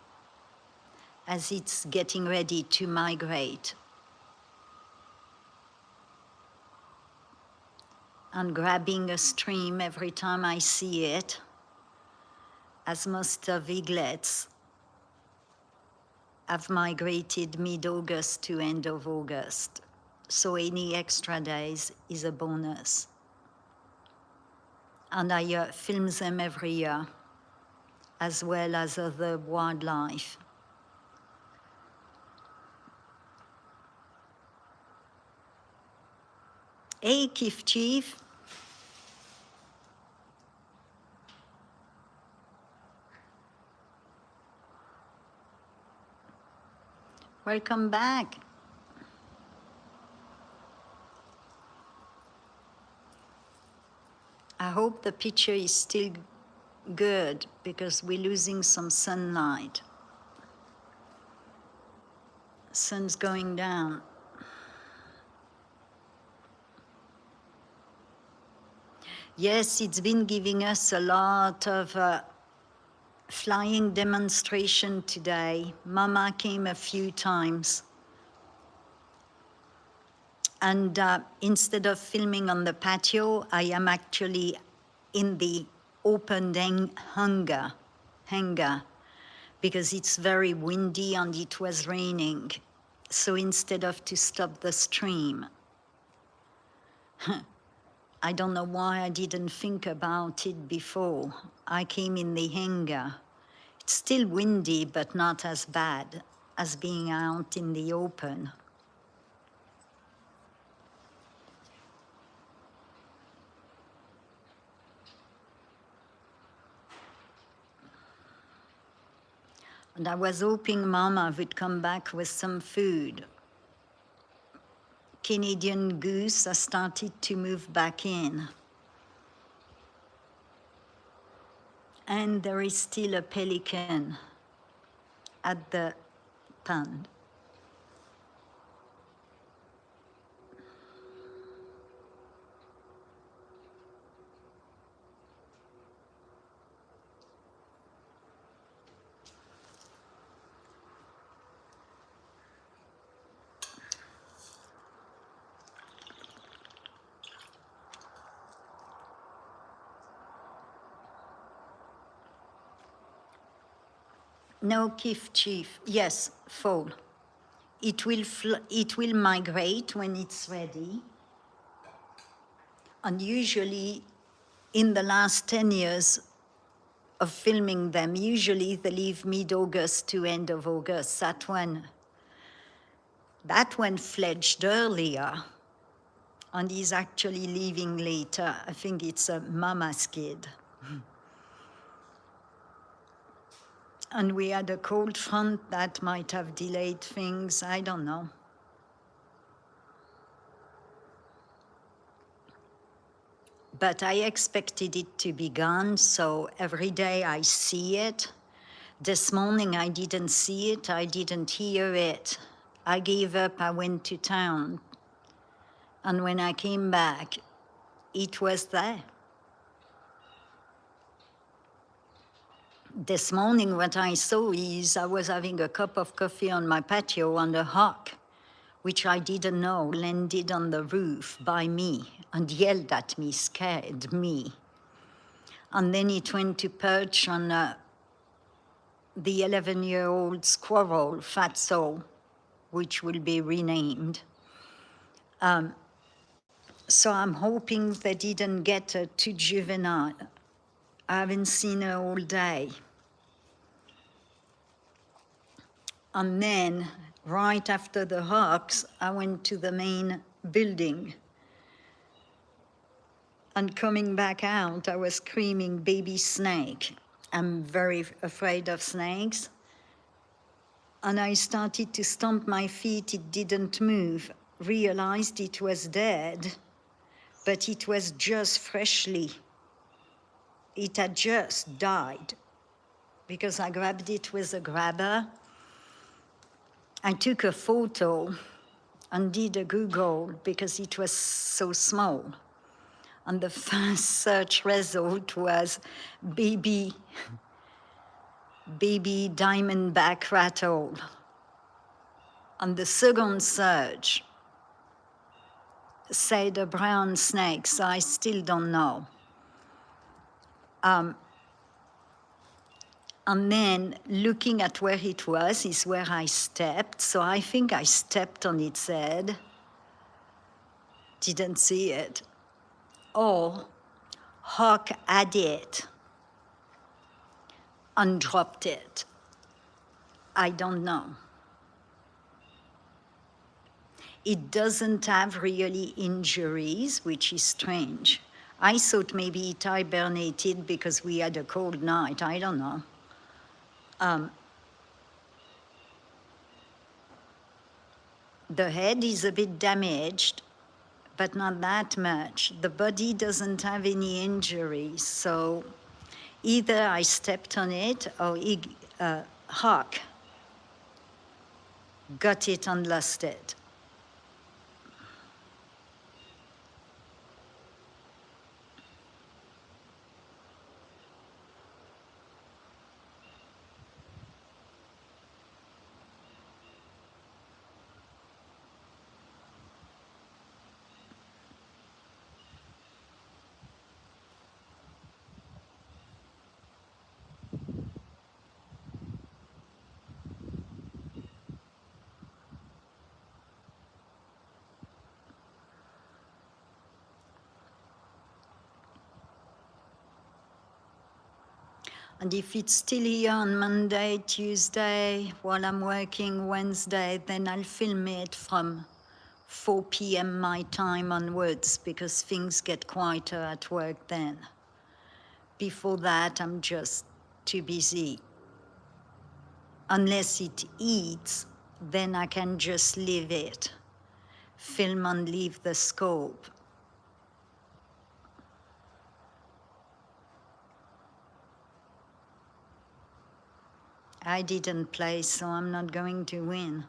as it's getting ready to migrate. And grabbing a stream every time I see it, as most of eaglets have migrated mid-August to end of August. So any extra days is a bonus. And I film them every year, as well as other wildlife. Hey, Kif Chief. Welcome back. I hope the picture is still good because we're losing some sunlight. Sun's going down. Yes, it's been giving us a lot of flying demonstration today. Mama came a few times. And instead of filming on the patio, I am actually in the open hangar, because it's very windy and it was raining. So instead of to stop the stream, I don't know why I didn't think about it before. I came in the hangar. It's still windy, but not as bad as being out in the open. And I was hoping Mama would come back with some food. Canadian goose has started to move back in. And there is still a pelican at the pond. No, Kif Chief, yes, fall. It will migrate when it's ready. And usually in the last 10 years of filming them, usually they leave mid-August to end of August. That one fledged earlier and is actually leaving later. I think it's a mama's kid. And we had a cold front that might have delayed things, I don't know. But I expected it to be gone, so every day I see it. This morning I didn't see it, I didn't hear it. I gave up, I went to town And when I came back, it was there. This morning, what I saw is I was having a cup of coffee on my patio and a hawk, which I didn't know, landed on the roof by me and yelled at me, scared me. And then it went to perch on the 11-year-old squirrel, Fatso, which will be renamed. So I'm hoping they didn't get her too juvenile. I haven't seen her all day. And then, right after the hawks, I went to the main building. And coming back out, I was screaming, baby snake. I'm very afraid of snakes. And I started to stomp my feet, it didn't move. Realized it was dead, but it was just freshly. It had just died because I grabbed it with a grabber. I took a photo and did a Google because it was so small. And the first search result was baby diamondback rattle. And the second search said a brown snake, so I still don't know. And then looking at where it was is where I stepped. So I think I stepped on its head, didn't see it. Or hawk had it and dropped it. I don't know. It doesn't have really injuries, which is strange. I thought maybe it hibernated because we had a cold night. I don't know. The head is a bit damaged, but not that much. The body doesn't have any injuries, so either I stepped on it or hawk got it and lost it. And if it's still here on Monday, Tuesday, while I'm working Wednesday, then I'll film it from 4 p.m. my time onwards because things get quieter at work then. Before that, I'm just too busy. Unless it eats, then I can just leave it. Film and leave the scope. I didn't play, so I'm not going to win.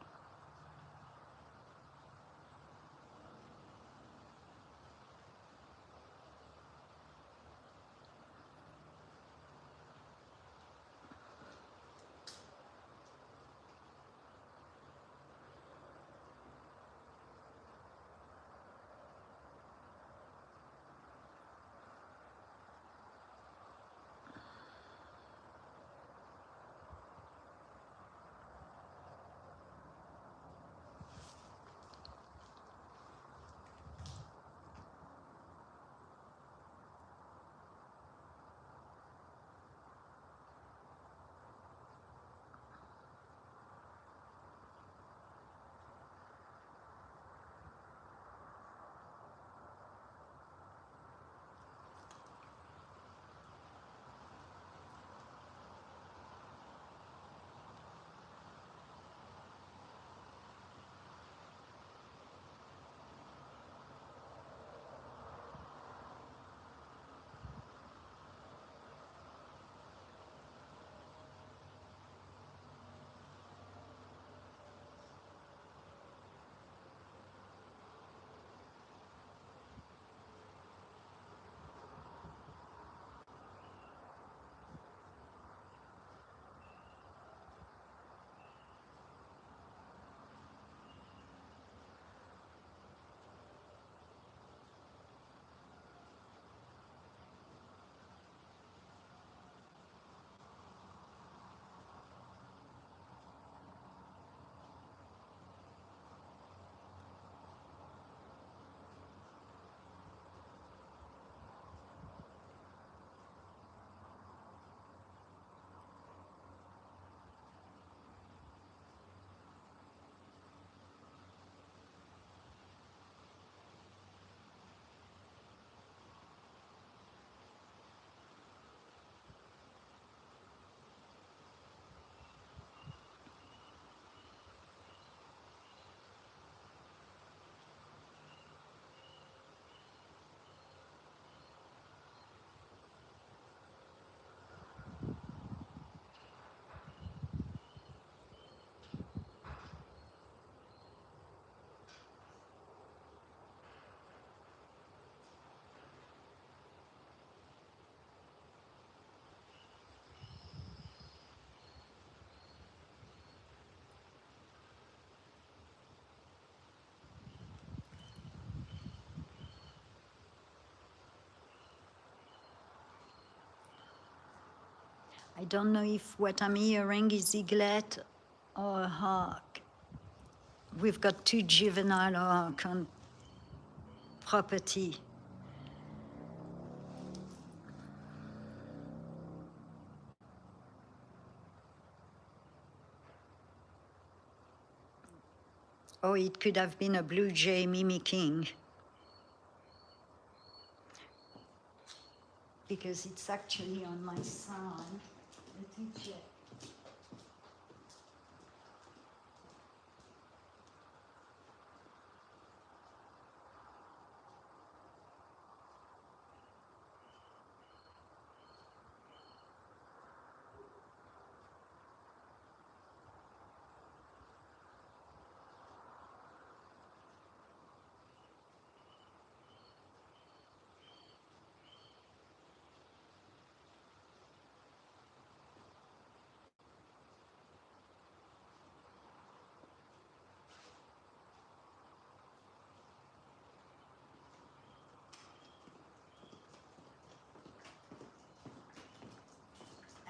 I don't know if what I'm hearing is eaglet or a hawk. We've got 2 juvenile hawk on property. Or it could have been a blue jay mimicking. Because it's actually on my side. Let me check.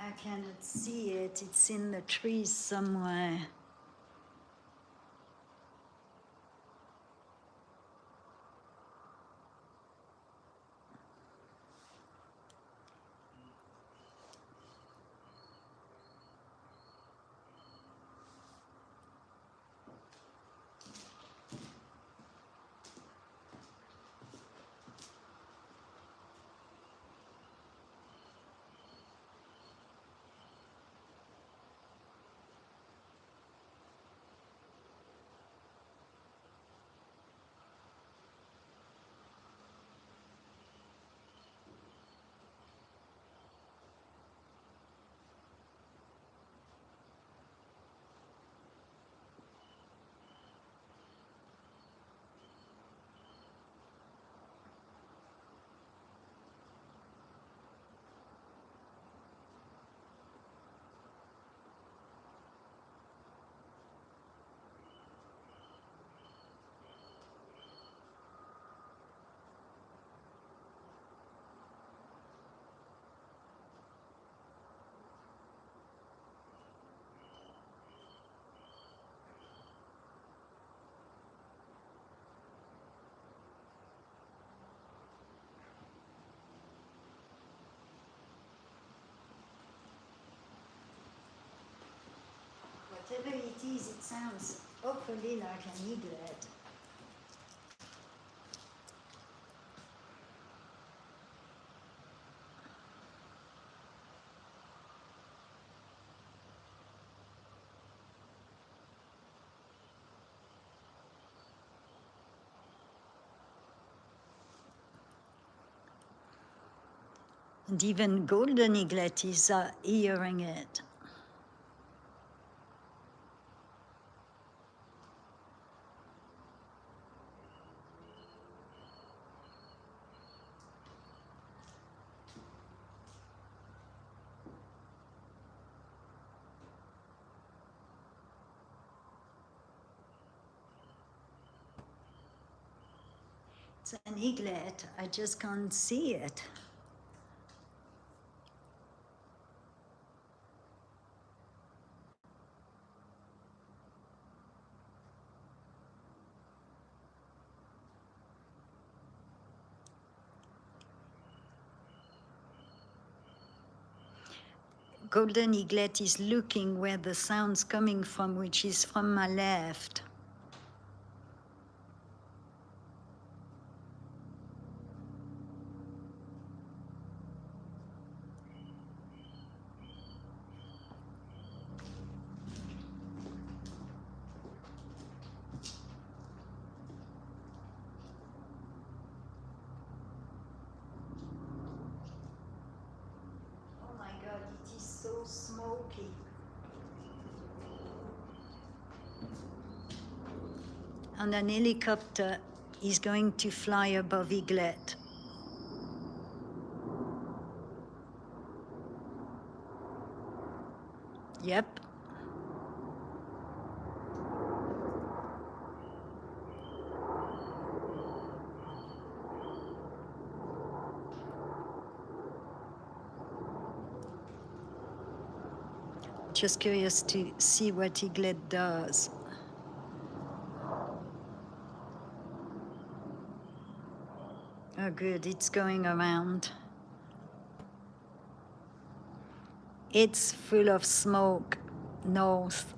I cannot see it. It's in the trees somewhere. Whatever it is, it sounds awfully like an eaglet. And even golden eaglet is hearing it. It's an eaglet, I just can't see it. Golden eaglet is looking where the sound's coming from, which is from my left. Oh my God, it is so smoky. And an helicopter is going to fly above Eaglet. Yep. Just curious to see what Eaglet does. Oh good, it's going around. It's full of smoke north.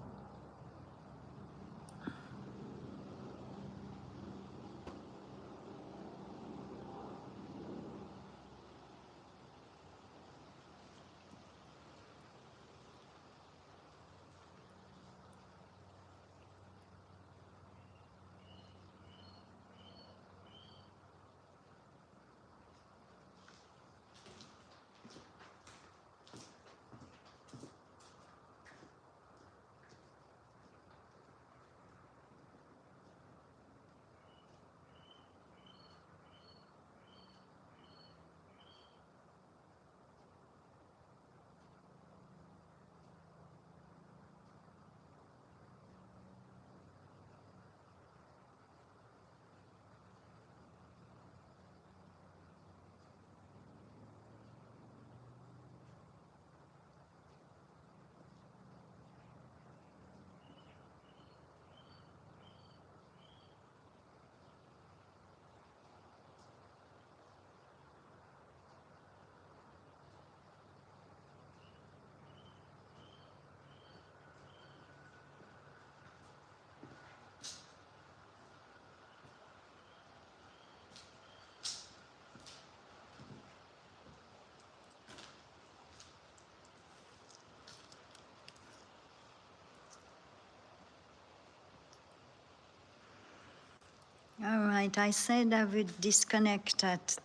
All right, I said I would disconnect at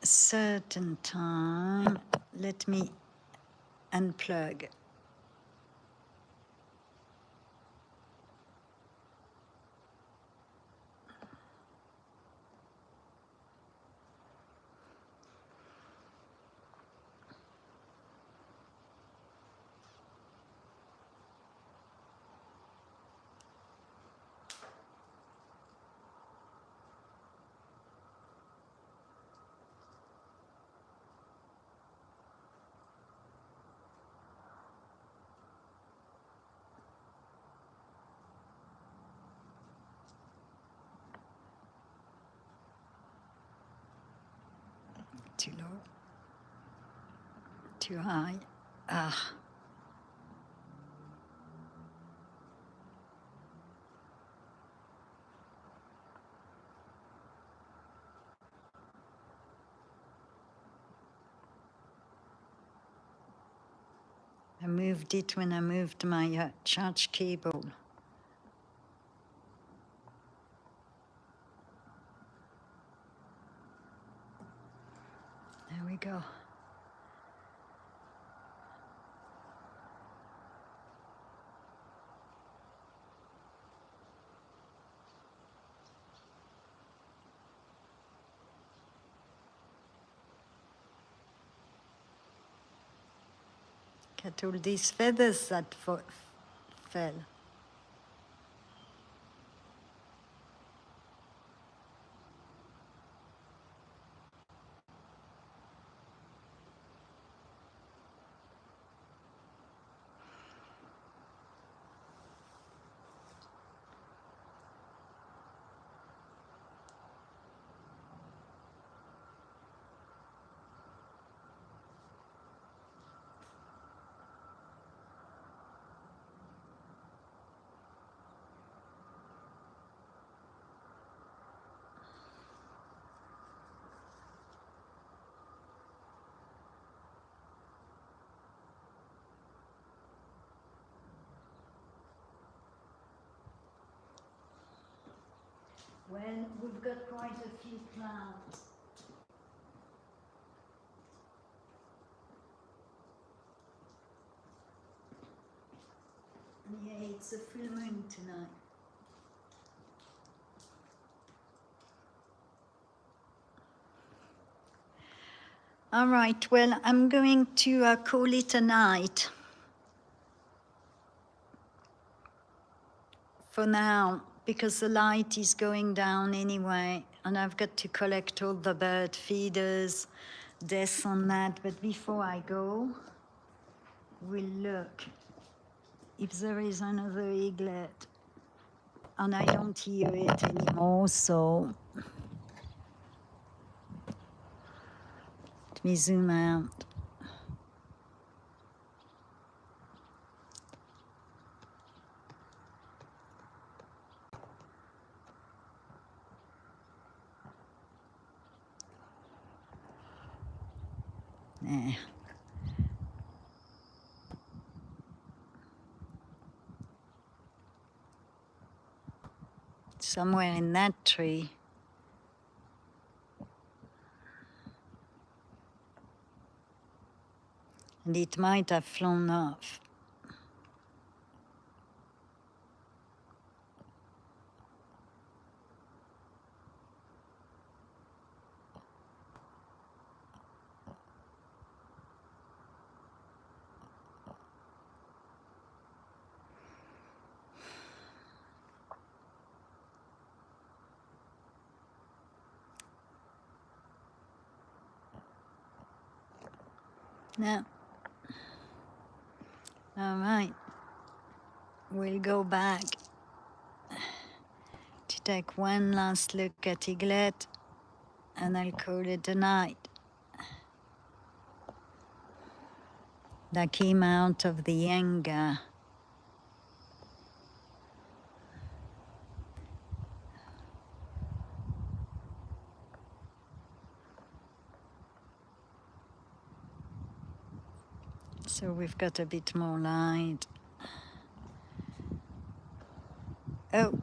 a certain time. Let me unplug. Too low, too high. Ah. I moved it when I moved my charge cable. There we go. Got all these feathers that fell. Well, we've got quite a few clouds. Yeah, it's a full moon tonight. All right, well, I'm going to call it a night for now, because the light is going down anyway, and I've got to collect all the bird feeders, this and that. But before I go, we'll look if there is another eaglet. And I don't hear it anymore, so let me zoom out. There. Somewhere in that tree. And it might have flown off. No. All right. We'll go back to take one last look at Eaglet, and I'll call it a night. That came out of the anger. So we've got a bit more light. Oh,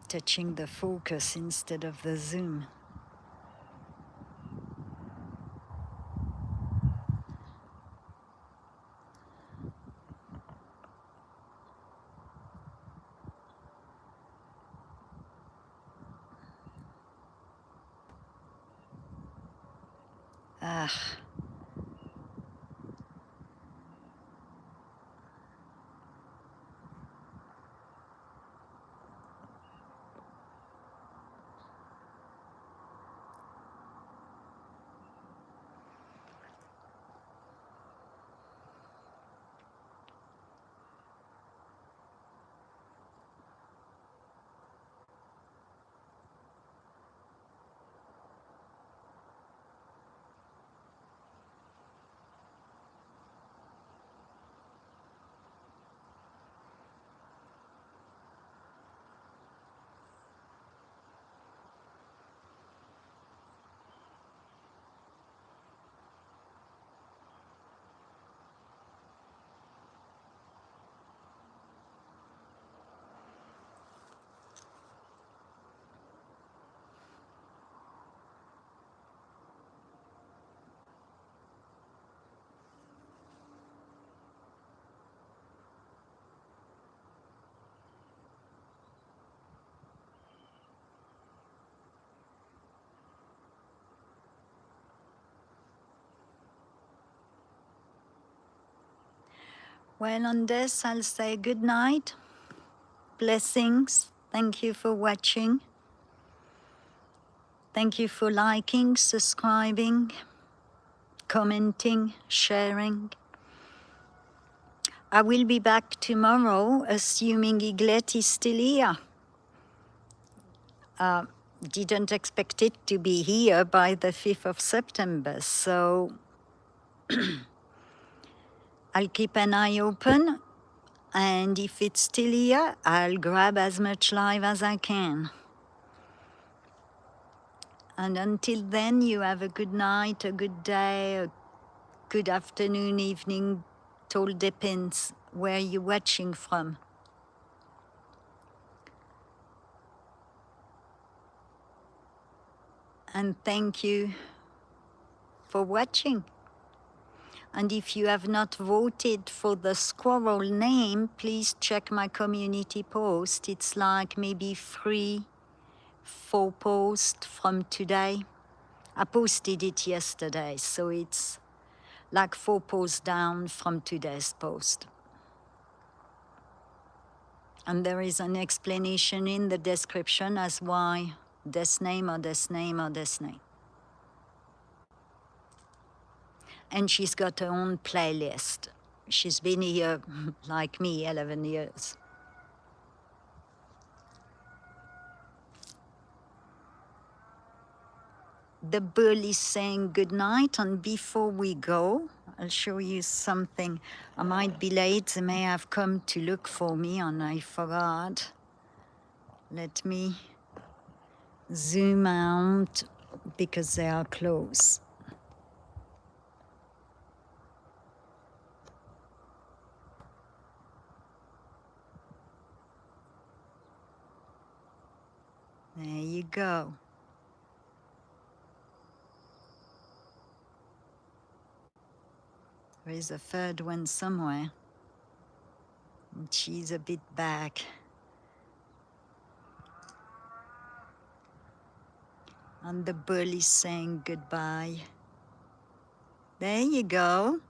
touching the focus instead of the zoom. Ah. Well, on this, I'll say good night. Blessings. Thank you for watching. Thank you for liking, subscribing, commenting, sharing. I will be back tomorrow, assuming Eaglet is still here. Didn't expect it to be here by the 5th of September, so I'll keep an eye open, and if it's still here, I'll grab as much live as I can. And until then, you have a good night, a good day, a good afternoon, evening. It all depends where you're watching from. And thank you for watching. And if you have not voted for the squirrel name, please check my community post. It's like maybe 3-4 posts from today. I posted it yesterday, so it's like 4 posts down from today's post. And there is an explanation in the description as why this name or this name or this name. and she's got her own playlist. She's been here, like me, 11 years. The bull is saying goodnight, and before we go, I'll show you something. I might be late, they may have come to look for me and I forgot. Let me zoom out because they are close. There you go. There is a third one somewhere. And she's a bit back. And the bull is saying goodbye. There you go.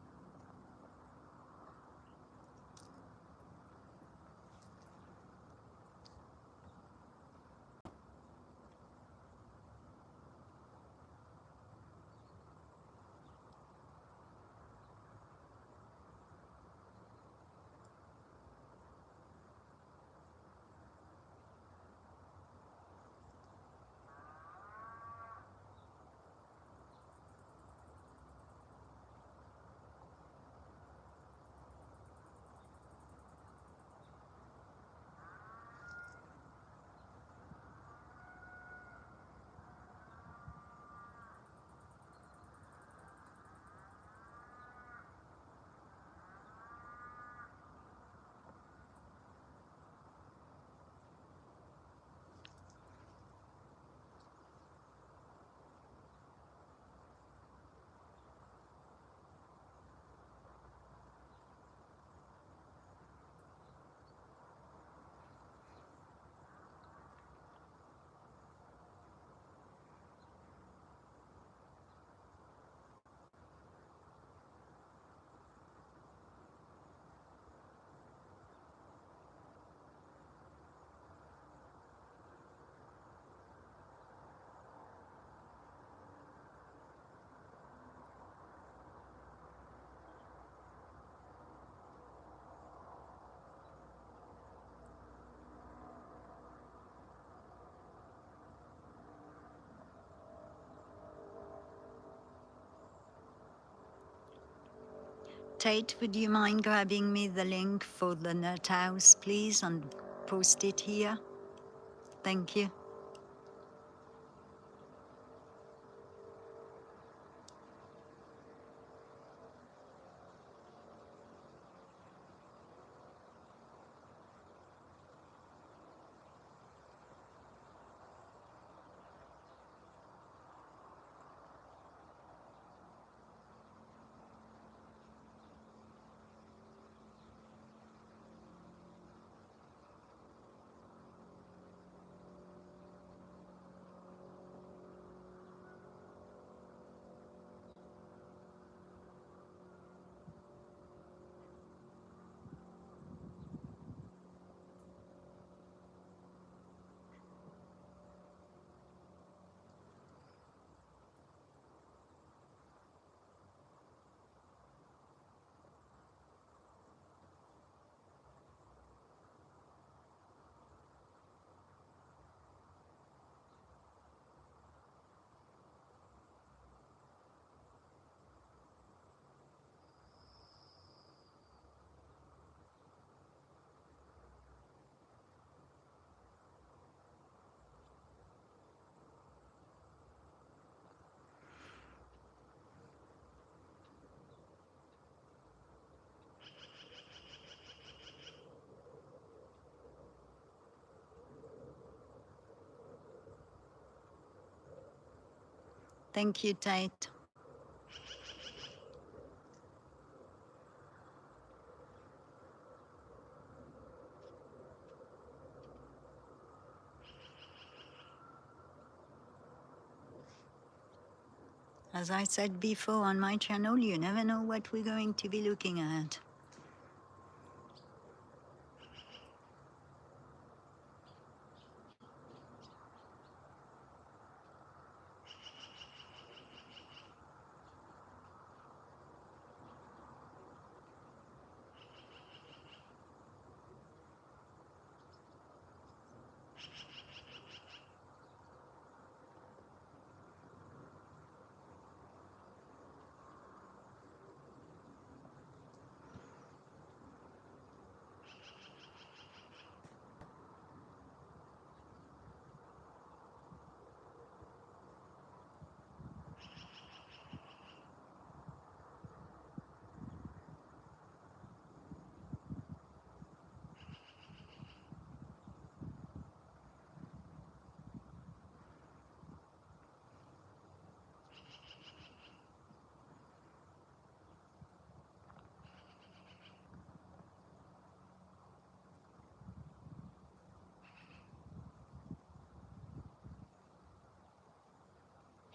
Tate, would you mind grabbing me the link for the nut house, please, and post it here? Thank you. Thank you, Tate. As I said before on my channel, you never know what we're going to be looking at.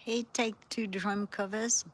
Hey, take 2 drum covers.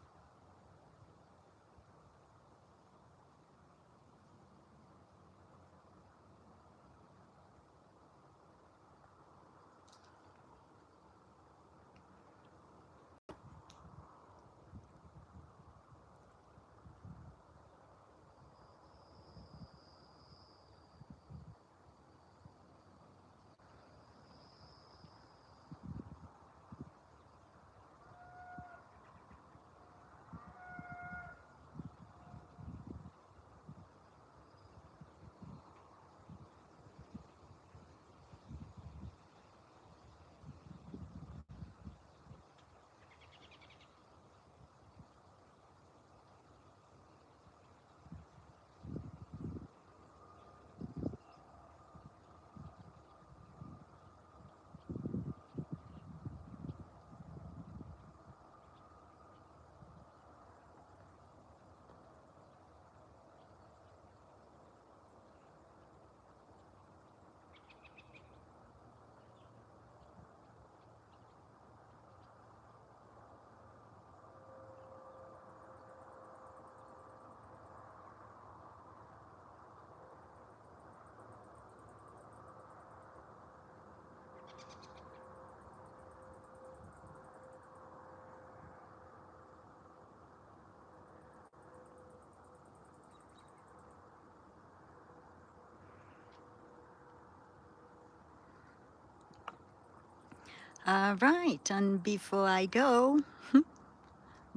All right, and before I go, I'm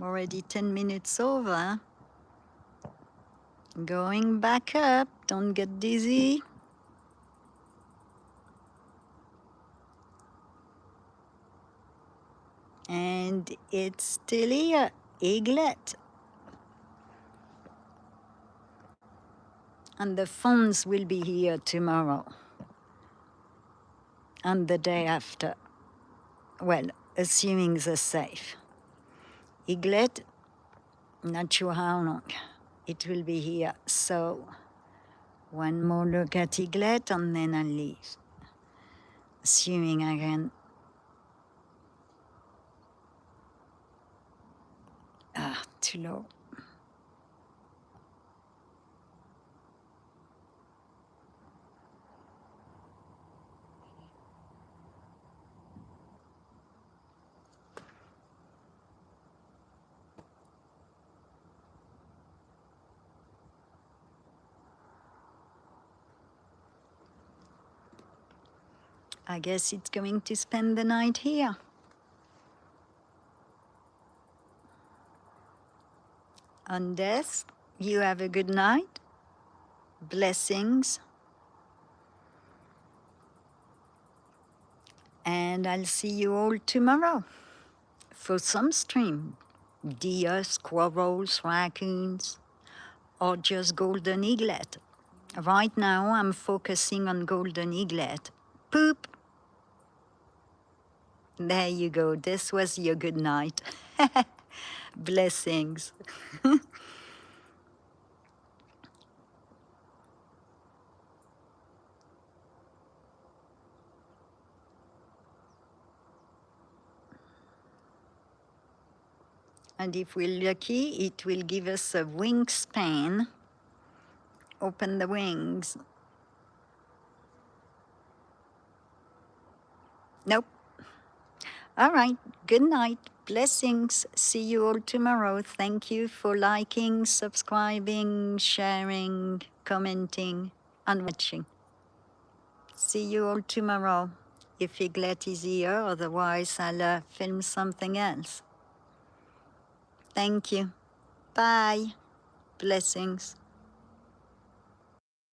already 10 minutes over. Going back up, don't get dizzy. And it's still here, Eaglet. And the phones will be here tomorrow and the day after. Well, assuming they're safe. Eaglet, not sure how long it will be here. So one more look at Eaglet and then I'll leave. Assuming I can. Too low. I guess it's going to spend the night here. On death, you have a good night. Blessings. And I'll see you all tomorrow for some stream. Deer, squirrels, raccoons, or just golden eaglet. Right now, I'm focusing on golden eaglet. Poop. There you go. This was your good night. Blessings. And if we're lucky, it will give us a wingspan. Open the wings. Nope. All right. Good night. Blessings. See you all tomorrow. Thank you for liking, subscribing, sharing, commenting, and watching. See you all tomorrow. If Eaglet is here, otherwise I'll film something else. Thank you. Bye. Blessings.